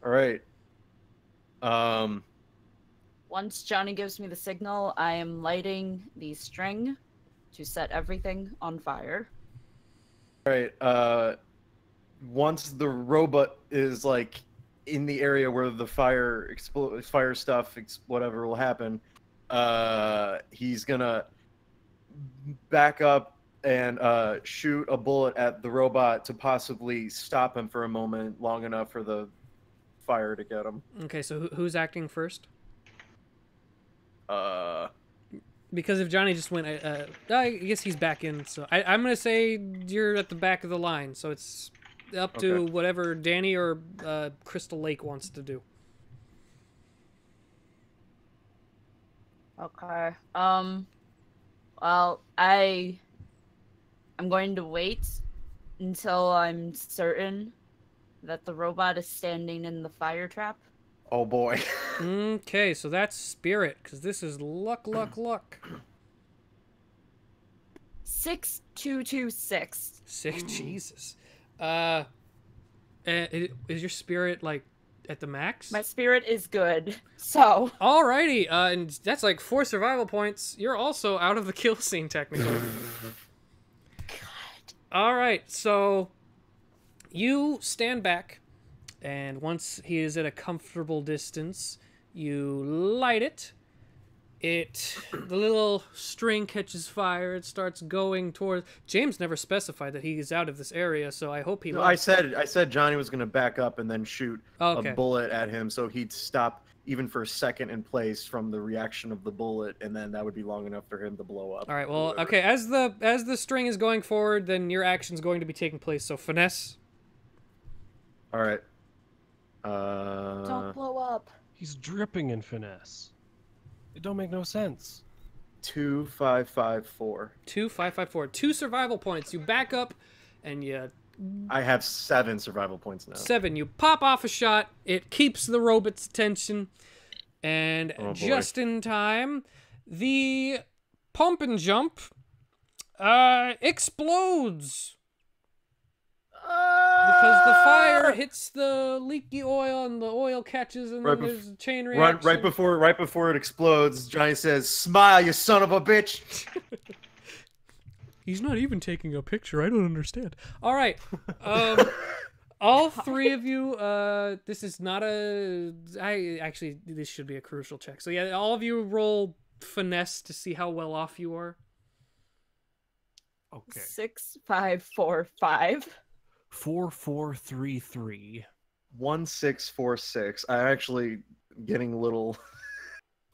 All right. Once Johnny gives me the signal, I am lighting the string to set everything on fire. All right. Once the robot is like in the area where the fire stuff, whatever will happen, he's gonna back up and shoot a bullet at the robot to possibly stop him for a moment, long enough for the fire to get him. Okay, so who's acting first? Uh, Because if Johnny just went, I guess he's back in. So I'm gonna say you're at the back of the line. So it's up to Okay. whatever Danny or Crystal Lake wants to do. Okay. Well, I'm going to wait until I'm certain that the robot is standing in the fire trap. oh boy. Okay, so that's spirit, because this is luck. 6226. Jesus. Is your spirit like at the max? My spirit is good. So, Alrighty, and that's like 4 survival points. You're also out of the kill scene technically. All right, so you stand back, and once he is at a comfortable distance, you light it. The little string catches fire. It starts going towards. James never specified that he is out of this area, so I hope he. No, I said Johnny was gonna back up and then shoot Okay. a bullet at him, so he'd stop even for a second in place from the reaction of the bullet, and then that would be long enough for him to blow up. All right. Well, Whatever. okay. As the string is going forward, then your action's going to be taking place. So finesse. All right. don't blow up. He's dripping in finesse. It don't make no sense. 2, 5, 5, 4. 2, 5, 5, 4. 2 survival points. You back up, and you I have 7 survival points now. 7. You pop off a shot. It keeps the robot's attention, and Oh, boy. just in time, the pump and jump explodes. Because the fire hits the leaky oil, and the oil catches, and Right then bef- there's a chain Right, reaction. right before it explodes, Johnny says, "Smile, you son of a bitch." He's not even taking a picture. I don't understand. All right. All 3 of you, this is not this should be a crucial check. So yeah, all of you roll finesse to see how well off you are. Okay. 6, 5, 4, 5. 4, 4, 3, 3. 1, 6, 4, 6. I'm actually getting a little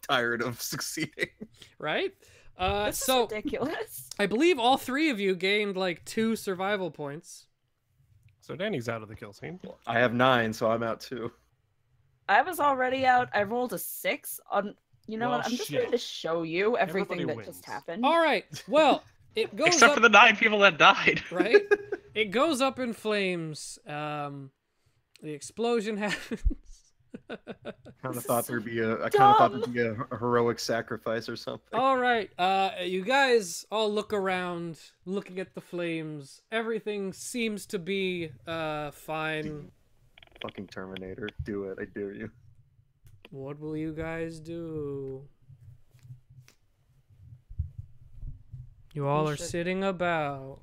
tired of succeeding. Right? This So is ridiculous. I believe all 3 of you gained like 2 survival points. So Danny's out of the kill scene. I have 9, so I'm out too. I was already out. I rolled a 6 on. You know Well, what? I'm just shit. going to show you everything Everybody that just wins. happened. All right. Well, it goes Except up, for the 9 people that died. right? It goes up in flames. The explosion happens. I kind of thought there'd be a heroic sacrifice or something. All right, you guys all look around, looking at the flames. Everything seems to be fine. Fucking Terminator, do it! I dare you. What will you guys do? You all are sitting about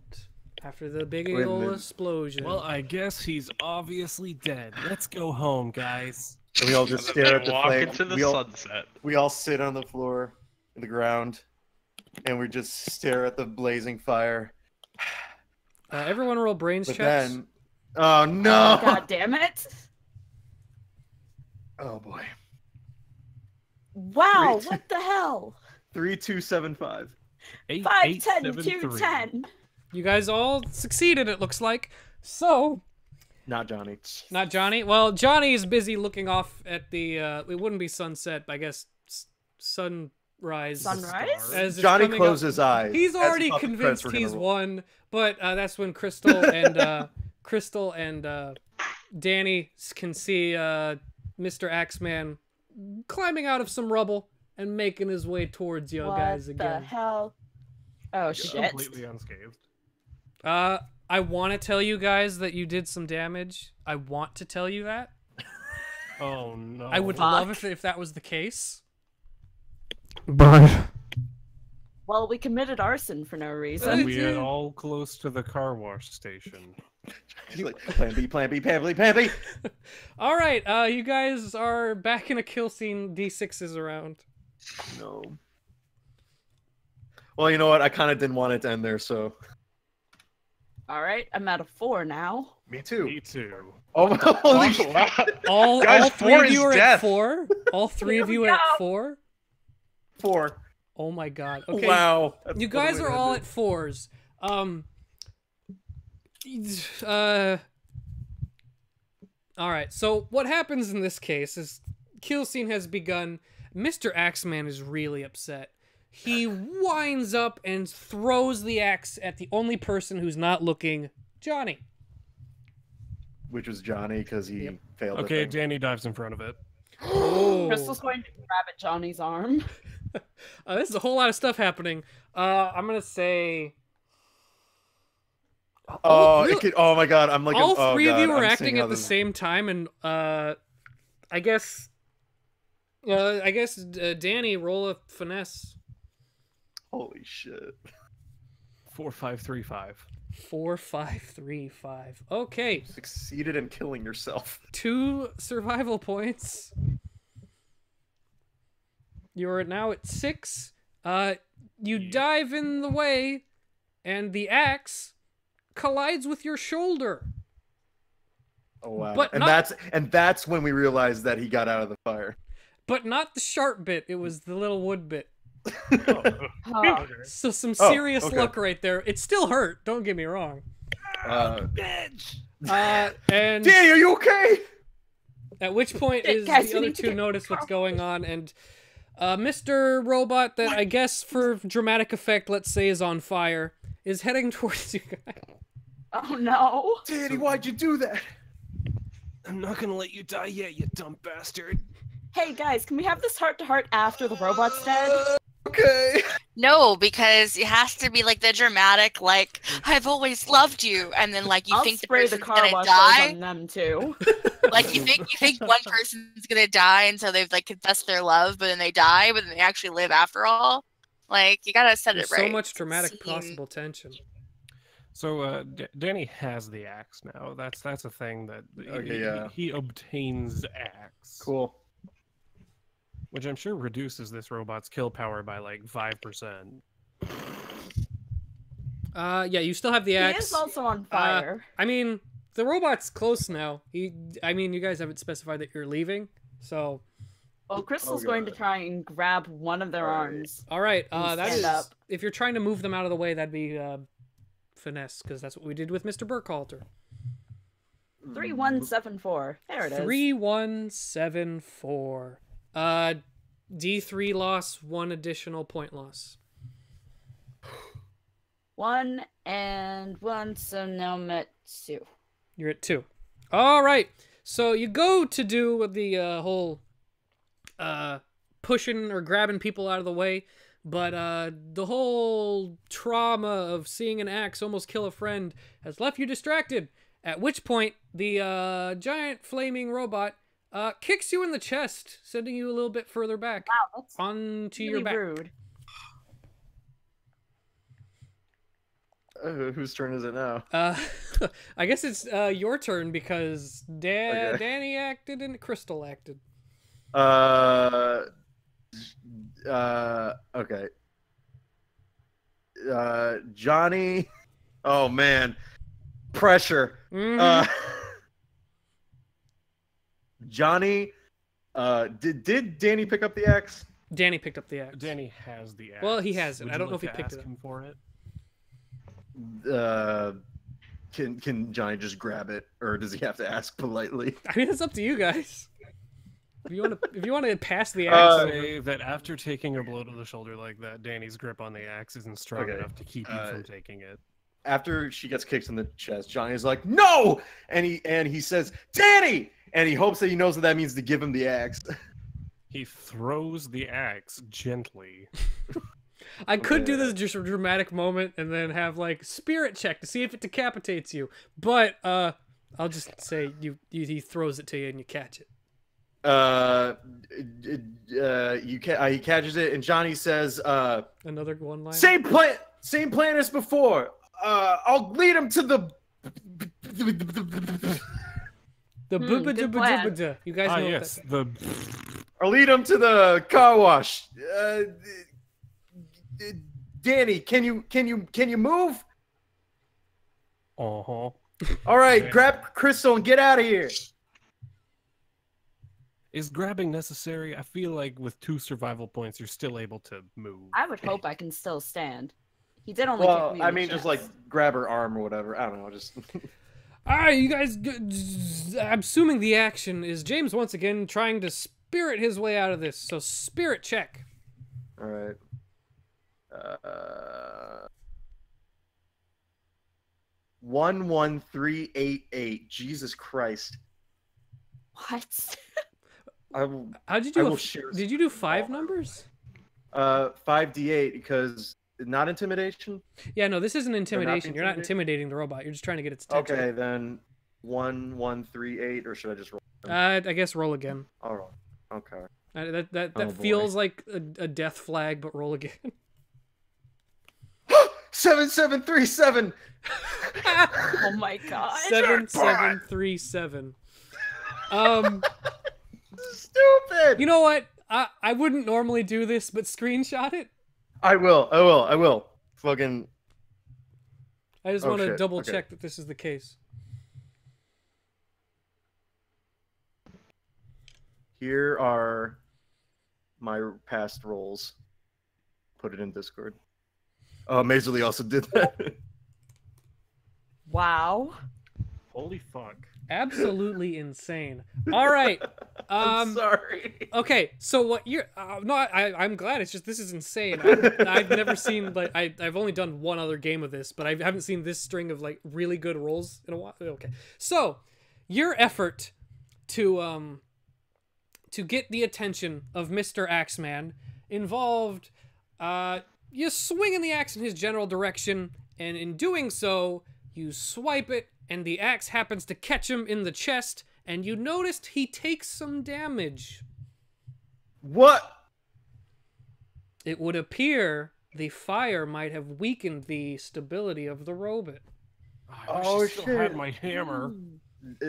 after the big old explosion. Well, I guess he's obviously dead. Let's go home, guys. And we all just stare at the walk flame. into the we all, sunset. We all sit on the floor, the ground, and we just stare at the blazing fire. Everyone roll brains But checks. then, oh no! God damn it! Oh boy. Wow, 3, 2, what the hell? 3275. 8, 5, 8, 10, 7, 2, 3. 10. You guys all succeeded, it looks like. So, Not Johnny. not Johnny. Well, Johnny is busy looking off at the, it wouldn't be sunset, but I guess sunrise. Sunrise? As it's Johnny coming closed up. his eyes. He's as he already thought the credits convinced were gonna he's roll. won, but that's when Crystal and Danny can see Mr. Axeman climbing out of some rubble and making his way towards you guys What again. the hell? Oh, You're shit. completely unscathed. I want to tell you guys that you did some damage. I want to tell you that. Oh no. I would Fuck. love if that was the case. But Well, we committed arson for no reason. We are all close to the car wash station. He's like, plan B, plan B, plan B, plan B. all right, you guys are back in a kill scene. D6 is around. No. Well, you know what? I kind of didn't want it to end there, so. Alright, I'm at a 4 now. Me too. Me too. Oh, holy shit. Wow. All Guys, 3 4 of you is are at death. 4. All 3 of Here you we are at go. 4. 4. Oh my god. Okay. Wow. That's You guys totally are all ended. at 4s. All right. So what happens in this case is kill scene has begun. Mr. Axeman is really upset. He winds up and throws the axe at the only person who's not looking, Johnny. Which was Johnny because he Yep. failed. the Okay, thing. Danny dives in front of it. Oh. Crystal's going to grab at Johnny's arm. This is a whole lot of stuff happening. I'm gonna say. Oh, really? it could, oh my god! I'm like, All oh 3 of God, you were I'm acting seeing at how the this- same time, and I guess Danny, roll a finesse. Holy shit! 4, 5, 3, 5. 4, 5, 3, 5. Okay, Succeeded in killing yourself. 2 survival points. You're now at 6. You dive in the way, and the axe collides with your shoulder. Oh wow! But and not- that's when we realized that he got out of the fire. But not the sharp bit, it was the little wood bit. Oh, So some Oh, serious okay. luck right there. It still hurt, don't get me wrong. Bitch! And Danny, are you okay? at which point Hey, is guys, the we other need to 2 get notice what's Carl. going on, and Mr. Robot, that I guess for dramatic effect, let's say, is on fire, is heading towards you guys. oh no. Danny, why'd you do that? I'm not gonna let you die yet, you dumb bastard. Hey guys, can we have this heart-to-heart after the robot's dead? Okay. No, because it has to be like the dramatic, like I've always loved you, and then like you I'll think the spray the person's car gonna wash die. on them too. Like you think one person's gonna die, and so they've like confessed their love, but then they die, but then they actually live after all. Like you gotta set There's it right. so much dramatic Scene. possible tension. So Danny has the axe now. That's a thing that Okay, yeah. he obtains axe. Cool. Which I'm sure reduces this robot's kill power by like 5%. Yeah, you still have the He axe. is also on fire. I mean, the robot's close now. You guys haven't specified that you're leaving, so. Well, Crystal's Oh, going to God. try and grab one of their Alright. arms. All right, And that stand is. up. If you're trying to move them out of the way, that'd be finesse, because that's what we did with Mr. Burkhalter. 3174. There it is. 3174. D3 loss, 1 additional point loss. 1 and 1, so now I'm at 2. You're at 2. All right. So you go to do the whole pushing or grabbing people out of the way, but the whole trauma of seeing an axe almost kill a friend has left you distracted. At which point, the giant flaming robot kicks you in the chest, sending you a little bit further back Wow, that's onto really your back. rude. Whose turn is it now? I guess it's your turn because Okay. Danny acted and Crystal acted. Okay. Johnny. Oh man, pressure. Mhm. Johnny. Did Danny pick up the axe? Danny picked up the axe. Danny has the axe. Well, he has it. Would I you don't know like if he to picked it ask up. him for it. Can Johnny just grab it, or does he have to ask politely? I mean, it's up to you guys. If you want to pass the Uh, axe, I'd over. say that after taking a blow to the shoulder like that, Danny's grip on the axe isn't strong Okay, enough to keep you from taking it. After she gets kicked in the chest, Johnny's like, "No!" and he says, "Danny!" and he hopes that he knows what that means to give him the axe. He throws the axe gently. I could do Yeah. this just a dramatic moment and then have like spirit check to see if it decapitates you, but I'll just say he throws it to you and you catch it. He catches it, and Johnny says, Another one line. Same plan as before. I'll lead him to the." The good plan. booba. You guys Ah, know yes, what I'll lead him to the car wash. Danny, can you move? uh-huh. All right, Okay. grab Crystal and get out of here. Is grabbing necessary? I feel like with 2 survival points, you're still able to move. I would hope I can still stand. He did only Well, kick me I in the mean, just chest. like grab her arm or whatever. I don't know. Just All right, you guys. I'm assuming the action is James once again trying to spirit his way out of this. So spirit check. all right. 11388. Jesus Christ. What? I will. How'd you I do? will share Did you do 5 all. numbers? 5d8 because not intimidation. Yeah, no, this isn't intimidation. You're not intimidated? intimidating the robot. You're just trying to get its attention. Okay, then 1138, or should I just roll? I guess roll again. All right. Okay. That Oh, boy. feels like a death flag, but roll again. 7737. Oh my god. 7737. Stupid. You know what? I wouldn't normally do this, but screenshot it. I will. Fucking. I just Oh, want to shit. double Okay. check that this is the case. Here are my past rolls. Put it in Discord. Oh, Mazerly also did that. Wow. Holy fuck. Absolutely insane. All right. I'm sorry. Okay, so what you're no, I'm glad. It's just this is insane. I've never seen like I've only done one other game of this, but I haven't seen this string of like really good rolls in a while. Okay, so your effort to get the attention of Mr. Axeman involved you swinging the axe in his general direction, and in doing so, you swipe it, and the axe happens to catch him in the chest. And you noticed he takes some damage. What? It would appear the fire might have weakened the stability of the robot. I wish Oh, I still had shit. my hammer.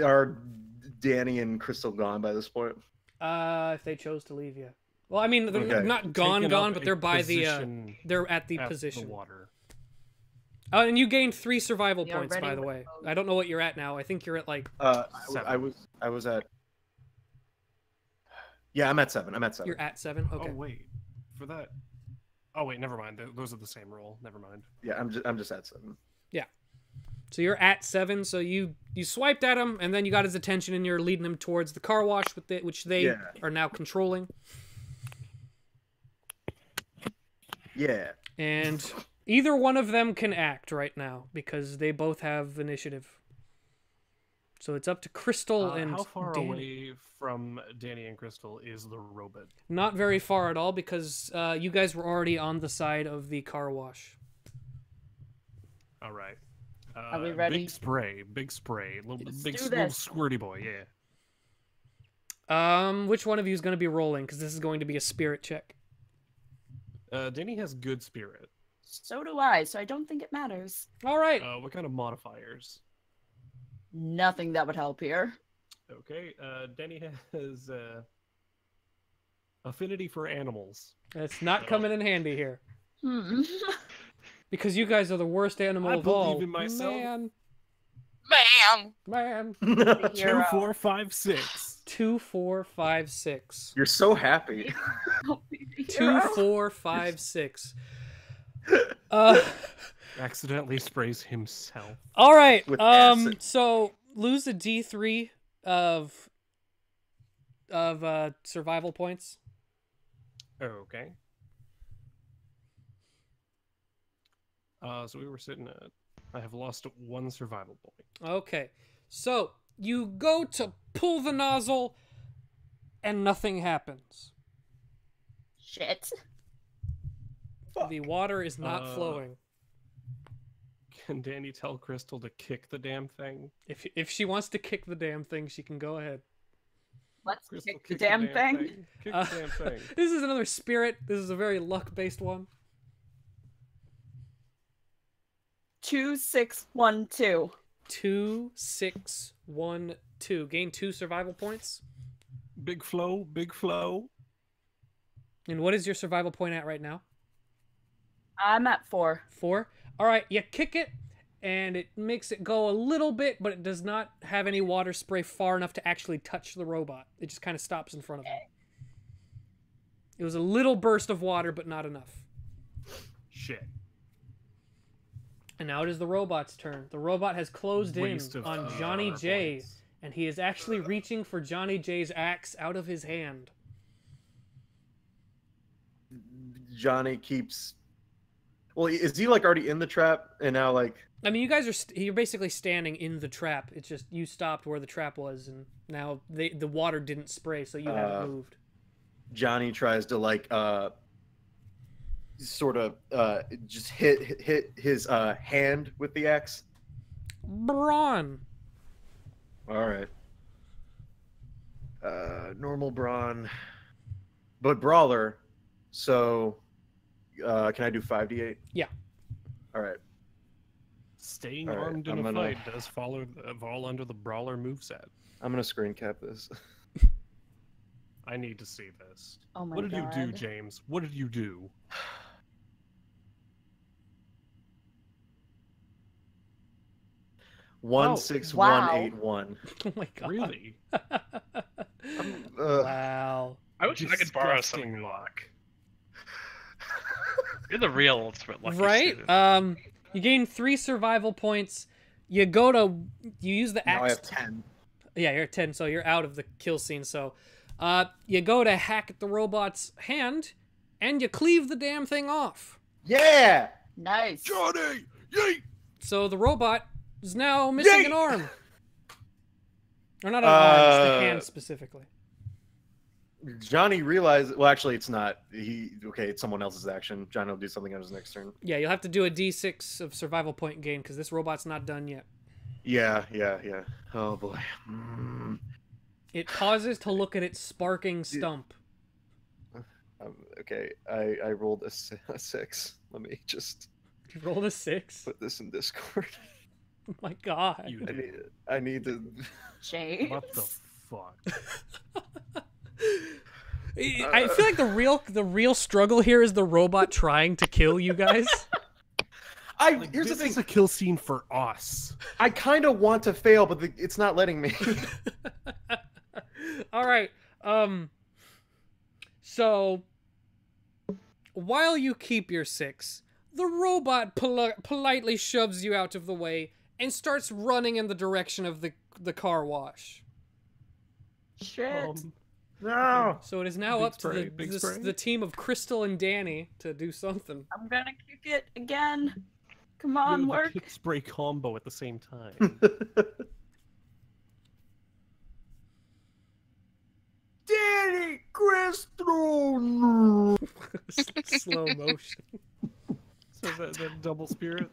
Are Danny and Crystal gone by this point? If they chose to leave you. Well, I mean, they're Okay. not gone, Taking up but a they're by the, position they're at the at position. The water. And you gained 3 survival You're points, by ready the with way. those. I don't know what you're at now. I think you're at like, I 7. was at. Yeah, I'm at 7. you're at 7. Okay. Oh wait, for that. Oh wait, never mind. Those are the same roll. Never mind. Yeah, I'm just at 7. So you're at 7, so you swiped at him, and then you got his attention, and you're leading him towards the car wash, which they Yeah. are now controlling. Yeah. And Either one of them can act right now because they both have initiative. So it's up to Crystal and how far Danny. away from Danny and Crystal is the robot? Not very far at all because you guys were already on the side of the car wash. All right. Are we ready? Big spray, little Let's big do little this. squirty boy, yeah. Which one of you is going to be rolling? Because this is going to be a spirit check. Danny has good spirit. So do I, so I don't think it matters. All right. What kind of modifiers? Nothing that would help here. Okay, Danny has affinity for animals. That's not coming in handy here. Hmm. Because you guys are the worst animal I of all. believe in myself. Bam! The 2, hero. 4, 5, 6. 2, 4, 5, 6. You're so happy. The 2, hero. 4, 5, 6. Accidentally sprays himself. All right. With acid. So lose a D3 of survival points. Okay. So we were sitting at. I have lost 1 survival point. Okay. So you go to pull the nozzle, and nothing happens. Shit. The water is not flowing. Can Danny tell Crystal to kick the damn thing? If she wants to kick the damn thing, she can go ahead. Let's Crystal, kick the damn thing. Kick the damn thing. This is another spirit. This is a very luck-based one. 2, 6, 1, 2. 2, 6, 1, 2. Gain 2 survival points. Big flow, big flow. And what is your survival point at right now? I'm at 4. 4. All right, you kick it, and it makes it go a little bit, but it does not have any water spray far enough to actually touch the robot. It just kind of stops in front of him. It was a little burst of water, but not enough. Shit. And now it is the robot's turn. The robot has closed in Waste of on Johnny J, points. and he is actually reaching for Johnny J's axe out of his hand. Johnny keeps. Well, is he like already in the trap and now like? I mean, you guys are you're basically standing in the trap. It's just you stopped where the trap was, and now the water didn't spray, so you haven't moved. Johnny tries to like sort of just hit his hand with the axe. Brawn. All right. Normal brawn, but brawler. So, can I do 5d8? Yeah. All right. Staying All right, armed in I'm a gonna- fight does fall under the brawler moveset. I'm gonna screen cap this. I need to see this. Oh my What did god. you do, James? What did you do? One Oh, 6 wow. 1 8 1. Oh my god. Really? Wow. I wish I could borrow some Disgusting luck. You're the real ultimate lucky Right? student. You gain 3 survival points. You go to you use the Now I axe. have 10. Yeah, you're at 10, so you're out of the kill scene. So, you go to hack at the robot's hand, and you cleave the damn thing off. Yeah. Nice. Johnny! Yeet! So the robot is now missing Yay! an arm. Or not an arm, it's the hand specifically. Johnny realizes. Well, actually, it's not. It's someone else's action. Johnny will do something on his next turn. Yeah, you'll have to do a d6 of survival point gain because this robot's not done yet. Yeah. Oh boy. Mm. It pauses to look at its sparking stump. Okay, I rolled a 6. Let me just You rolled a 6. put this in Discord. Oh my god. You I need to. James. What the fuck? I feel like the real struggle here is the robot trying to kill you guys. Here's the This thing. is a kill scene for us. I kind of want to fail, but it's not letting me. All right. So while you keep your 6, the robot politely shoves you out of the way and starts running in the direction of the car wash. Shit. No. So it is now Big up spray, to big the spray. the team of Crystal and Danny to do something. I'm gonna kick it again. Come You on, have work. the kick spray combo at the same time. Danny Crystal. Slow motion. So that double spirit.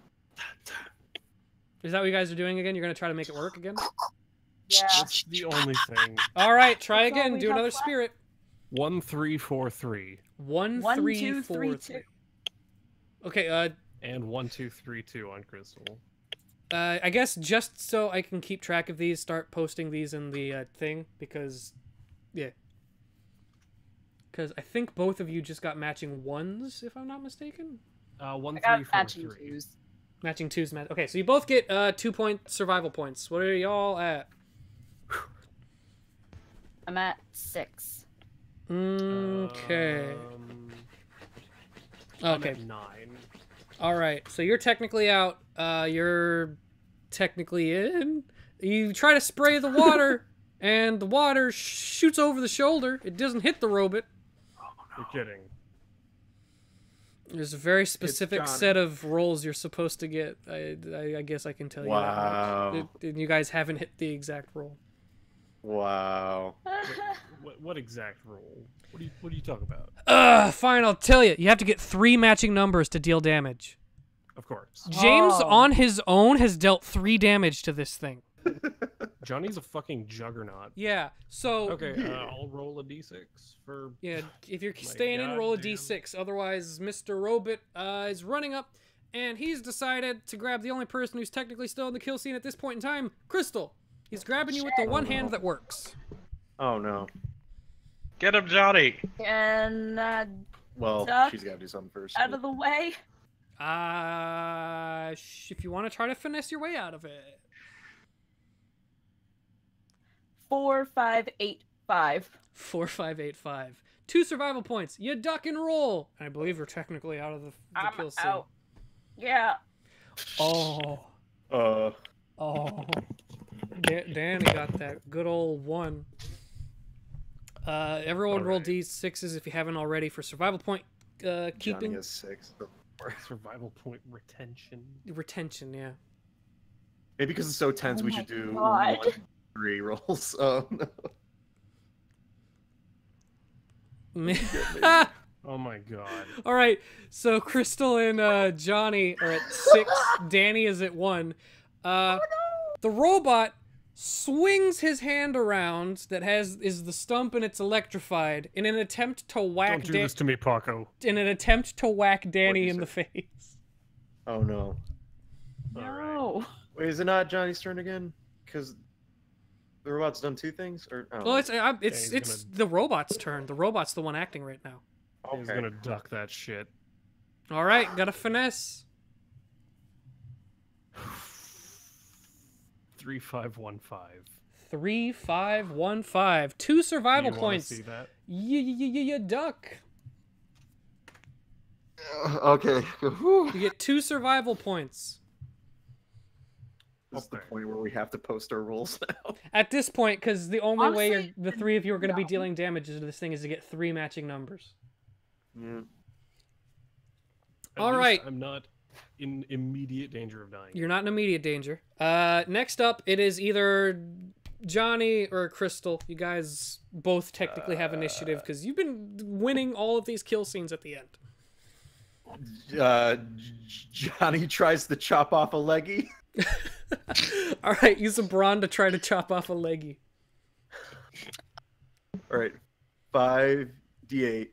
Is that what you guys are doing again? You're gonna try to make it work again? Yeah. That's the only thing. All right, try That's all again. we Do have another left. spirit. 1, 3, 4, 3. 1, 1, 3, 2, 4, 3, 3. 2. Okay. And 1, 2, 3, 2 on Crystal. I guess just so I can keep track of these, start posting these in the thing because, yeah. Because I think both of you just got matching ones, if I'm not mistaken. 1, I got 3, 4, matching 3. twos. Matching twos, okay. So you both get 2-point survival points. What are y'all at? I'm at 6. Okay. I'm Okay. at 9. All right. So you're technically out. You're technically in. You try to spray the water, and the water shoots over the shoulder. It doesn't hit the robot. You're kidding. There's a very specific Johnny. set of rolls you're supposed to get. I guess I can tell you. Wow. That much. And you guys haven't hit the exact roll. Wow. What exact role? What are you talking about? Fine. I'll tell you. You have to get 3 matching numbers to deal damage. Of course. James, Oh. on his own, has dealt 3 damage to this thing. Johnny's a fucking juggernaut. Yeah. So. Okay, I'll roll a d6 for. Yeah, if you're My staying in, roll a goddamn- d6. Otherwise, Mr. Robot is running up, and he's decided to grab the only person who's technically still in the kill scene at this point in time, Crystal. He's grabbing you with the one hand that works. Oh no. Get him, Johnny. And Well, Duck. she's got to do something first. out of the way. If you want to try to finesse your way out of it. 4, 5, 8, 5. 4, 5, 8, 5. 2 survival points. You duck and roll. I believe we're technically out of the I'm kill scene. out. Yeah. Oh. Oh. Danny got that good old 1. Everyone roll Alright. d6s if you haven't already for survival point Johnny keeping. has 6. Survival point retention. Retention, yeah. Maybe because it's so tense, Oh we my should do God. 1, 3 rolls. Oh no. Oh my god. All right, so Crystal and Johnny are at 6. Danny is at 1. The robot swings his hand around that is the stump and it's electrified in an attempt to whack Don't do this to me, Paco. Danny you in say? the face. Oh no. No. Wait, is it not Johnny's turn again? Because the robot's done 2 things, or oh, Well, it's he's it's the robot's turn. The robot's the one acting right now. He's gonna duck that shit. All right, got a finesse. 3, 5, 1, 5. 3, 5, 1, 5. 2 survival Do you wanna points. see that? You duck. Okay. You get 2 survival points. This is the Okay. point where we have to post our rolls now. At this point, because the only way Honestly, the 3 of you are going to be no. dealing damage to this thing is to get 3 matching numbers. Yeah. At All least right. I'm not in immediate danger of dying. You're not in immediate danger. Next up, it is either Johnny or Crystal. You guys both technically have initiative because you've been winning all of these kill scenes at the end. Johnny tries to chop off a leggy. All right, use a brawn to try to chop off a leggy. All right, 5d8.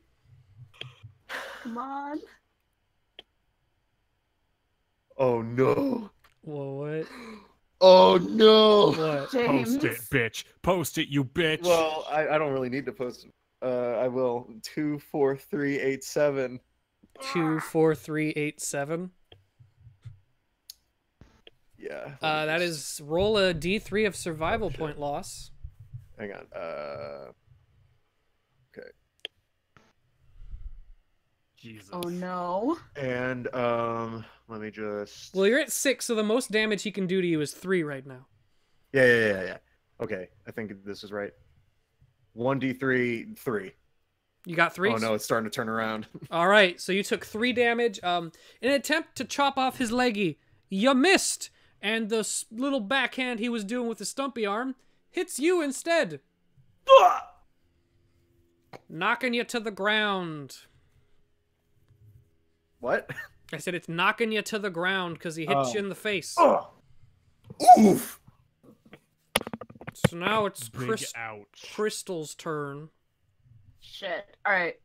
Come on. Oh no! Whoa, what? Oh no! What? James. Post it, bitch. Post it, you bitch. Well, I don't really need to post. I will. 2, 4, 3, 8, 7. 2, 4, 3, 8, 7. Yeah. That is roll a d3 of survival point loss. Hang on. Okay. Jesus. Oh no. And let me just. Well, you're at 6, so the most damage he can do to you is 3 right now. Yeah. Okay, I think this is right. 1d3, 3. You got 3? Oh no, it's starting to turn around. All right, so you took 3 damage. In an attempt to chop off his leggy, you missed, and the little backhand he was doing with the stumpy arm hits you instead, knocking you to the ground. What? I said it's knocking you to the ground because he hit you in the face. Oof! So now it's Big ouch. Crystal's turn. Shit. All right.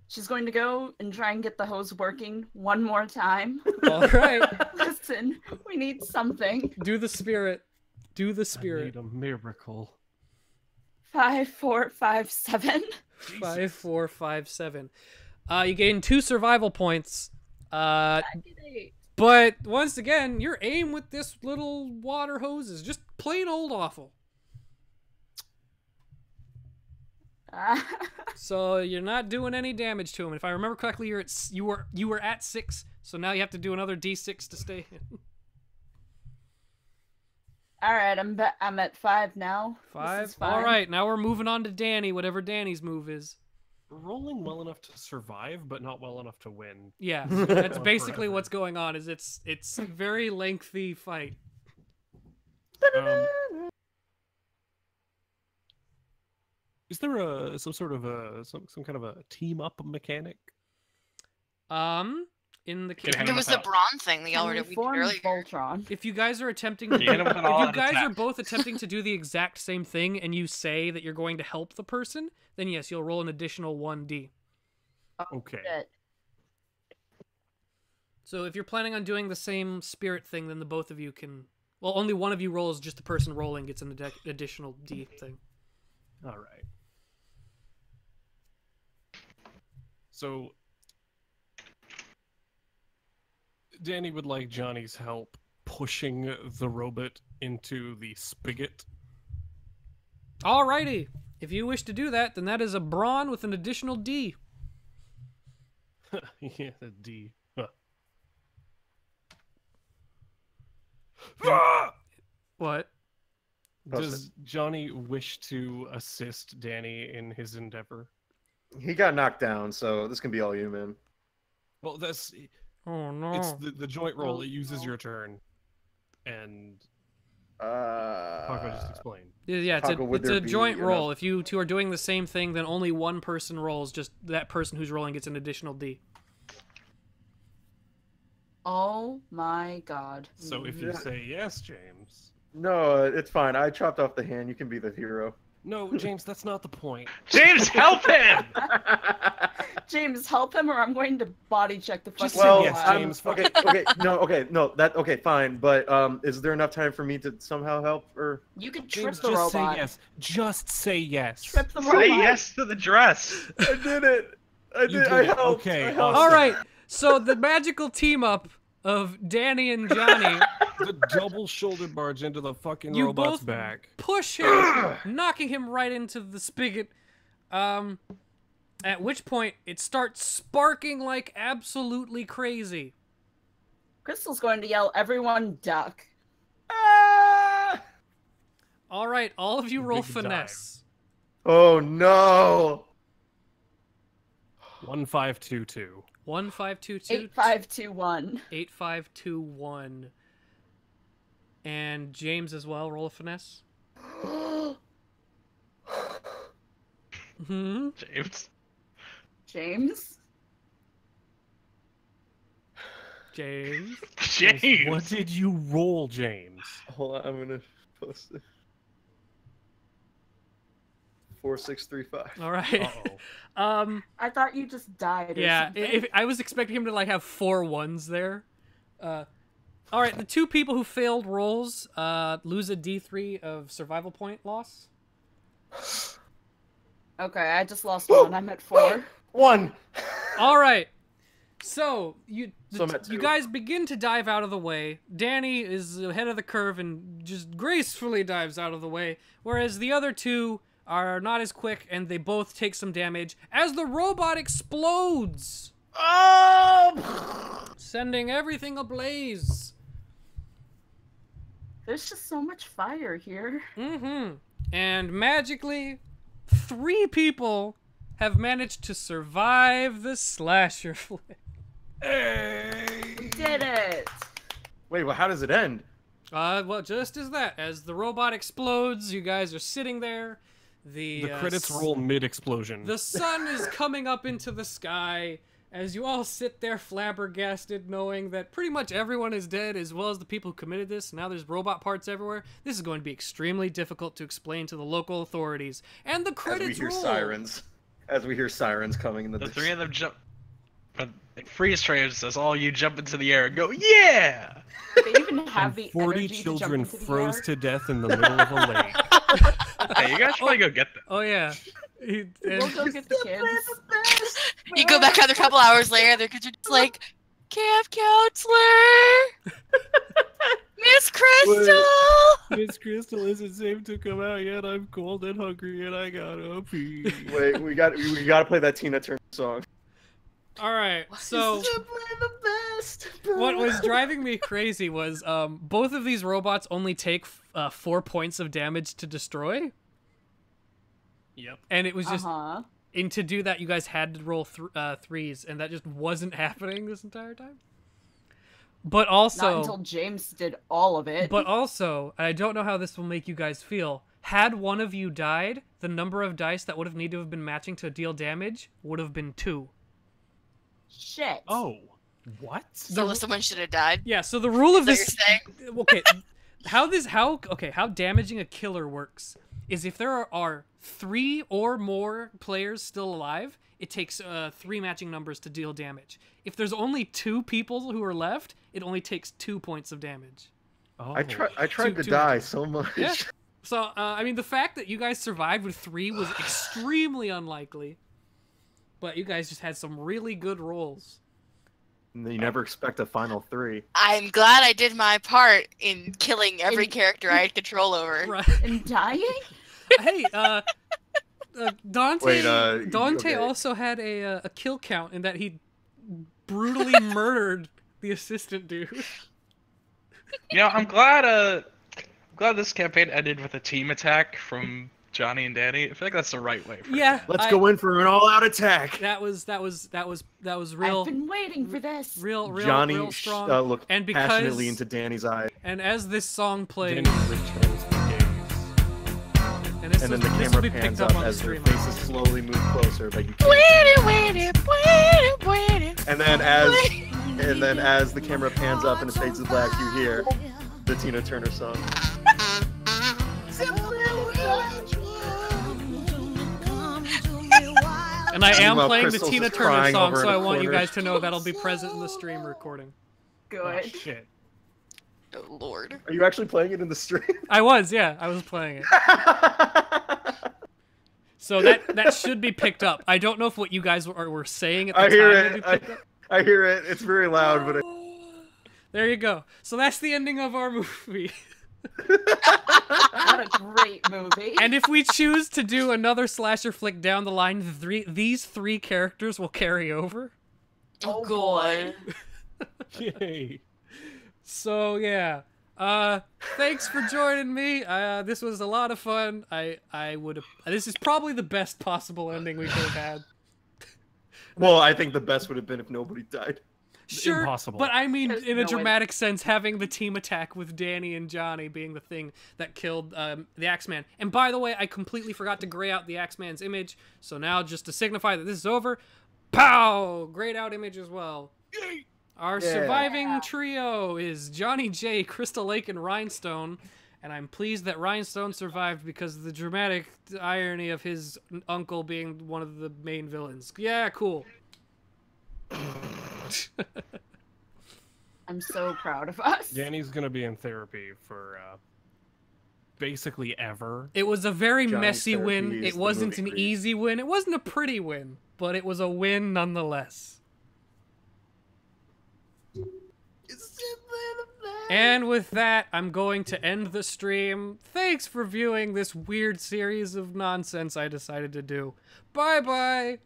She's going to go and try and get the hose working one more time. All right. Listen, we need something. Do the spirit. Do the I spirit. need a miracle. 5, 4, 5, 7. 5, 4, 5, 7. You gain 2 survival points. I did 8. But once again, your aim with this little water hose is just plain old awful. So you're not doing any damage to him. If I remember correctly, you were at 6, so now you have to do another d6 to stay. All right, I'm at 5 now. 5. This is fine. All right, now we're moving on to Danny. Whatever Danny's move is. Rolling well enough to survive, but not well enough to win. Yeah, that's Or basically forever. what's going on. Is it's a very lengthy fight. Is there some sort of some kind of a team up mechanic? In the Get case, him There was the out. bronze thing that y'all Can were we doing form earlier. Voltron? if you guys are attempting, You hit him with an if you all-out guys are attack. both attempting to do the exact same thing, and you say that you're going to help the person, then yes, you'll roll an additional 1d. Okay. Shit. So if you're planning on doing the same spirit thing, then the both of you can. Well, only one of you rolls. Just the person rolling gets an additional d thing. All right. So, Danny would like Johnny's help pushing the robot into the spigot. Alrighty. If you wish to do that, then that is a brawn with an additional d. Yeah, the D. Huh. What? Does Johnny wish to assist Danny in his endeavor? He got knocked down, so this can be all you, man. Well, that's Oh no. it's the joint roll. Oh, It uses no. your turn, and Paco just Uh, explained. Yeah, it's Paco, would it's there a be joint enough- roll. If you two are doing the same thing, then only one person rolls. Just that person who's rolling gets an additional d. Oh my god. So if you say yes, James. no, it's fine. I chopped off the hand. You can be the hero. No, James, that's not the point. James, help him! James, help him, or I'm going to body check the Just fucking say Well, yes, guy. James. okay, fine. But is there enough time for me to somehow help? Or You could trip James, the just say robot. yes. Just say yes. Trip the robot. Say yes to the dress. I did it. I did it. Okay, I helped. All right. So the magical team up of Danny and Johnny The double shoulder barge into the fucking You robot's both- back. push him, knocking him right into the spigot. At which point it starts sparking like absolutely crazy. Crystal's going to yell, "Everyone duck!" Ah! All right, all of you roll Big dive. finesse. Oh no! 1522. 1522 8521. 8521. And James as well. Roll a finesse. Hmm. James. James. James. James. What did you roll, James? Hold on, I'm gonna post it. 4635. All right. Uh-oh. I thought you just died. Or Yeah. something. If I was expecting him to like have 4 1s there. All right. The 2 people who failed rolls lose a D3 of survival point loss. Okay, I just lost one. I'm at 4. 1. All right. So you So I'm at you 2. guys begin to dive out of the way. Danny is ahead of the curve and just gracefully dives out of the way, whereas the other 2 are not as quick and they both take some damage as the robot explodes, Oh! sending everything ablaze. There's just so much fire here. Mm-hmm. And magically, 3 people have managed to survive the slasher flick. We did it. Wait, well, how does it end? Well, just as the robot explodes, you guys are sitting there. The credits roll mid-explosion. The sun is coming up into the sky as you all sit there flabbergasted, knowing that pretty much everyone is dead, as well as the people who committed this. Now there's robot parts everywhere. This is going to be extremely difficult to explain to the local authorities. And the credits As we hear roll. sirens. As we hear sirens coming in the The distance. 3 of them jump. But freeze frames says all you jump into the air and go, yeah! They even have the 40 energy children to jump into the froze air. to death in the middle of a lake. Hey, you guys probably go get them. Oh yeah. We'll go get the kids. You go back out a couple hours later, their kids are just like, camp counselor, Miss Crystal. Miss Crystal isn't safe to come out yet. I'm cold and hungry and I gotta pee. Wait, we gotta play that Tina Turner song. All right. So Simply the best. what was driving me crazy was both of these robots only take 4 points of damage to destroy. Yep. And it was just Uh-huh. and to do that, you guys had to roll 3s, and that just wasn't happening this entire time. But also, Not until James did all of it. but also, I don't know how this will make you guys feel. Had one of you died, the number of dice that would have needed to have been matching to deal damage would have been 2. Shit. Oh, what? So someone should have died. Yeah. So the rule of Is that this. what you're Okay. How damaging a killer works is if there are 3 or more players still alive, it takes 3 matching numbers to deal damage. If there's only 2 people who are left, it only takes 2 points of damage. Oh. I tried to Too die much. so much. Yeah. So, I mean, the fact that you guys survived with 3 was extremely unlikely. But you guys just had some really good rolls. You never expect a final 3. I'm glad I did my part in killing every character I had control over. Right. And dying? Hey, Dante. Wait, Dante okay. also had a kill count in that he brutally murdered the assistant dude. You know, I'm glad this campaign ended with a team attack from Johnny and Danny. I feel like that's the right way. For Yeah, Let's go in for an all-out attack. That was real, I've been waiting for this. real Johnny real strong. looked And because- passionately into Danny's eye, And as this song plays, Danny returns the gaze. and this and then will- the this will camera be pans picked up up on the as their stream. faces slowly move closer, but you can't. And then as the camera pans up and it fades to black, you hear the Tina Turner song. And I am Meanwhile, playing the Crystal's Tina just Turner crying song, over so in I a want you corner. guys to know that'll be present in the stream recording. Oh, Good. shit. Oh, Lord. Are you actually playing it in the stream? I was playing it. So that should be picked up. I don't know if what you guys were saying at the I time hear will be it. picked up. I hear it. It's very loud, but There you go. So that's the ending of our movie. What a great movie. And if we choose to do another slasher flick down the line, these 3 characters will carry over. Oh, God. Yay. So yeah. Thanks for joining me. This was a lot of fun. This is probably the best possible ending we could have had. well, I think the best would have been if nobody died. Sure, Impossible. but I mean, There's in a no way. dramatic sense, having the team attack with Danny and Johnny being the thing that killed the Axeman. And by the way, I completely forgot to gray out the Axeman's image, so now just to signify that this is over, pow! Grayed out image as well. Our Yeah. surviving trio is Johnny J, Crystal Lake, and Rhinestone. And I'm pleased that Rhinestone survived because of the dramatic irony of his uncle being one of the main villains. Yeah, cool. I'm so proud of us. Danny's gonna be in therapy for basically ever. It was a very Johnny's messy therapy win. is It the wasn't movie an priest. easy win. It wasn't a pretty win, but it was a win nonetheless. And with that, I'm going to end the stream. Thanks for viewing this weird series of nonsense I decided to do. Bye-bye!